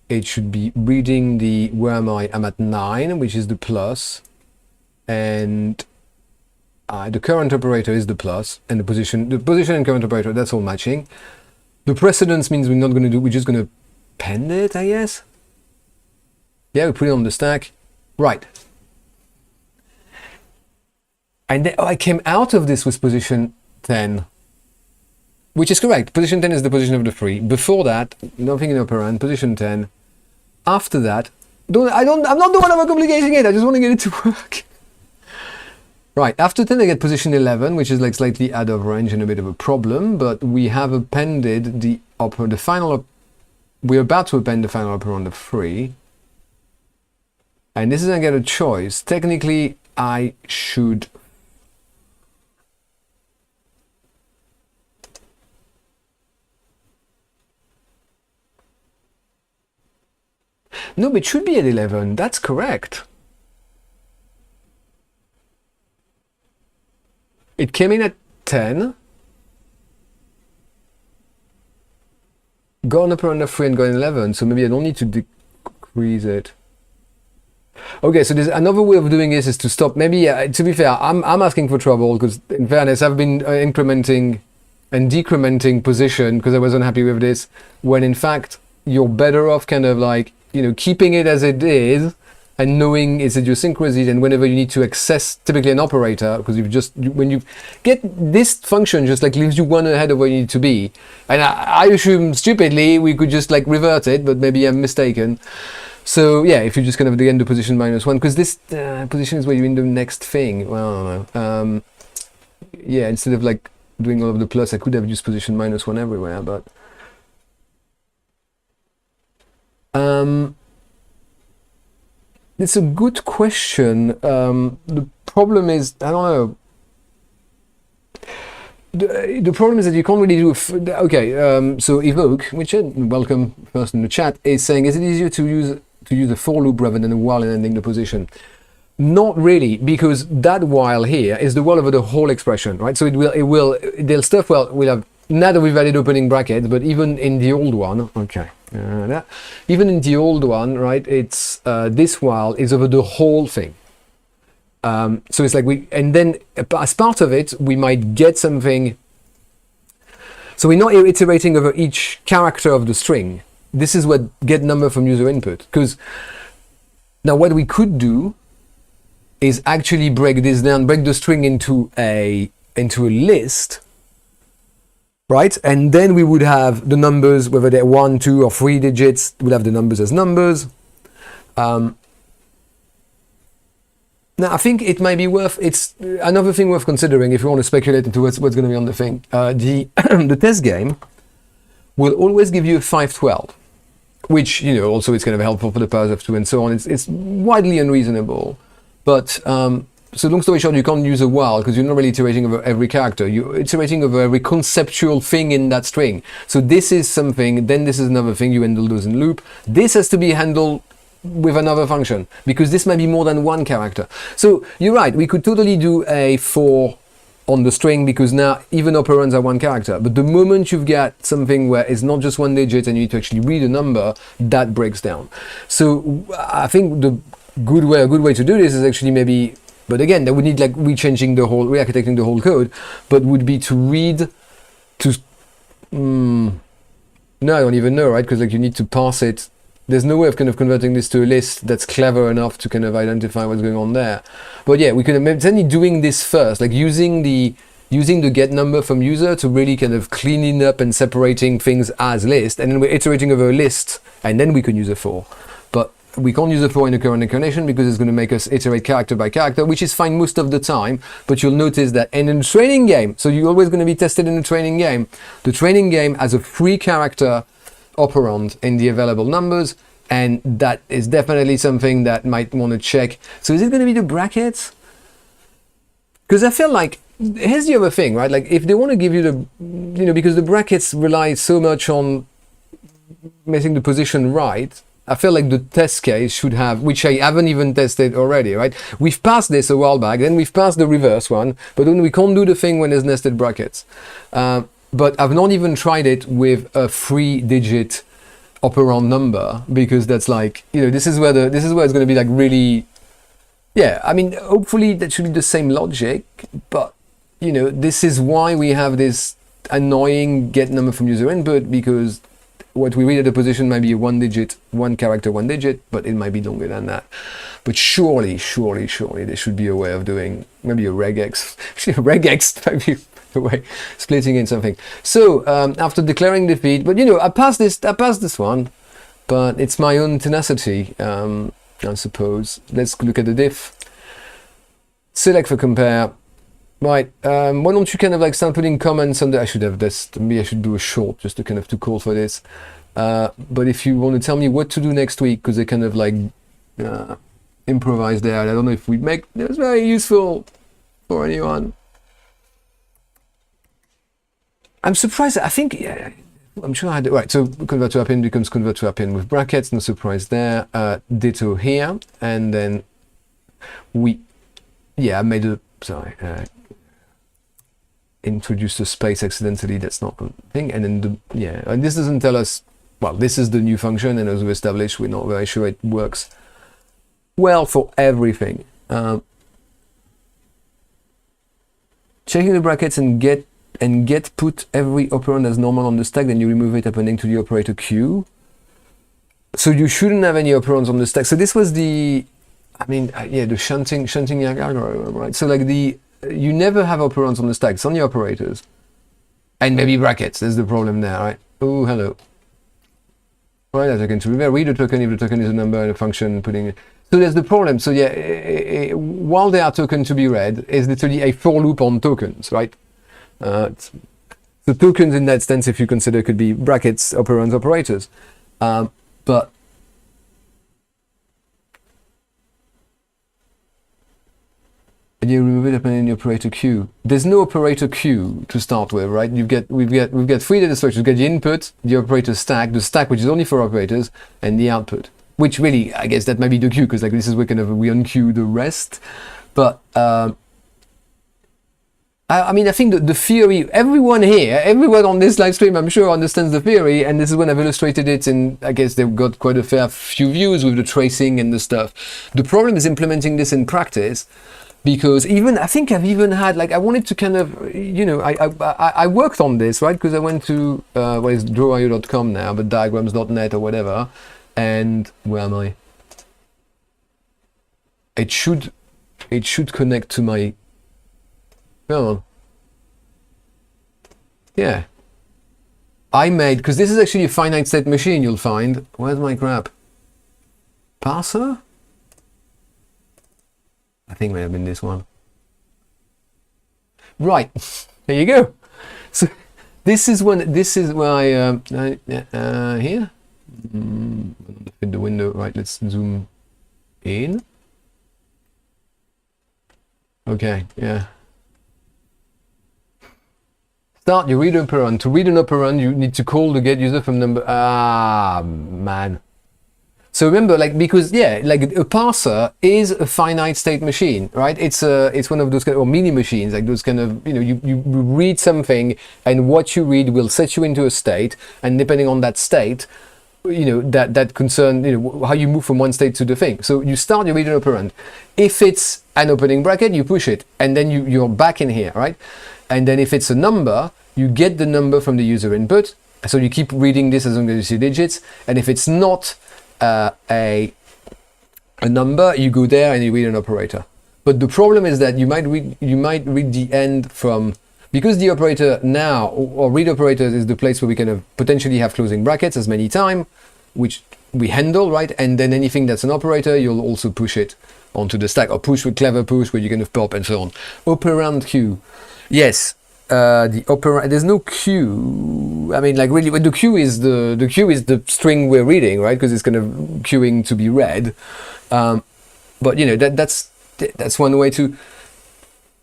It should be reading the, where am I? I'm at 9, which is the plus. And the current operator is the plus, and the position and current operator, that's all matching. The precedence means we're not going to do, we're just going to append it, I guess. Yeah, we put it on the stack. Right. And then, I came out of this with position 10, which is correct. Position 10 is the position of the free. Before that, nothing in operand, position 10. After that, I'm not the one overcomplicating it, I just want to get it to work. Right, after 10 I get position 11, which is like slightly out of range and a bit of a problem, but we have appended the final, we're about to append the final operand of 3. And this is going to get a choice. Technically, I should... No, but it should be at 11, that's correct. It came in at 10, got an operand of 3 and got an 11, so maybe I don't need to decrease it. Okay, so there's another way of doing this is to stop. Maybe, to be fair, I'm asking for trouble because, in fairness, I've been incrementing and decrementing position because I was unhappy with this, when in fact you're better off kind of like, you know, keeping it as it is and knowing its idiosyncrasies, and whenever you need to access typically an operator, because when you get this function just like leaves you one ahead of where you need to be, and I assume stupidly we could just like revert it, but maybe I'm mistaken. So yeah, if you just kind of again do position -1, because this position is where you're in the next thing. Well, I don't know. Yeah, instead of like doing all of the plus, I could have used position -1 everywhere, but it's a good question. The problem is, I don't know. The problem is that you can't really do... so Evoke, which welcome first in the chat, is saying, is it easier to use a for loop rather than a while in ending the position? Not really, because that while here is the while over the whole expression, right? So they'll stuff, well, we'll have, now that we've added opening brackets, but even in the old one, even in the old one, right, it's this while is over the whole thing. So it's like and then as part of it, we might get something. So we're not iterating over each character of the string. This is what get number from user input. Because now what we could do is actually break this down, break the string into a list, right? And then we would have the numbers, whether they're 1, 2, or 3 digits, we'll have the numbers as numbers. Now, I think it might be it's another thing worth considering if you want to speculate into what's going to be on the thing. The test game will always give you a 512, which, you know, also is kind of helpful for the powers of 2 and so on. It's widely unreasonable. But, so long story short, you can't use a while because you're not really iterating over every character. You're iterating over every conceptual thing in that string. So this is something, then this is another thing, you handle those in loop. This has to be handled with another function, because this might be more than one character. So you're right, we could totally do a for on the string, because now even operands are one character. But the moment you've got something where it's not just one digit and you need to actually read a number, that breaks down. So I think a good way to do this is actually maybe, but again, that would need like re-architecting the whole code, but would be to read to, no, I don't even know, right? Because like you need to parse it. There's no way of kind of converting this to a list that's clever enough to kind of identify what's going on there. But yeah, we could certainly doing this first, like using the using the get number from user to really kind of cleaning up and separating things as list, and then we're iterating over a list, and then we can use a for. But we can't use a for in the current incarnation because it's going to make us iterate character by character, which is fine most of the time. But you'll notice that in a training game, so you're always going to be tested in a training game. The training game has a 3 character operand in the available numbers, and that is definitely something that might want to check. So is it going to be the brackets? Because I feel like, here's the other thing, right? Like if they want to give you the, because the brackets rely so much on making the position right, I feel like the test case should have, which I haven't even tested already, right? We've passed this a while back, then we've passed the reverse one, but then we can't do the thing when there's nested brackets. But I've not even tried it with a 3-digit operand number, because that's like, this is where it's going to be like really, I mean, hopefully that should be the same logic, but this is why we have this annoying get number from user input, because what we read at the position might be a 1-digit, 1 character, 1 digit, but it might be longer than that. But surely there should be a way of doing maybe a regex. Regex might be a way, splitting in something. So after declaring defeat, but I passed this one, but it's my own tenacity, I suppose. Let's look at the diff. Select for compare. Right, why don't you kind of like start putting comments on the, I should have this, maybe I should do a short just to kind of to call for this. But if you want to tell me what to do next week, because they kind of like improvise there, and I don't know if we make this very useful for anyone. I'm surprised, I think, I'm sure I had it, right, so convert to append becomes convert to append with brackets, no surprise there. Ditto here, and then I made a, sorry, introduced a space accidentally, that's not a thing, and then and this doesn't tell us, well, this is the new function, and as we established, we're not very sure it works well for everything. Checking the brackets and get put every operand as normal on the stack, then you remove it appending to the operator Q. So you shouldn't have any operands on the stack. So this was the, the shunting algorithm, right? So like you never have operands on the stack, it's only operators. And maybe brackets, there's the problem there, right? Oh, hello. Right, a token to read a token if the token is a number and a function putting. So there's the problem. So while they are token to be read, is literally a for loop on tokens, right? The tokens in that sense, if you consider, could be brackets, operands, operators. But you remove it appending the operator Q. There's no operator Q to start with, right? We've got 3 data structures. We've got the input, the operator stack, the stack which is only for operators, and the output. Which really, I guess that might be the queue, because like this is where kind of we unqueue the rest. But I think the theory, everyone on this live stream, I'm sure understands the theory, and this is when I've illustrated it, and I guess they've got quite a fair few views with the tracing and the stuff. The problem is implementing this in practice, because I think I've even had, like, I wanted to kind of, I worked on this, right? Because I went to, is drawio.com now, but diagrams.net or whatever, and where am I? It should connect to my, come on. Yeah. I made, because this is actually a finite state machine, you'll find. Where's my crap? Parser? I think it may have been this one. Right, there you go. So this is where I here. Fit the window. Right, let's zoom in. Okay, yeah. Start your read operand. To read an operand, you need to call the get user from number. Ah, man. So remember, like, because like a parser is a finite state machine, right? It's one of those kind of, or mini machines, like those kind of, you read something, and what you read will set you into a state, and depending on that state, that concern, how you move from one state to the thing. So you start your read an operand. If it's an opening bracket, you push it, and then you're back in here, right? And then if it's a number, you get the number from the user input. So you keep reading this as long as you see digits, and if it's not a number, you go there and you read an operator. But the problem is that you might read the end from because the operator now, or read operators, is the place where we kind of potentially have closing brackets as many times, which we handle, right? And then anything that's an operator, you'll also push it onto the stack, or push with clever push, where you kind of pop and so on. Operand queue, yes. There's no queue. I mean, like really, the queue is the string we're reading, right? Because it's kind of queuing to be read. But you know, that's one way to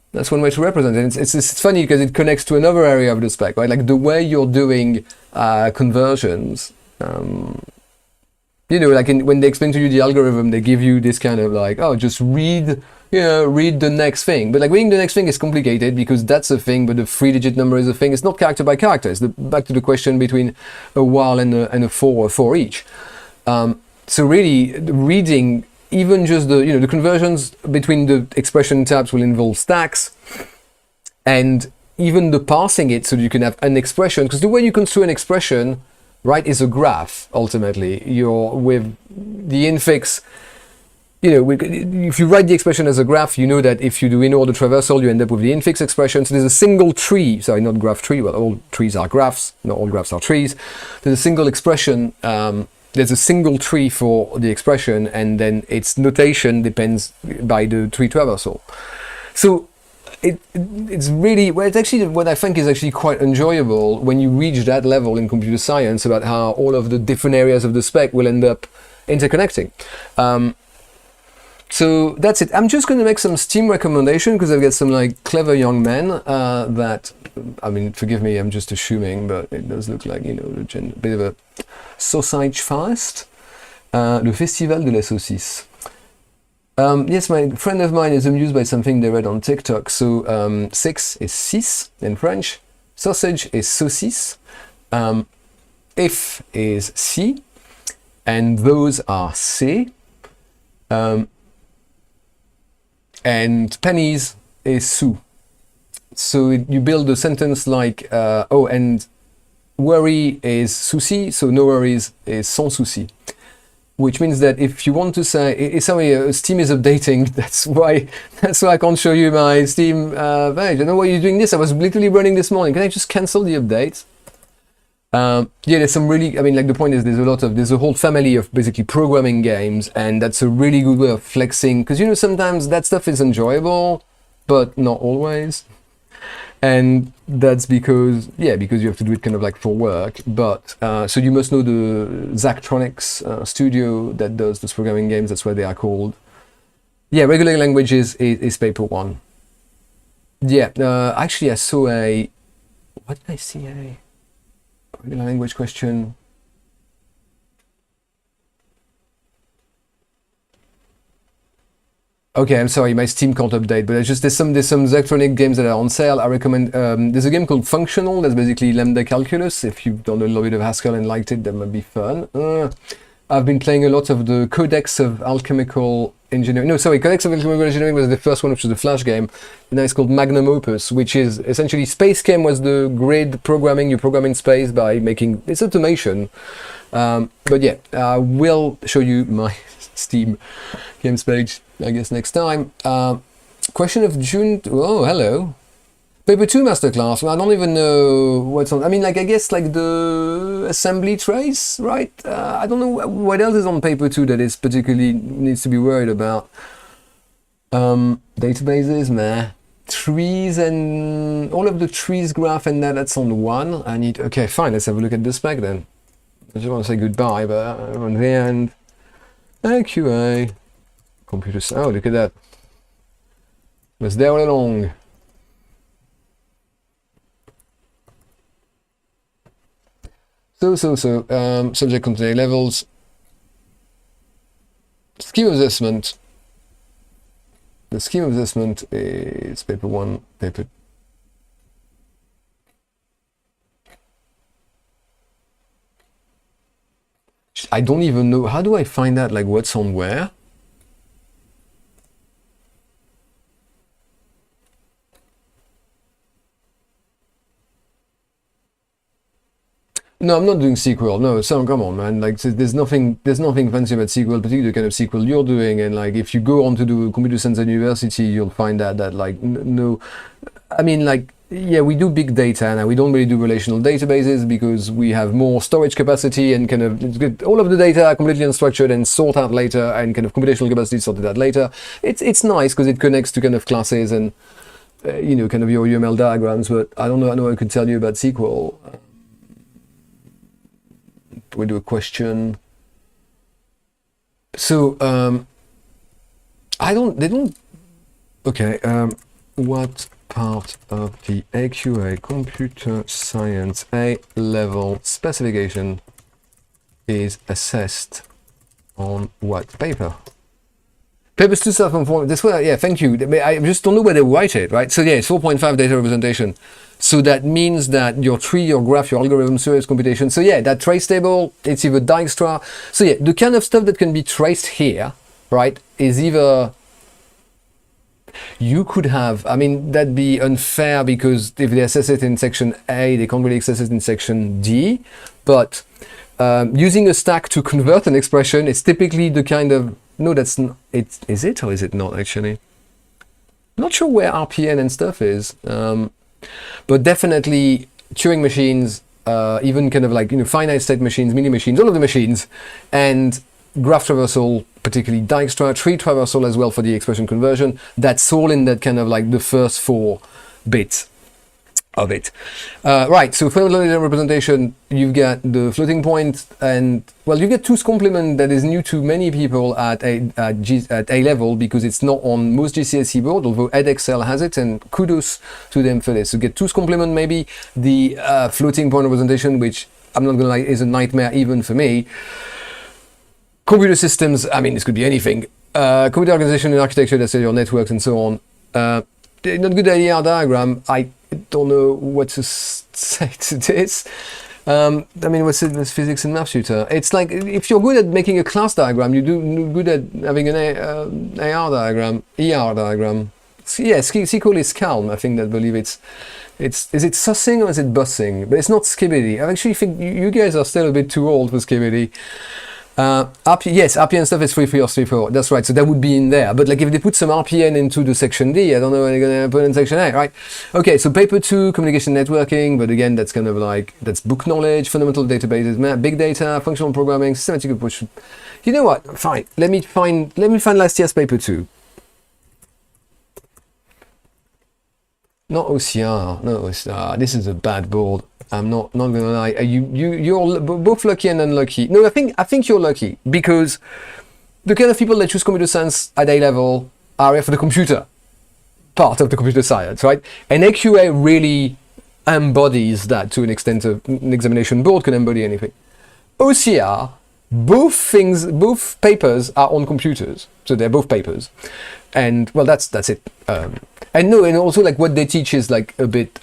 represent it. It's funny because it connects to another area of the spec, right? Like the way you're doing conversions. You know, like when they explain to you the algorithm, they give you this kind of like, oh, just read the next thing. But like reading the next thing is complicated because that's a thing, but the 3-digit number is a thing. It's not character by character. It's back to the question between a while and a for each. So really, reading, even just the conversions between the expression types will involve stacks, and even the parsing it so you can have an expression, because the way you construe an expression, right, is a graph. Ultimately, you're with the infix. You know, if you write the expression as a graph, you know that if you do in-order traversal, you end up with the infix expression. So there's a single tree. Sorry, not graph tree. Well, all trees are graphs. Not all graphs are trees. There's a single expression. There's a single tree for the expression, and then its notation depends by the tree traversal. So it's really, well, it's actually what I think is actually quite enjoyable when you reach that level in computer science about how all of the different areas of the spec will end up interconnecting. So that's it. I'm just going to make some Steam recommendation because I've got some like clever young men that, I mean, forgive me, I'm just assuming, but it does look like, you know, a bit of a sausage fest. Le Festival de la Saucisse. Yes, my friend of mine is amused by something they read on TikTok. So six is six in French, sausage is saucisse, if is si, and those are c, and pennies is sous. So you build a sentence like, oh, and worry is souci, so no worries is sans souci. Which means that if you want to say, sorry, Steam is updating, that's why I can't show you my Steam page. I don't know why you're doing this. I was literally running this morning. Can I just cancel the update? Yeah, there's some really, I mean, like the point is there's a whole family of basically programming games, and that's a really good way of flexing, because, you know, sometimes that stuff is enjoyable, but not always. And that's because you have to do it kind of like for work. But so you must know the Zachtronics studio that does those programming games. That's what they are called. Yeah, regular languages is paper one. Yeah, actually I saw what did I see? A regular language question. Okay, I'm sorry, my Steam can't update, but there's some Zachtronic games that are on sale. I recommend, there's a game called Functional, that's basically lambda calculus. If you've done a little bit of Haskell and liked it, that might be fun. I've been playing a lot of the Codex of Alchemical Engineering. No, sorry, Codex of Alchemical Engineering was the first one, which was the Flash game. Now it's called Magnum Opus, which is essentially SpaceChem was the grid programming. You program in space by making, it's automation. But yeah, I will show you my Steam games page, I guess, next time. Question of June. Oh, hello. Paper 2 masterclass. I don't even know what's on. I mean, like, I guess like the assembly trace, right? I don't know what else is on paper 2 that is particularly needs to be worried about. Databases, meh. Trees and all of the trees graph and that's on one. Okay, fine. Let's have a look at the spec then. I just want to say goodbye, but on the end. AQA. Computer science. Oh, look at that. Was there all along. So, subject container levels. Scheme of assessment. The scheme of assessment is paper 1, paper. I don't even know. How do I find that? Like, what's on where? No, I'm not doing SQL. No, so come on, man. Like, there's nothing fancy about SQL, particularly the kind of SQL you're doing. And like, if you go on to do computer science at university, you'll find that like no, I mean, like yeah, we do big data now. We don't really do relational databases because we have more storage capacity and kind of get all of the data completely unstructured and sort out later, and kind of computational capacity sorted out later. It's nice because it connects to kind of classes and you know, kind of your UML diagrams. But I don't know I could tell you about SQL. We do a question. So they don't. Okay. What part of the AQA computer science A-level specification is assessed on what paper? Papers 2 self-informed. This way, yeah, thank you. I just don't know where they write it, right? So yeah, it's 4.5 data representation. So that means that your tree, your graph, your algorithm, series computation. So yeah, that trace table, it's either Dijkstra. So yeah, the kind of stuff that can be traced here, right, is either you could have, I mean, that'd be unfair because if they assess it in section A, they can't really access it in section D. But using a stack to convert an expression is typically the kind of, no, that's not, is it or is it not actually? Not sure where RPN and stuff is, but definitely Turing machines, even kind of like, you know, finite state machines, mini machines, all of the machines, and graph traversal, particularly Dijkstra, tree traversal as well for the expression conversion. That's all in that kind of like the first 4 bits of it. Right, so fundamental data representation, you've got the floating point, and well, you get two's complement that is new to many people at A level because it's not on most GCSE board, although edXL has it, and kudos to them for this. So get two's complement, maybe the floating point representation, which I'm not gonna lie is a nightmare even for me. Computer systems, I mean, this could be anything. Computer organization and architecture, that's your networks and so on. Not good ADR diagram. I don't know what to say to this. I mean, what's it? It's physics and math tutor. It's like if you're good at making a class diagram, you do good at having an AR diagram, ER diagram. Yeah, SQL is Calm. I think that believe it's is it sussing or is it bussing? But it's not Skibidi. I actually think you guys are still a bit too old for Skibidi. Yes, RPN stuff is 3.3 or 3.4. That's right. So that would be in there. But like if they put some RPN into the section D, I don't know what they're going to put in section A, right? Okay, so paper 2, communication networking. But again, that's kind of like, that's book knowledge, fundamental databases, big data, functional programming, systematic approach. You know what? Fine. Let me find last year's paper 2. Not OCR. No OCR. This is a bad board. I'm not gonna lie. You're both lucky and unlucky. No, I think you're lucky because the kind of people that choose computer science at A level are here for the computer part of the computer science, right? And AQA really embodies that to an extent. An examination board can embody anything. OCR, both papers are on computers, so they're both papers, and well, that's it. And no, and also like what they teach is like a bit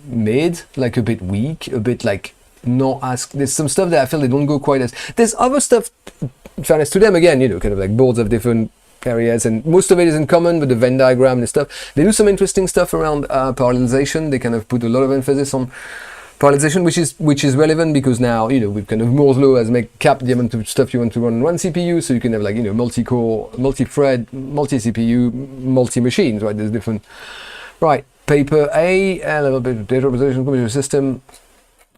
mid, like a bit weak, a bit like not as, there's some stuff that I feel they don't go quite as, there's other stuff, in fairness to them, again, you know, kind of like boards of different areas, and most of it is in common, but the Venn diagram and stuff, they do some interesting stuff around parallelization. They kind of put a lot of emphasis on parallelization, which is relevant because now, you know, we've kind of Moore's law has cap the amount of stuff you want to run on one CPU, so you can have like, you know, multi-core, multi-thread, multi-CPU, multi-machines, right? There's different, right? Paper A, a little bit of data representation computer system.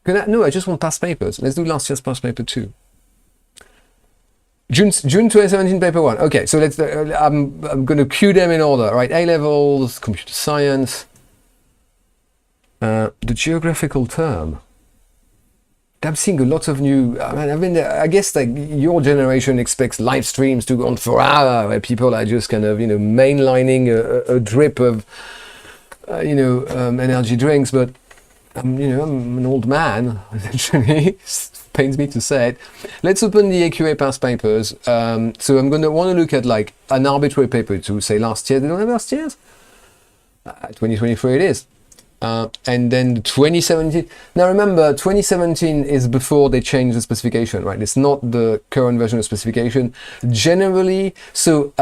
No, I just want past papers. Let's do last year's past paper 2. June 2017 paper 1. Okay, so let's. I'm going to cue them in order, right? A levels, computer science. The geographical term. I'm seeing a lot of new. I mean, I guess like your generation expects live streams to go on for hours, where people are just kind of, you know, mainlining a drip of. Energy drinks, but I'm an old man, essentially. Pains me to say it. Let's open the AQA past papers. So I'm going to want to look at like an arbitrary paper to say last year. They don't have last year's? 2023 it is. And then 2017. Now remember, 2017 is before they changed the specification, right? It's not the current version of specification. Generally, so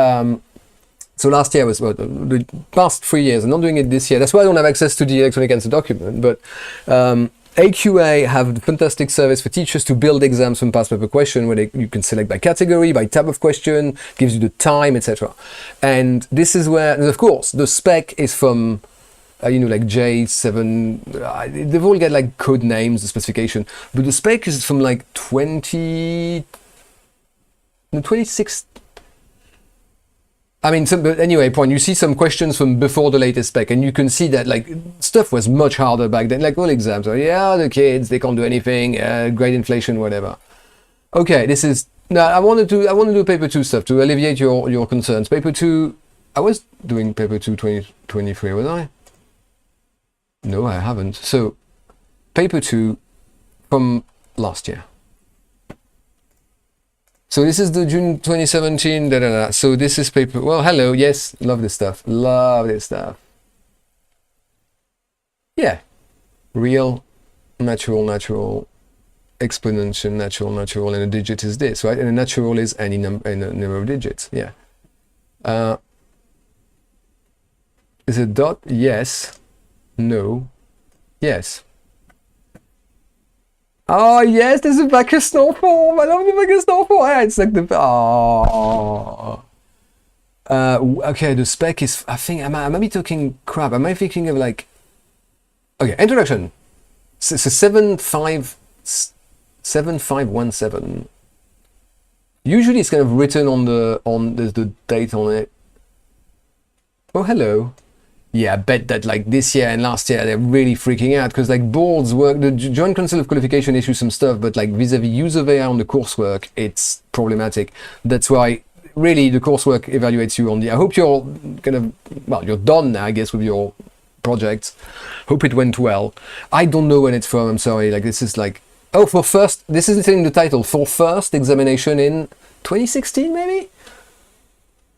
last year was the past 3 years. I'm not doing it this year. That's why I don't have access to the electronic answer document. But AQA have a fantastic service for teachers to build exams from past paper question, where you can select by category, by type of question, gives you the time, etc. And this is where, and of course, the spec is from you know, like J7, they've all got like code names, the specification, but the spec is from like 26. I mean, but anyway, point, you see some questions from before the latest spec, and you can see that like stuff was much harder back then, like all exams. Yeah, the kids, they can't do anything, grade inflation, whatever. Okay, this is, now I want to do paper 2 stuff to alleviate your concerns. Paper 2, I was doing paper 2 2023, was I? No, I haven't. So, paper 2 from last year. So this is the June 2017, da da da. So this is paper, well, hello, yes, love this stuff. Love this stuff. Yeah. Real, natural, exponential, natural, and a digit is this, right? And a natural is any number of digits, yeah. Is it dot? Yes. No. Yes. Oh yes, there's a Bacchus snow form. I love the Bacchus snow form. Yeah, it's like the okay, the spec is, I think I might be talking crap. Am I thinking of like, okay, introduction. So 7517. Usually it's kind of written on there's the date on it. Oh hello. Yeah, I bet that like this year and last year they're really freaking out because like boards work, the Joint Council of Qualification issues some stuff, but like vis-a-vis user VR on the coursework, it's problematic. That's why really the coursework evaluates you on the, I hope you're kind of, well, you're done now, I guess, with your projects. Hope it went well. I don't know when it's from, I'm sorry, like this is like, oh, for first, this isn't in the title, for first examination in 2016 maybe?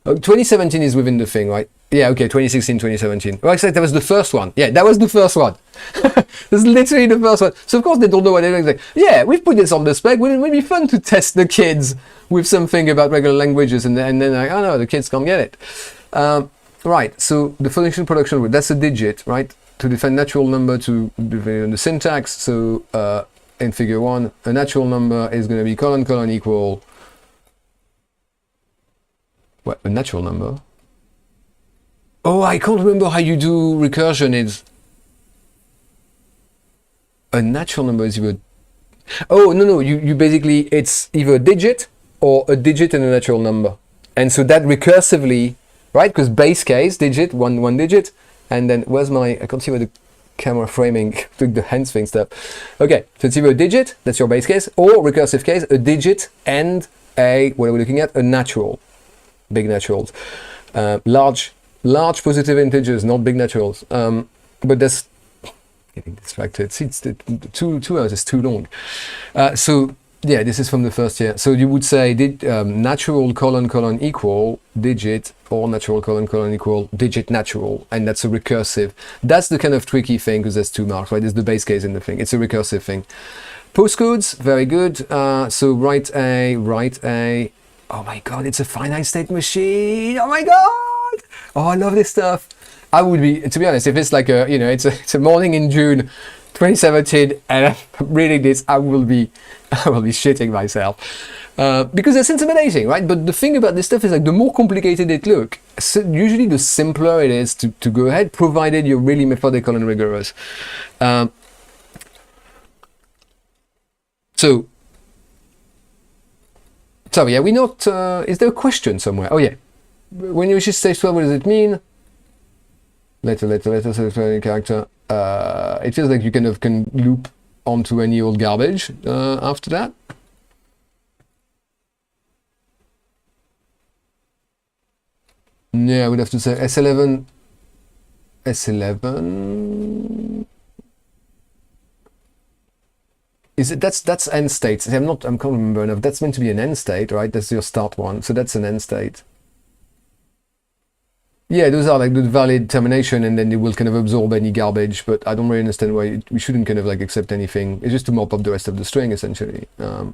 Oh, 2017 is within the thing, right? Yeah, okay, 2016, 2017. Well, except that was the first one. Yeah, that was the first one. That's literally the first one. So of course they don't know what they're doing. Like, yeah, we've put this on the spec. Wouldn't it be fun to test the kids with something about regular languages? And then like, oh no, the kids can't get it. Right, so the function production rule, that's a digit, right? To define natural number to define the syntax. So in figure 1, a natural number is going to be colon equal, what, a natural number? Oh, I can't remember how you do recursion. It's a natural number is either, oh no, you basically, it's either a digit or a digit and a natural number. And so that recursively, right? Because base case, digit, one digit, and then where's my, I can't see where the camera framing took the hands thing stuff. Okay, so it's either a digit, that's your base case, or recursive case, a digit and a, what are we looking at? A natural, big naturals. Large positive integers, not big naturals. But that's getting distracted. See, it's 2 hours is too long. So yeah, this is from the first year. So you would say natural colon equal digit, or natural colon equal digit natural, and that's a recursive. That's the kind of tricky thing because there's 2 marks, right? It's the base case in the thing. It's a recursive thing. Postcodes, very good. So write a. Oh my god, it's a finite state machine. Oh my god. Oh, I love this stuff. I would be, to be honest, if it's like a, you know, it's a morning in June 2017 and I'm reading this, I will be shitting myself. Because it's intimidating, right? But the thing about this stuff is like the more complicated it looks, usually the simpler it is to go ahead, provided you're really methodical and rigorous. So yeah, we're not, is there a question somewhere? Oh yeah. When you use stage 12, what does it mean? Letter, character. It feels like you kind of can loop onto any old garbage after that. Yeah, I would have to say S11. Is it, that's end state. I can't remember enough. That's meant to be an end state, right? That's your start one. So that's an end state. Yeah, those are like the valid termination, and then it will kind of absorb any garbage, but I don't really understand why we shouldn't kind of like accept anything. It's just to mop up the rest of the string, essentially. So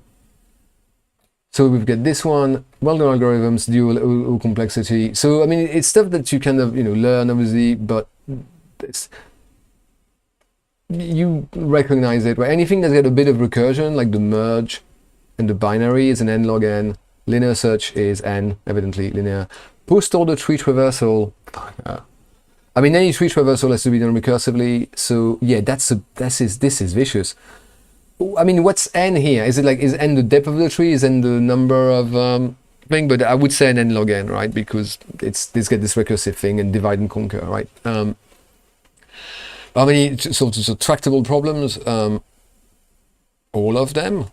we've got this one, well-known algorithms, dual O complexity. So, I mean, it's stuff that you kind of, you know, learn, obviously, but you recognize it, right? Anything that's got a bit of recursion, like the merge and the binary is an n log n. Linear search is n, evidently linear. Post-order tree traversal, I mean, any switch reversal has to be done recursively. So yeah, this is vicious. I mean, what's n here? Is n the depth of the tree? Is n the number of thing? But I would say n log n, right? Because it's get this recursive thing and divide and conquer, right? How many sorts of tractable problems? All of them,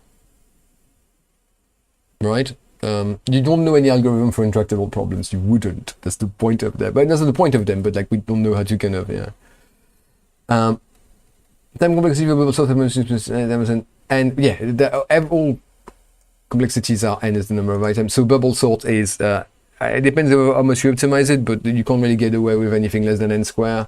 right? You don't know any algorithm for intractable problems. You wouldn't. That's the point of them. But that's not the point of them. But like we don't know how to kind of time complexity of software and yeah, all complexities are n is the number of items. So bubble sort is it depends on how much you optimize it, but you can't really get away with anything less than n square.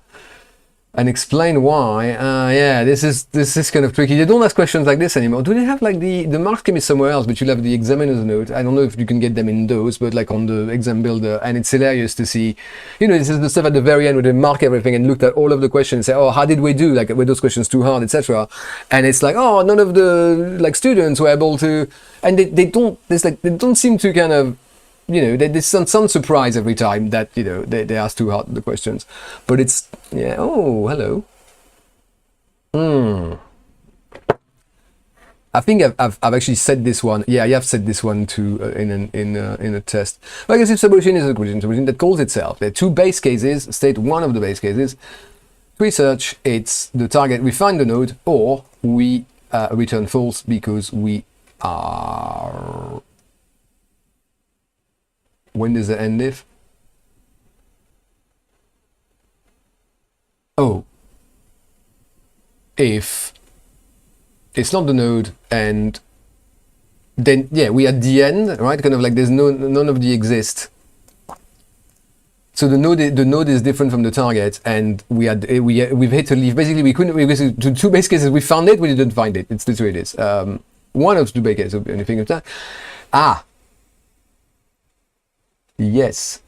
And explain why. Yeah, this is kind of tricky. They don't ask questions like this anymore. Do they have like the mark scheme is somewhere else, but you'll have the examiner's note. I don't know if you can get them in those, but like on the exam builder, and it's hilarious to see. This is the stuff at the very end where they mark everything and looked at all of the questions and say, oh, how did we do? Like, were those questions too hard, etc. And it's like, oh, none of the like students were able to, and they don't seem to kind of. There's some surprise every time that they ask too hard the questions, but it's oh, hello. I think I've actually said this one. Yeah, I have said this one too in a test. Well, I guess if subroutine is a subroutine that calls itself. There are two base cases. State one of the base cases. Research, it's the target. We find the node, or we return false because we are. When does it end if? Oh. If it's not the node and then, yeah, we at the end, right? Kind of like there's none of the exist. So the node is different from the target, and we've hit to leave. Basically, to two base cases, we found it, we didn't find it. It's literally this. One of two base cases, anything of that. Yes.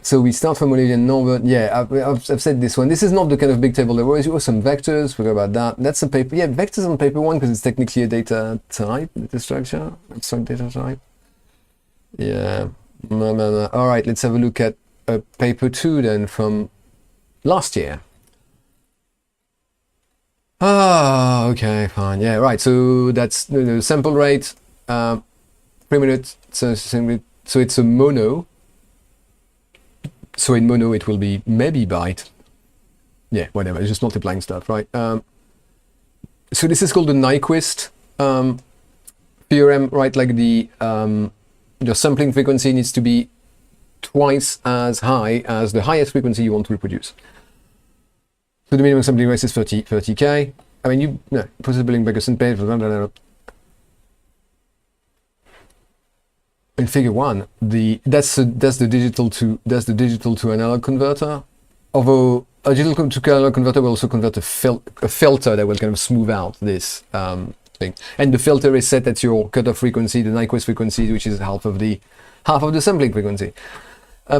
So we start from Olivier Norbert. Yeah, I've said this one. This is not the kind of big table. There were some vectors. Forget about that. That's a paper. Yeah, vectors on paper one because it's technically a data type, data structure. Abstract data type. Yeah. All right, let's have a look at paper two then from last year. Okay, fine. Yeah, right. So that's the sample rate, 3 minutes. So it's a mono. So in mono, it will be maybe byte. Yeah, whatever. It's just multiplying stuff, right? So this is called the Nyquist theorem, right? Like your sampling frequency needs to be twice as high as the highest frequency you want to reproduce. So the minimum sampling rate is 30K. I mean, possible link Beckerson page. In figure one, that's the digital to analog converter. Although a digital to analog converter will also convert a filter that will kind of smooth out this thing. And the filter is set at your cutoff frequency, the Nyquist frequency, which is half of the sampling frequency.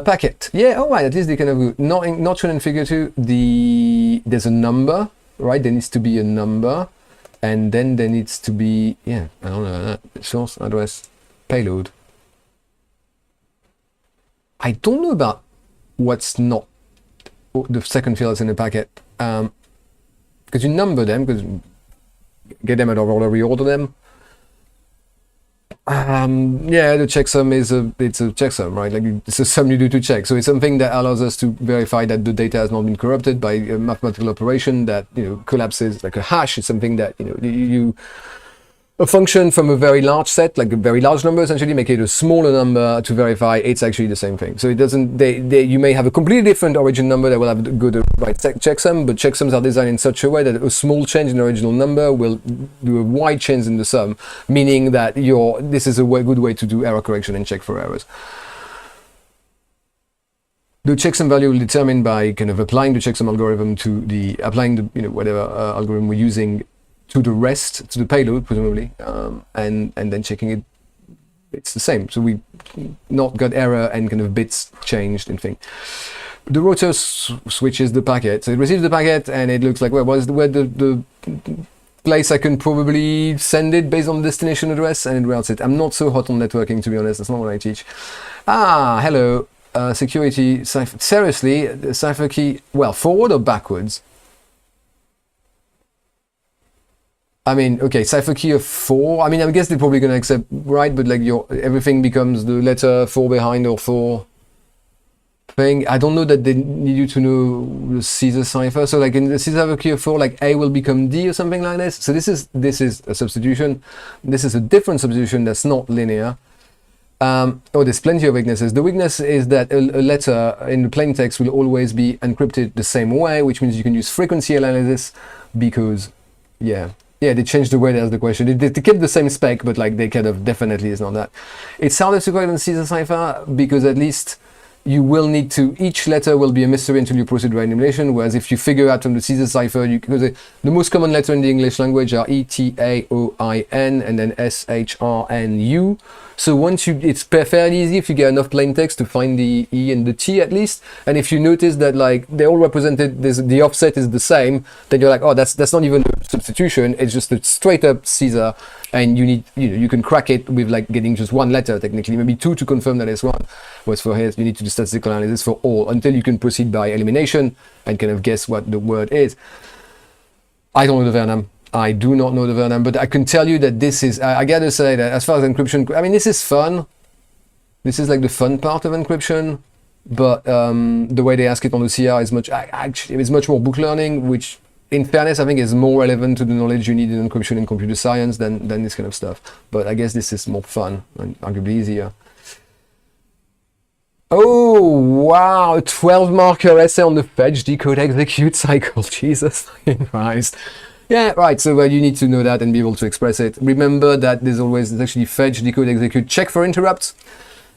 Packet, yeah, all right. That is the kind of not shown in figure two. There's a number, right? There needs to be a number, and then there needs to be I don't know source address payload. I don't know about what's not the second field is in the packet, because you number them, because get them out of order, reorder them. The checksum it's a checksum, right? Like it's a sum you do to check. So it's something that allows us to verify that the data has not been corrupted by a mathematical operation that collapses. Like a hash is something that a function from a very large set, like a very large number, essentially make it a smaller number to verify it's actually the same thing. So it doesn't, you may have a completely different origin number that will have a good right checksum, but checksums are designed in such a way that a small change in the original number will do a wide change in the sum, meaning that this is a good way to do error correction and check for errors. The checksum value will be determined by kind of applying the checksum algorithm to whatever algorithm we're using to the rest, to the payload, presumably, and then checking it, it's the same. So we not got error and kind of bits changed and thing. The rotor switches the packet. So it receives the packet and it looks like, where the place I can probably send it based on the destination address, and it routes it. I'm not so hot on networking, to be honest. That's not what I teach. Hello. security cipher. Seriously, the cipher key, well, forward or backwards? I mean, okay, cipher key of 4. I mean, I guess they're probably going to accept, right? But like everything becomes the letter 4 behind or 4 thing. I don't know that they need you to know the Caesar cipher. So like in the Caesar key of 4, like A will become D or something like this. So this is a substitution. This is a different substitution that's not linear. There's plenty of weaknesses. The weakness is that a letter in the plain text will always be encrypted the same way, which means you can use frequency analysis because, yeah, they changed the way they asked the question. They kept the same spec, but like they kind of definitely is not that. It's harder to correct than Caesar cipher because at least you will need to, each letter will be a mystery until you proceed by elimination, whereas if you figure out from the Caesar cipher, because the most common letter in the English language are E, T, A, O, I, N, and then S, H, R, N, U. So once it's fairly easy if you get enough plain text to find the E and the T at least. And if you notice that like they're all represented, the offset is the same, then you're like, oh, that's not even a substitution. It's just a straight up Caesar, and you can crack it with like getting just one letter technically, maybe 2 to confirm that it's one. Whereas for here, you need to do statistical analysis for all until you can proceed by elimination and kind of guess what the word is. I don't know the Vernam. I do not know the Vernam, but I can tell you that this is, I gotta say that as far as encryption, I mean, this is fun. This is like the fun part of encryption, but the way they ask it on the CR is much more book learning, which in fairness, I think is more relevant to the knowledge you need in encryption and computer science than this kind of stuff. But I guess this is more fun and arguably easier. Oh, wow, a 12 marker essay on the fetch, decode, execute cycle. Jesus Christ. Yeah, right, so you need to know that and be able to express it. Remember that there's actually fetch, decode, execute, check for interrupts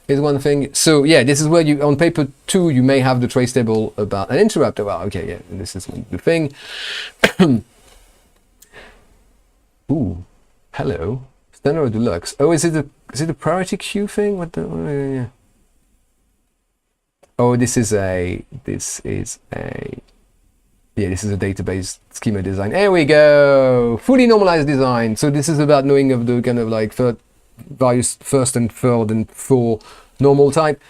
is one thing. So yeah, this is where you, on paper 2, you may have the trace table about an interrupt. Well, okay, yeah, this is the thing. Ooh, hello. Standard Deluxe. Oh, is it a priority queue thing? What the, yeah. Oh, this is a database schema design. There we go. Fully normalized design. So this is about knowing of the kind of like various first and third and four normal type.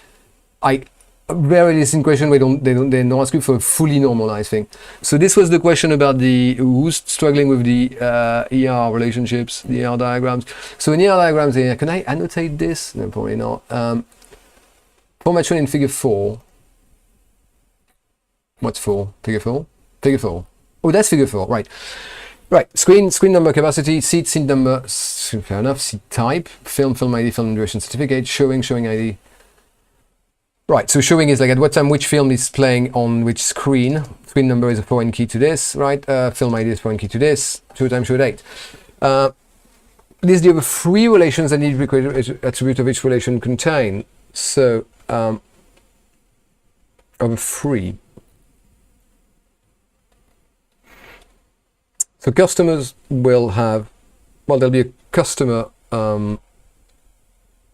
Very decent question. They don't ask you for a fully normalized thing. So this was the question about who's struggling with the ER relationships, the ER diagrams. So in ER diagrams here, can I annotate this? No, probably not. Format shown in figure 4. What's 4? Figure 4? Figure 4. Oh, that's figure 4, right. Right, screen number, capacity, seat number, fair enough, seat type, film ID, film duration certificate, showing ID. Right, so showing is like at what time which film is playing on which screen. Screen number is a foreign key to this, right? Film ID is foreign key to this, show time, show date. These are the 3 relations that need attribute of each relation contain. So, over 3. So customers will have, well, there'll be a customer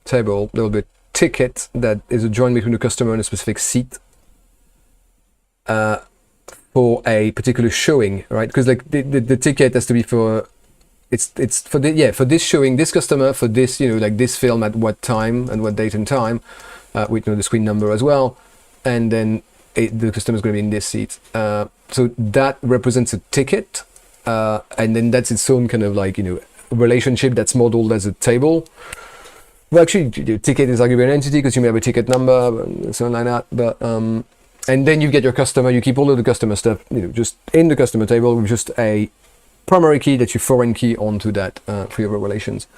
table. There will be a ticket that is a join between the customer and a specific seat for a particular showing, right? Because like the ticket has to be for, it's for for this showing, this customer for this, like this film at what time and what date and time, with the screen number as well, and then the customer is going to be in this seat. So that represents a ticket. And then that's its own kind of like, relationship that's modeled as a table. Well, actually, the ticket is arguably an entity because you may have a ticket number and something like that. But and then you get your customer, you keep all of the customer stuff, just in the customer table with just a primary key that you foreign key onto that 3 other relations.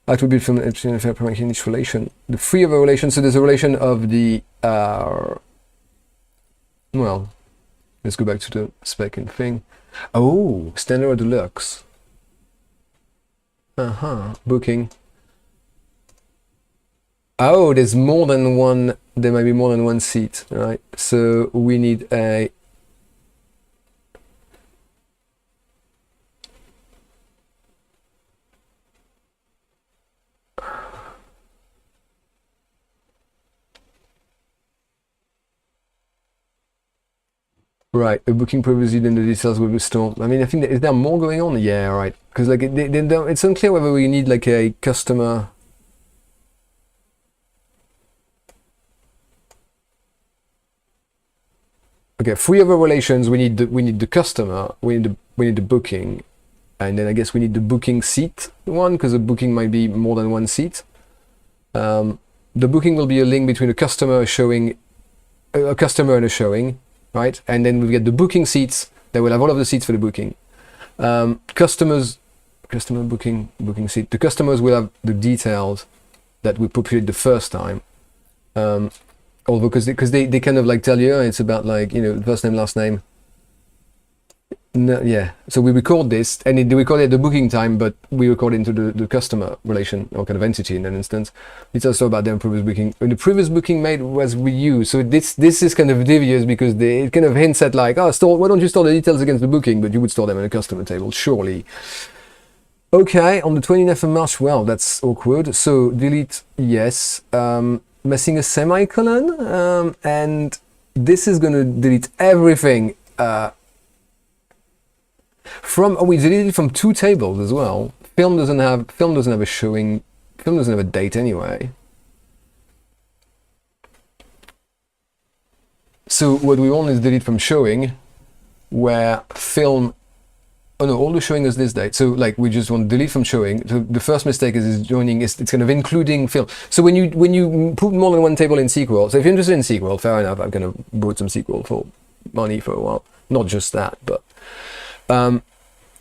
That would be from primary key in each relation. The 3 other relations, so there's a relation of the, well, let's go back to the spec and thing. Oh, standard or deluxe. Booking. Oh, there's more than one, there might be more than one seat, right? So we need a, right, a booking previously, then the details will be stored. I mean, I think is there more going on? Yeah, right. Because like it's unclear whether we need like a customer. Okay, three other relations. We need the customer, we need the booking, and then I guess we need the booking seat one, because the booking might be more than one seat. The booking will be a link between a customer showing, a customer and a showing, right? And then we get the booking seats that will have all of the seats for the booking. Customer booking seat. The customers will have the details that we populated the first time. Although because they kind of like tell you, it's about like, you know, first name, last name. No, yeah. So we record this, and they record it at the booking time, but we record into the customer relation or kind of entity in that instance. It's also about their previous booking. When the previous booking made was reused, so this is kind of devious because it kind of hints at like, oh, why don't you store the details against the booking, but you would store them in a customer table, surely. Okay, on the 29th of March, well, that's awkward. So delete, yes. Missing a semicolon, and this is going to delete everything we deleted from two tables as well. Film doesn't have a showing, film doesn't have a date anyway. So what we want is delete from showing, where film, oh no, all the showing is this date. So like we just want to delete from showing. So the first mistake is joining, it's kind of including film. So when you put more than one table in SQL, so if you're interested in SQL, fair enough, I've kind of bought some SQL for money for a while. Not just that, but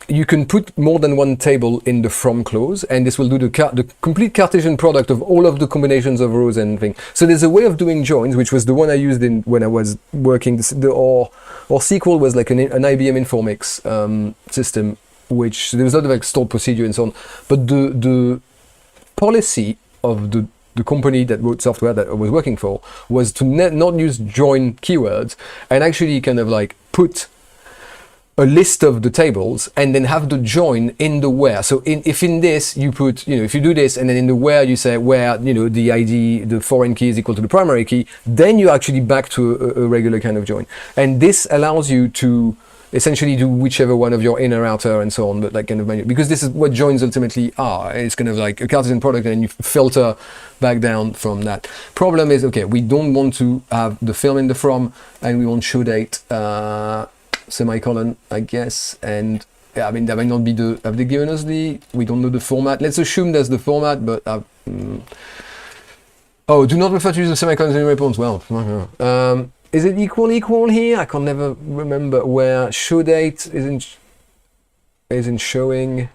you can put more than one table in the from clause, and this will do the complete Cartesian product of all of the combinations of rows and things. So there's a way of doing joins, which was the one I used when I was working. Or SQL was like an IBM Informix system, which there was a lot of like stored procedure and so on. But the policy of the company that wrote software that I was working for was to not use join keywords, and actually kind of like put a list of the tables and then have the join in the where. So if in this you put, you know, if you do this and then in the where you say where, you know, the ID, the foreign key is equal to the primary key, then you're actually back to a regular kind of join. And this allows you to essentially do whichever one of your inner, outer, and so on, but like kind of manual, because this is what joins ultimately are. It's kind of like a Cartesian product, and you filter back down from that. Problem is, okay, we don't want to have the film in the from, and we want show date, semicolon, I guess, and yeah, I mean, that might not be have they given us we don't know the format. Let's assume that's the format, but oh, do not refer to use the semicolons in response. Well, is it equal here? I can never remember where show date isn't showing.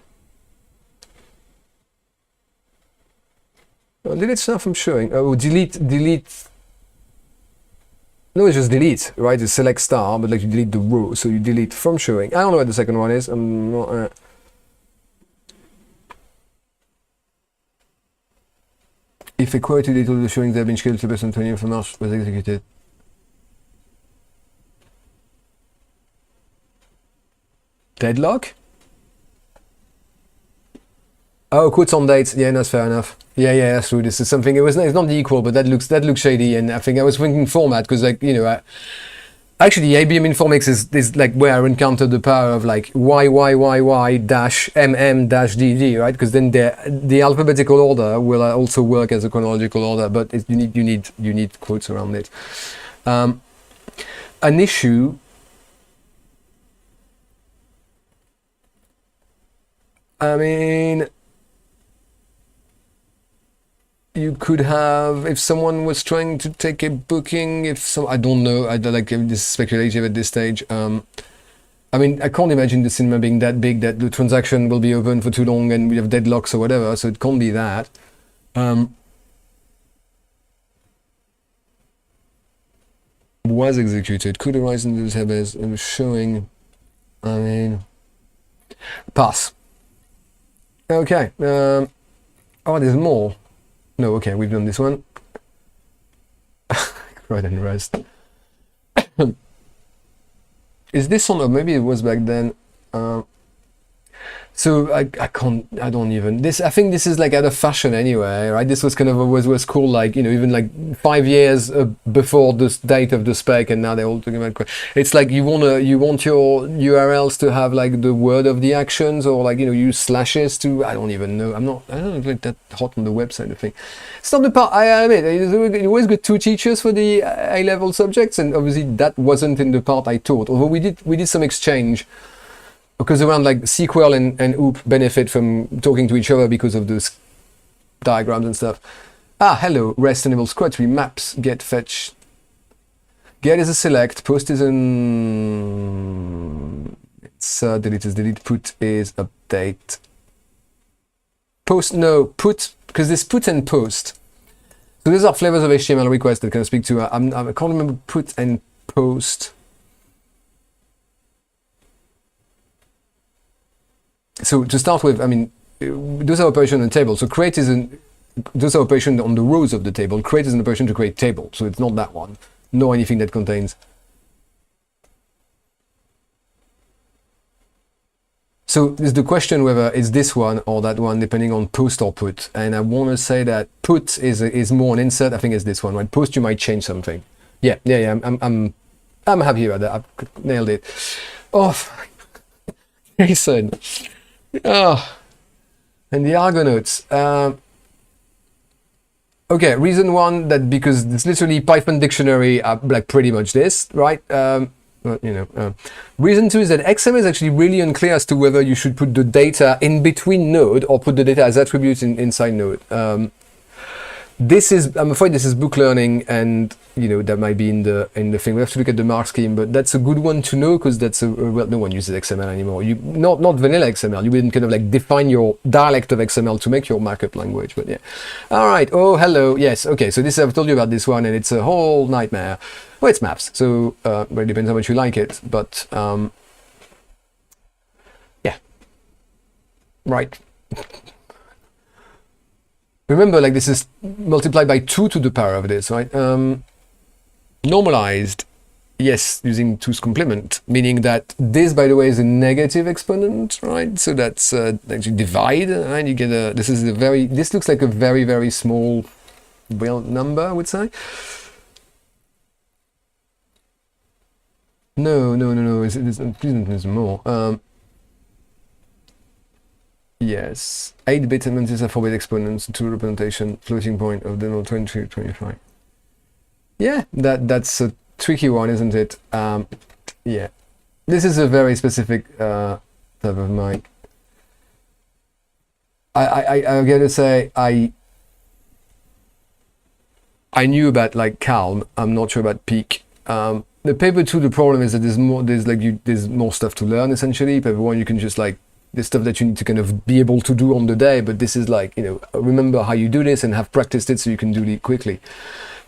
Oh, delete stuff from showing. Oh, delete. No, it's just delete, right? It's select star, but like you delete the row, so you delete from showing. I don't know what the second one is. I'm not. If a query to date all the showings that have been scheduled to be on 20th of March was executed. Deadlock? Oh, quotes on dates. Yeah, that's fair enough. Yeah, that's true. This is something. It's not the equal, but that looks shady. And I think I was thinking format because, like, you know, actually IBM Informix is like where I encountered the power of like y dash mm-dd, right? Because then the alphabetical order will also work as a chronological order, but you need quotes around it. An issue. I mean, you could have, if someone was trying to take a booking, I don't know, I don't like this is speculative at this stage. I mean, I can't imagine the cinema being that big that the transaction will be open for too long and we have deadlocks or whatever, so it can't be that. Was executed, could arise in the database, it was showing, I mean, pass. Okay, oh, there's more. No, okay, we've done this one. Right and rest. Is this on, or maybe it was back then. So I can't, I don't even, this, I think this is like out of fashion anyway, right? This was kind of, was cool, like, you know, even like 5 years before the date of the spec, and now they're all talking about, it's like you want your URLs to have like the word of the actions, or like, you know, use slashes to, I don't even know, I don't like that hot on the website, I think. It's not the part, I admit, you always got 2 teachers for the A-level subjects, and obviously that wasn't in the part I taught, although we did some exchange, because around like SQL and OOP benefit from talking to each other because of those diagrams and stuff. Ah, hello, REST enables query maps, get, fetch. Get is a select, post is an, it's delete is delete, put is update. Post, no, put, because there's put and post. So these are flavors of HTML requests that can speak to, I can't remember put and post. So to start with, I mean, those are operations on the table. So create is those are operations on the rows of the table. Create is an operation to create table. So it's not that one, nor anything that contains. So there's the question whether it's this one or that one, depending on post or put. And I want to say that put is more an insert. I think it's this one, right? Post, you might change something. Yeah. I'm happy about that. I've nailed it. Oh, Jason. Oh, and the Argonauts. Okay, reason one, that because it's literally Python dictionary, like pretty much this, right? Reason two is that XML is actually really unclear as to whether you should put the data in between node or put the data as attributes inside node. This is, I'm afraid this is book learning, and you know that might be in the thing. We have to look at the mark scheme, but that's a good one to know, because that's well, no one uses XML anymore. You not vanilla XML. You wouldn't kind of like define your dialect of XML to make your markup language. But yeah, all right. Oh, hello. Yes. Okay. So this, I've told you about this one, and it's a whole nightmare. Well, it's maps, so well, it depends how much you like it. But yeah, right. Remember, like this is multiplied by 2 to the power of this, right? Normalized, yes, using 2's complement, meaning that this, by the way, is a negative exponent, right? So that's actually divide, right? You get a, this looks like a very, very small real number, I would say. No, it's more. Yes, 8-bit elements is a 4-bit exponents to representation floating point of the node 2225. Yeah, that's a tricky one, isn't it? Yeah, this is a very specific type of mic. I gotta say, I knew about like Calm. I'm not sure about Peak. The paper 2, the problem is that there's more stuff to learn essentially. Paper 1, you can just like, the stuff that you need to kind of be able to do on the day, but this is like, you know, remember how you do this and have practiced it so you can do it quickly.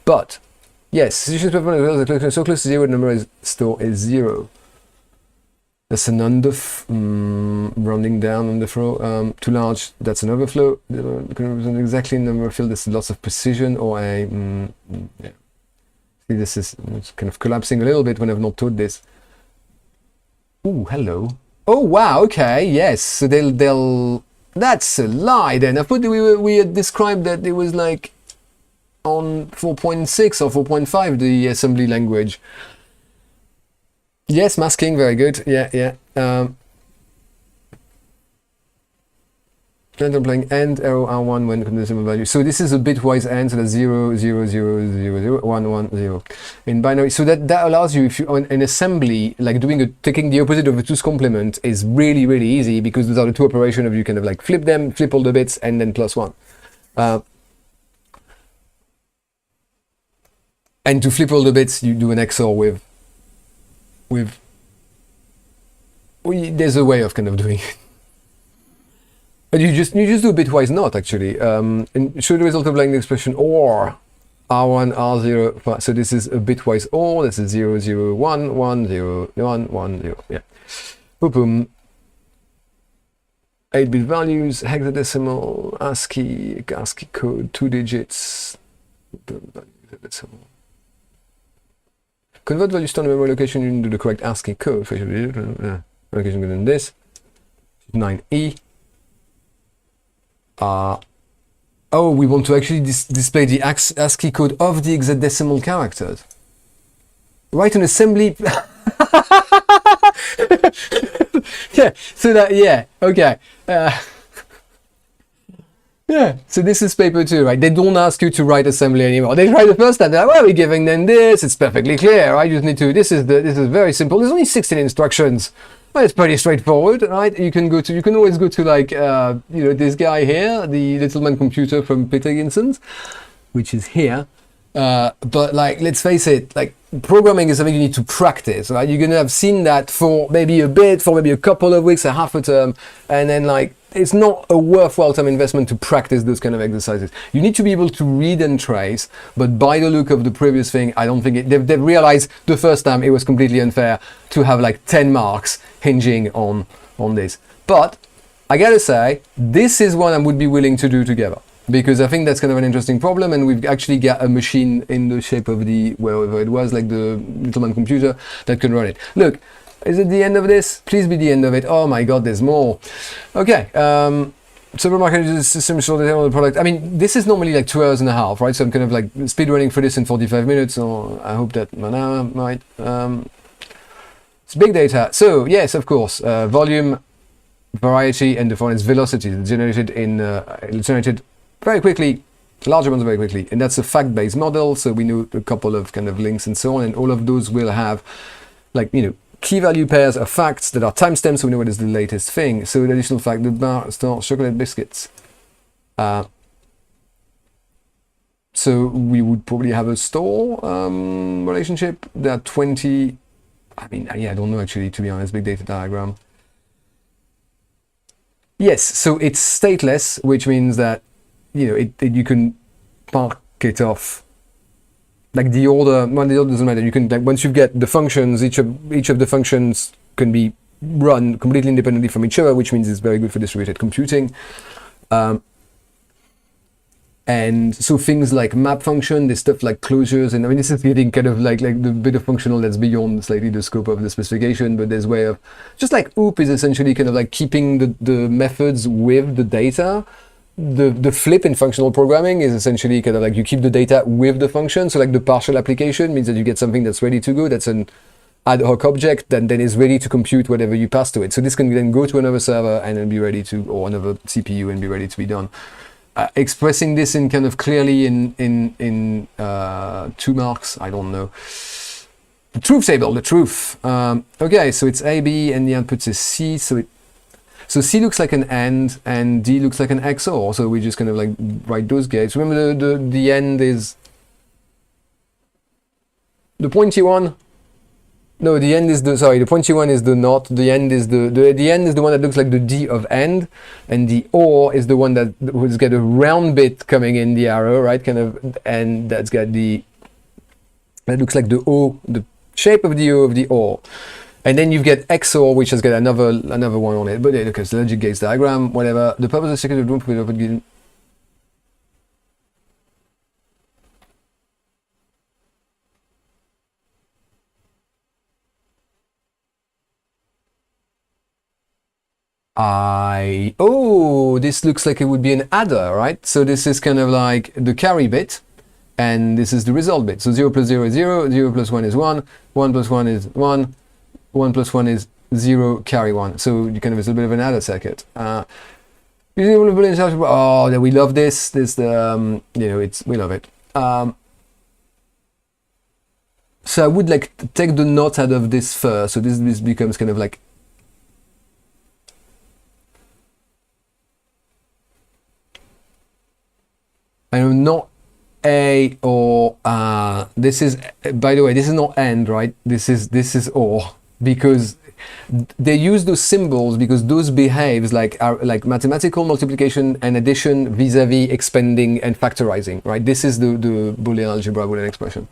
But yes, so close to 0, the number is 0. That's an rounding down on the flow. Too large, that's an overflow. Can represent exactly number of field. There's lots of precision, or a yeah. See, this is kind of collapsing a little bit when I've not taught this. Ooh, hello. Oh wow, okay, yes. So they'll that's a lie then. I thought we had described that it was like on 4.6 or 4.5, the assembly language. Yes, masking, very good. Yeah. And I'm playing AND arrow R1 when conditional value. So this is a bitwise AND, so that's 0, 0, 0, 0, 0, 1, 1, 0 in binary. So that allows you, if you on an assembly, like taking the opposite of a 2's complement is really, really easy, because those are the 2 operations of you kind of like flip all the bits, and then +1. And to flip all the bits, you do an XOR with there's a way of kind of doing it. But you just do a bitwise NOT actually, and show the result of like the expression OR R1 R0. So this is a bitwise OR. This is 0 0 1 1 0 1 1 0. Yeah. Boom. 8-bit values, hexadecimal, ASCII code, 2 digits. Convert values to memory location into the correct ASCII code. Location within this. 9e. Oh, we want to actually display the ASCII code of the hexadecimal characters. Write an assembly. Yeah, so that, yeah, okay. Yeah, so this is paper 2, right? They don't ask you to write assembly anymore. They try the first time, they're like, well, we're giving them this, it's perfectly clear, right? You just need to, this is very simple. There's only 16 instructions. Well, it's pretty straightforward, right? You can always go to like, this guy here, the Little Man Computer from Peter Ginson's, which is here. But like, let's face it, like programming is something you need to practice, right? You're going to have seen that for maybe a bit, for maybe a couple of weeks, a half a term, and then like, it's not a worthwhile time investment to practice those kind of exercises. You need to be able to read and trace, but by the look of the previous thing, I don't think they've realized the first time it was completely unfair to have like 10 marks hinging on this. But I gotta say, this is what I would be willing to do together, because I think that's kind of an interesting problem, and we've actually got a machine in the shape of the, wherever it was, like the Little Man Computer, that can run it. Look, is it the end of this? Please be the end of it. Oh my god, there's more. Okay, supermarket system short detail on the product. I mean, this is normally like 2 hours and a half, right? So I'm kind of like speed running for this in 45 minutes, so I hope that an hour might. It's big data. So yes, of course, volume, variety, and the foreign velocity generated very quickly, large amounts very quickly, and that's a fact-based model. So we know a couple of kind of links and so on, and all of those will have, like, key value pairs of facts that are timestamps, so we know what is the latest thing. So the additional fact, the bar, star, chocolate biscuits. So we would probably have a store relationship. There are 20. I mean, yeah, I don't know actually, to be honest. Big data diagram. Yes, so it's stateless, which means that you can park it off. Like the order doesn't matter. You can, like, once you get the functions, each of the functions can be run completely independently from each other, which means it's very good for distributed computing. And so things like map function, there's stuff like closures, and I mean, this is getting kind of like the bit of functional that's beyond slightly the scope of the specification, but there's way of, just like OOP is essentially kind of like keeping the methods with the data. The flip in functional programming is essentially kind of like you keep the data with the function. So like the partial application means that you get something that's ready to go, that's an ad hoc object that then is ready to compute whatever you pass to it. So this can then go to another server and then be ready to, or another CPU and be ready to be done. Expressing this in kind of clearly in 2 marks, I don't know. The truth table, the truth. Okay, so it's A, B, and the output is C. So C looks like an AND, and D looks like an XOR. So we just kind of like write those gates. Remember the end is the pointy one. No, the end is the pointy one is the NOT. The end is the end is the one that looks like the D of AND, and the OR is the one that has got a round bit coming in the arrow, right? Kind of, and that looks like the O, the shape of the O of the OR. And then you've got XOR, which has got another one on it. But yeah, look, it's the logic gates diagram, whatever. The purpose of the second room with open. This looks like it would be an adder, right? So this is kind of like the carry bit, and this is the result bit. So 0 plus 0 is 0, 0 plus 1 is 1, 1 plus 1 is 1, 1 plus 1 is 0, carry 1. So you kind of, it's a bit of an adder circuit. Oh, we love this. We love it. So I would like to take the NOT out of this first. So this becomes kind of like, I know, not A or this is, by the way, this is not AND, right? This is OR, because they use those symbols because those behaves like mathematical multiplication and addition vis-a-vis expanding and factorizing, right? This is the Boolean algebra, Boolean expression.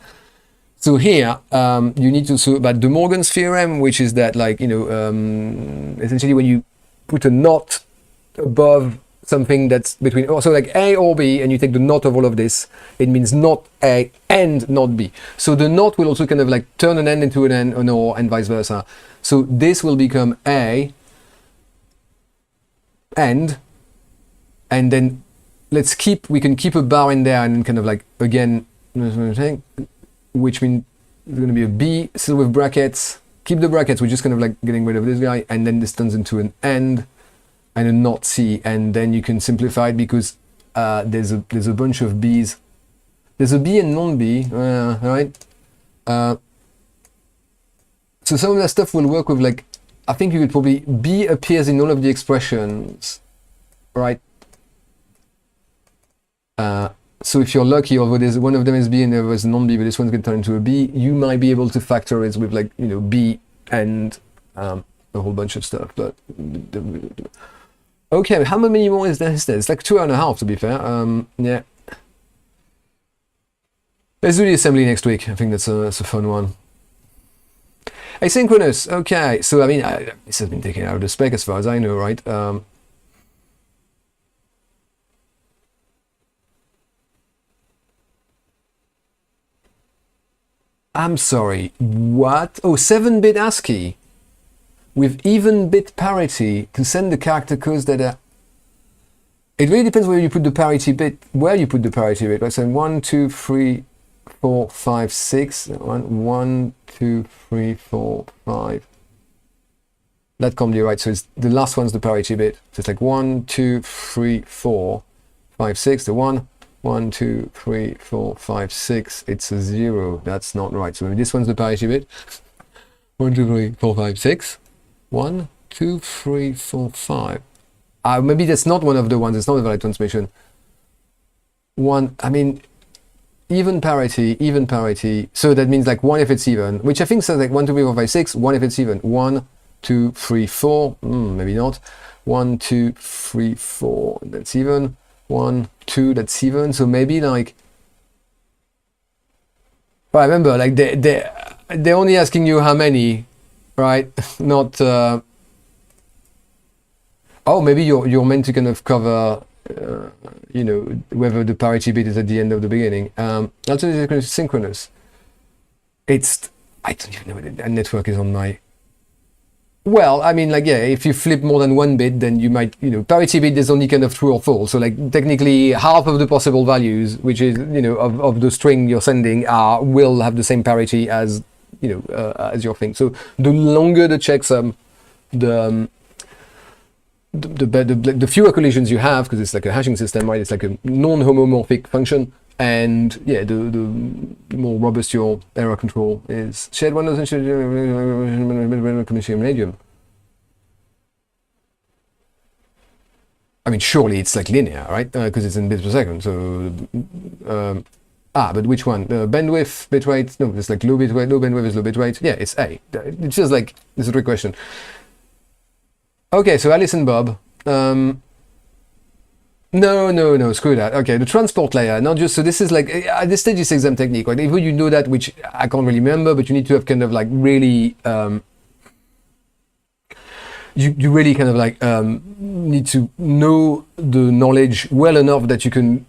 So here you need to know about De Morgan's theorem, which is that, like, essentially when you put a NOT above something that's between, so like A or B, and you take the NOT of all of this, it means not A and not B. So the NOT will also kind of like turn an AND into an OR, and vice versa. So this will become A, end, and then we can keep a bar in there and kind of like, again, which means there's going to be a B still with brackets. Keep the brackets, we're just kind of like getting rid of this guy, and then this turns into an end and a not C, and then you can simplify it because there's a bunch of B's. There's a B and non-B, right? So some of that stuff will work with, like, I think you could probably, B appears in all of the expressions, right? So if you're lucky, although there's one of them is B and the other is non-B, but this one's going to turn into a B, you might be able to factor it with, like, you know, B and a whole bunch of stuff. But okay, how many more is there? It's like 2.5 to be fair. Yeah. Let's do the assembly next week. I think that's a fun one. Asynchronous. Okay, so I mean, this has been taken out of the spec as far as I know, right? I'm sorry, what? Oh, 7-bit ASCII with even bit parity to send the character codes that are... It really depends where you put the parity bit, right? So 1, 2, 3, 4, 5, 6, 1, 2, 3, 4, 5. That can't be right, so it's the last one's the parity bit. So it's like 1, 2, 3, 4, 5, 6, the 1. 1, 2, 3, 4, 5, 6. It's a 0. That's not right. So maybe this one's the parity bit. 1, 2, 3, 4, 5, 6. 1, 2, 3, 4, 5. Maybe that's not one of the ones. It's not a valid transmission. I mean, even parity. So that means like 1 if it's even, which I think says like 1, 2, 3, 4, 5, 6. 1 if it's even. 1, 2, 3, 4. Maybe not. 1, 2, 3, 4. That's even. 1, 2, that's even. So maybe like, but remember, like they're only asking you how many, right? Not oh, maybe you're meant to kind of cover you know, whether the parity bit is at the end of the beginning. Alternative synchronous. It's, I don't even know what a network is on my... Well, I mean, like, yeah, if you flip more than 1 bit, then you might, you know, parity bit is only kind of true or false. So, like, technically, half of the possible values, which is, you know, of the string you're sending, will have the same parity as, you know, as your thing. So, the longer the checksum, the fewer collisions you have, because it's like a hashing system, right? It's like a non-homomorphic function. And yeah, the more robust your error control is. Shared windows and shared medium. I mean, surely it's like linear, right? Because it's in bits per second. So, but which one? Bandwidth, bitrate? No, it's like low bitrate. Low bandwidth is low bitrate. Yeah, it's A. It's just like, it's a trick question. Okay, so Alice and Bob. No, screw that. Okay, the transport layer, not just, so this is like, at this stage it's exam technique, right? If you know that, which I can't really remember, but you need to have kind of like really, you really kind of like need to know the knowledge well enough that you can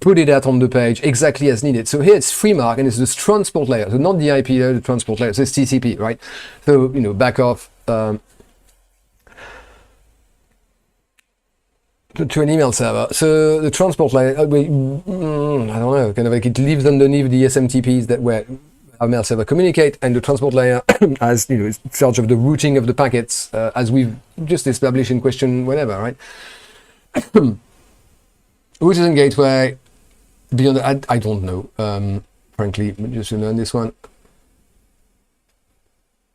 put it out on the page exactly as needed. So here it's FreeMark and it's this transport layer, so not the IP layer, the transport layer, so it's TCP, right? So, you know, back off, to an email server. So the transport layer, I don't know, kind of like it lives underneath the SMTPs that where our mail server communicate, and the transport layer as, you know, is in charge of the routing of the packets, as we've just established in question whatever, right? Routers and gateway, beyond that, I don't know, frankly, just to learn this one.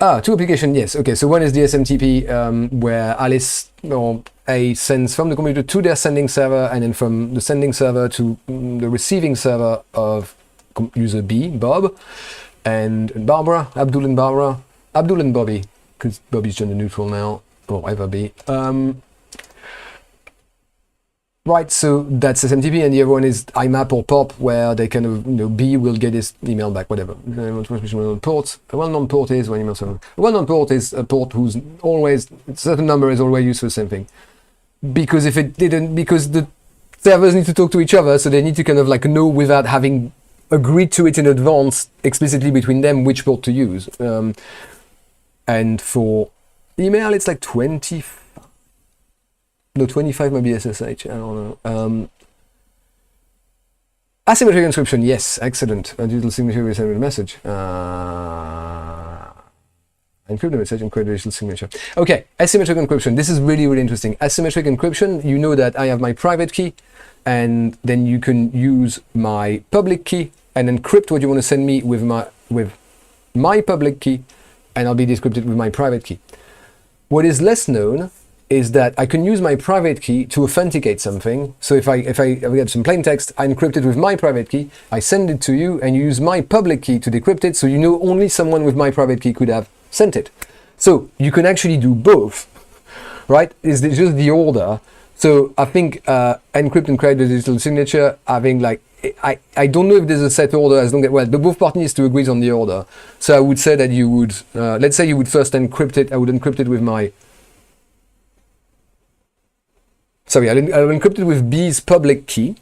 Two applications, yes. Okay, so one is the SMTP, where Alice or A sends from the computer to their sending server, and then from the sending server to the receiving server of user B, Bob, and Barbara, Abdul and Barbara, Abdul and Bobby, because Bobby's gender neutral now, or ever be. Right, so that's SMTP, and the other one is IMAP or POP, where they kind of, you know, B will get his email back, whatever. Ports. A well-known port is one email server. A well-known port is a port whose always, a certain number is always used for the same thing. Because if it didn't, because the servers need to talk to each other, so they need to kind of like know without having agreed to it in advance explicitly between them which port to use. And for email, it's like 20. No, 25 might be SSH. I don't know. Asymmetric encryption, yes, excellent. A digital signature will send a message. Encrypt the message and create a digital signature. Okay, asymmetric encryption. This is really, really interesting. Asymmetric encryption, you know that I have my private key, and then you can use my public key and encrypt what you want to send me with my public key, and I'll be decrypted with my private key. What is less known is that I can use my private key to authenticate something. So if I get some plain text, I encrypt it with my private key, I send it to you, and you use my public key to decrypt it, so you know only someone with my private key could have sent it. So you can actually do both, right? It's just the order. So I think encrypt and create the digital signature, having like, I don't know if there's a set order as long as, well, the both parties needs to agree on the order. So I would say that you would, let's say you would first encrypt it, I would encrypt it with my, I'll encrypt it with B's public key,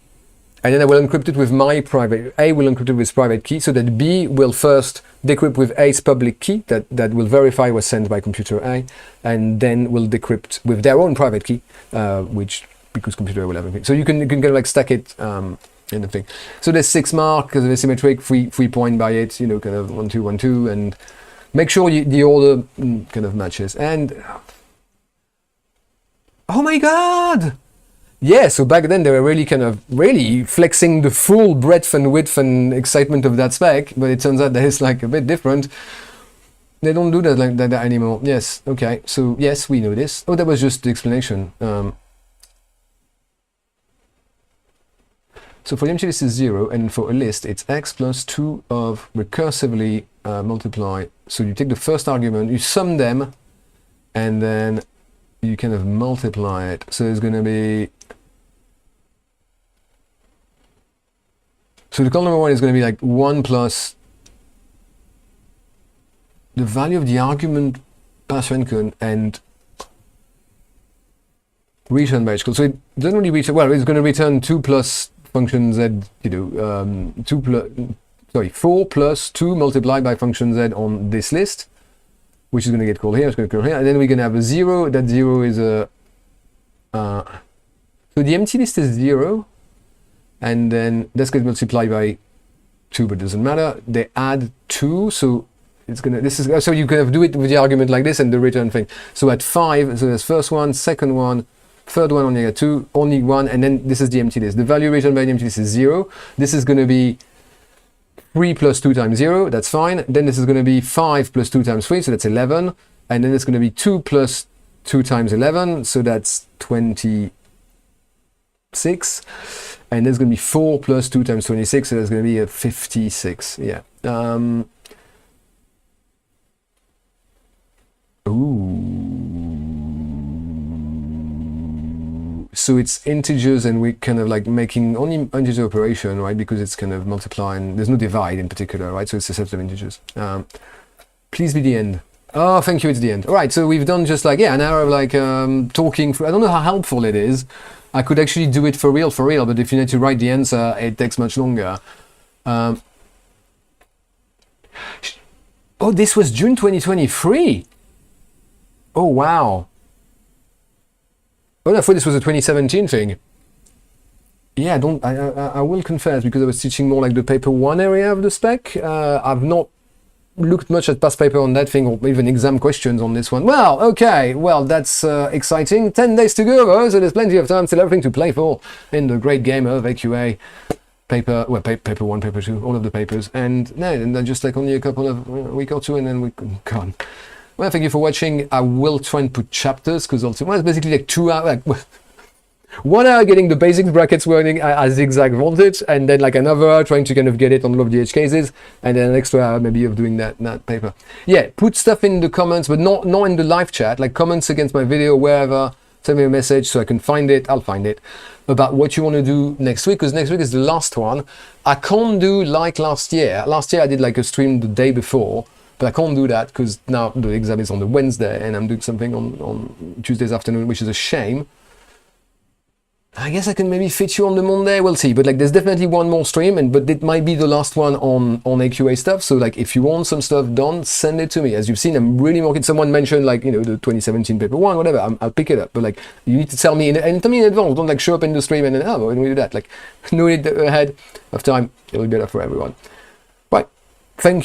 and then I will encrypt it with my private, A will encrypt it with private key, so that B will first decrypt with A's public key, that will verify was sent by computer A, and then will decrypt with their own private key, because computer A will have everything. So you can kind of like stack it in the thing. So there's 6 mark, because of asymmetric, 3 point by it, you know, kind of 1 2 1 2, and make sure the order kind of matches. And oh my god! Yeah, so back then they were really flexing the full breadth and width and excitement of that spec, but it turns out that it's like a bit different. They don't do that like that anymore. Yes, okay, so yes, we know this. Oh, that was just the explanation. So for the empty list is 0, and for a list it's x plus 2 of recursively multiply. So you take the first argument, you sum them, and then you kind of multiply it. So it's going to be, so the column number 1 is going to be like 1 plus the value of the argument pass and return by HCode. So it doesn't really return, well, it's going to return 2 plus function z, you know, 4 plus 2 multiplied by function z on this list, which is going to get called here, it's going to call here, and then we're going to have a 0. That 0 is a, so the empty list is 0, and then that's going to multiply by 2, but it doesn't matter. They add 2, so it's going to, this is, so you kind of do it with the argument like this and the return thing. So at 5, so there's first one, second one, third one, only got 2, only 1, and then this is the empty list. The value returned by the empty list is 0. This is going to be 3 plus 2 times 0, that's fine. Then this is going to be 5 plus 2 times 3, so that's 11. And then it's going to be 2 plus 2 times 11, so that's 26. And there's going to be 4 plus 2 times 26, so that's going to be a 56. Yeah. So it's integers, and we're kind of like making only integer operation, right? Because it's kind of multiplying. There's no divide in particular, right? So it's a set of integers. Please be the end. Oh, thank you. It's the end. All right. So we've done just like, yeah, an hour of like talking. I don't know how helpful it is. I could actually do it for real, but if you need to write the answer, it takes much longer. Oh, this was June 2023. Oh, wow. Oh, I thought this was a 2017 thing. Yeah, I will confess, because I was teaching more like the paper 1 area of the spec. I've not looked much at past paper on that thing, or even exam questions on this one. Well, okay, well, that's exciting. 10 days to go, though, so there's plenty of time, still everything to play for in the great game of AQA. Paper, well, paper 1, paper 2, all of the papers. And no, and then just like only a couple of week or two, and then we can go on. Well, thank you for watching. I will try and put chapters, because also, well, it's basically like 2 hours, like 1 hour getting the basics brackets working at zigzag voltage, and then like another hour trying to kind of get it on all of the edge cases, and then an extra hour maybe of doing that paper. Yeah, put stuff in the comments, but not in the live chat, like comments against my video, wherever. Send me a message so I can find it. I'll find it. About what you want to do next week, because next week is the last one. I can't do like last year. Last year I did like a stream the day before, but I can't do that because now the exam is on the Wednesday and I'm doing something on Tuesday's afternoon, which is a shame. I guess I can maybe fit you on the Monday. We'll see. But like, there's definitely one more stream, but it might be the last one on AQA stuff. So like, if you want some stuff done, send it to me. As you've seen, I'm really working. Someone mentioned like, you know, the 2017 paper one, whatever. I'll pick it up. But like, you need to tell me and tell me in advance. Don't like show up in the stream and then when we do that. Like, no need ahead of time. It'll be better for everyone. Right. Thank you.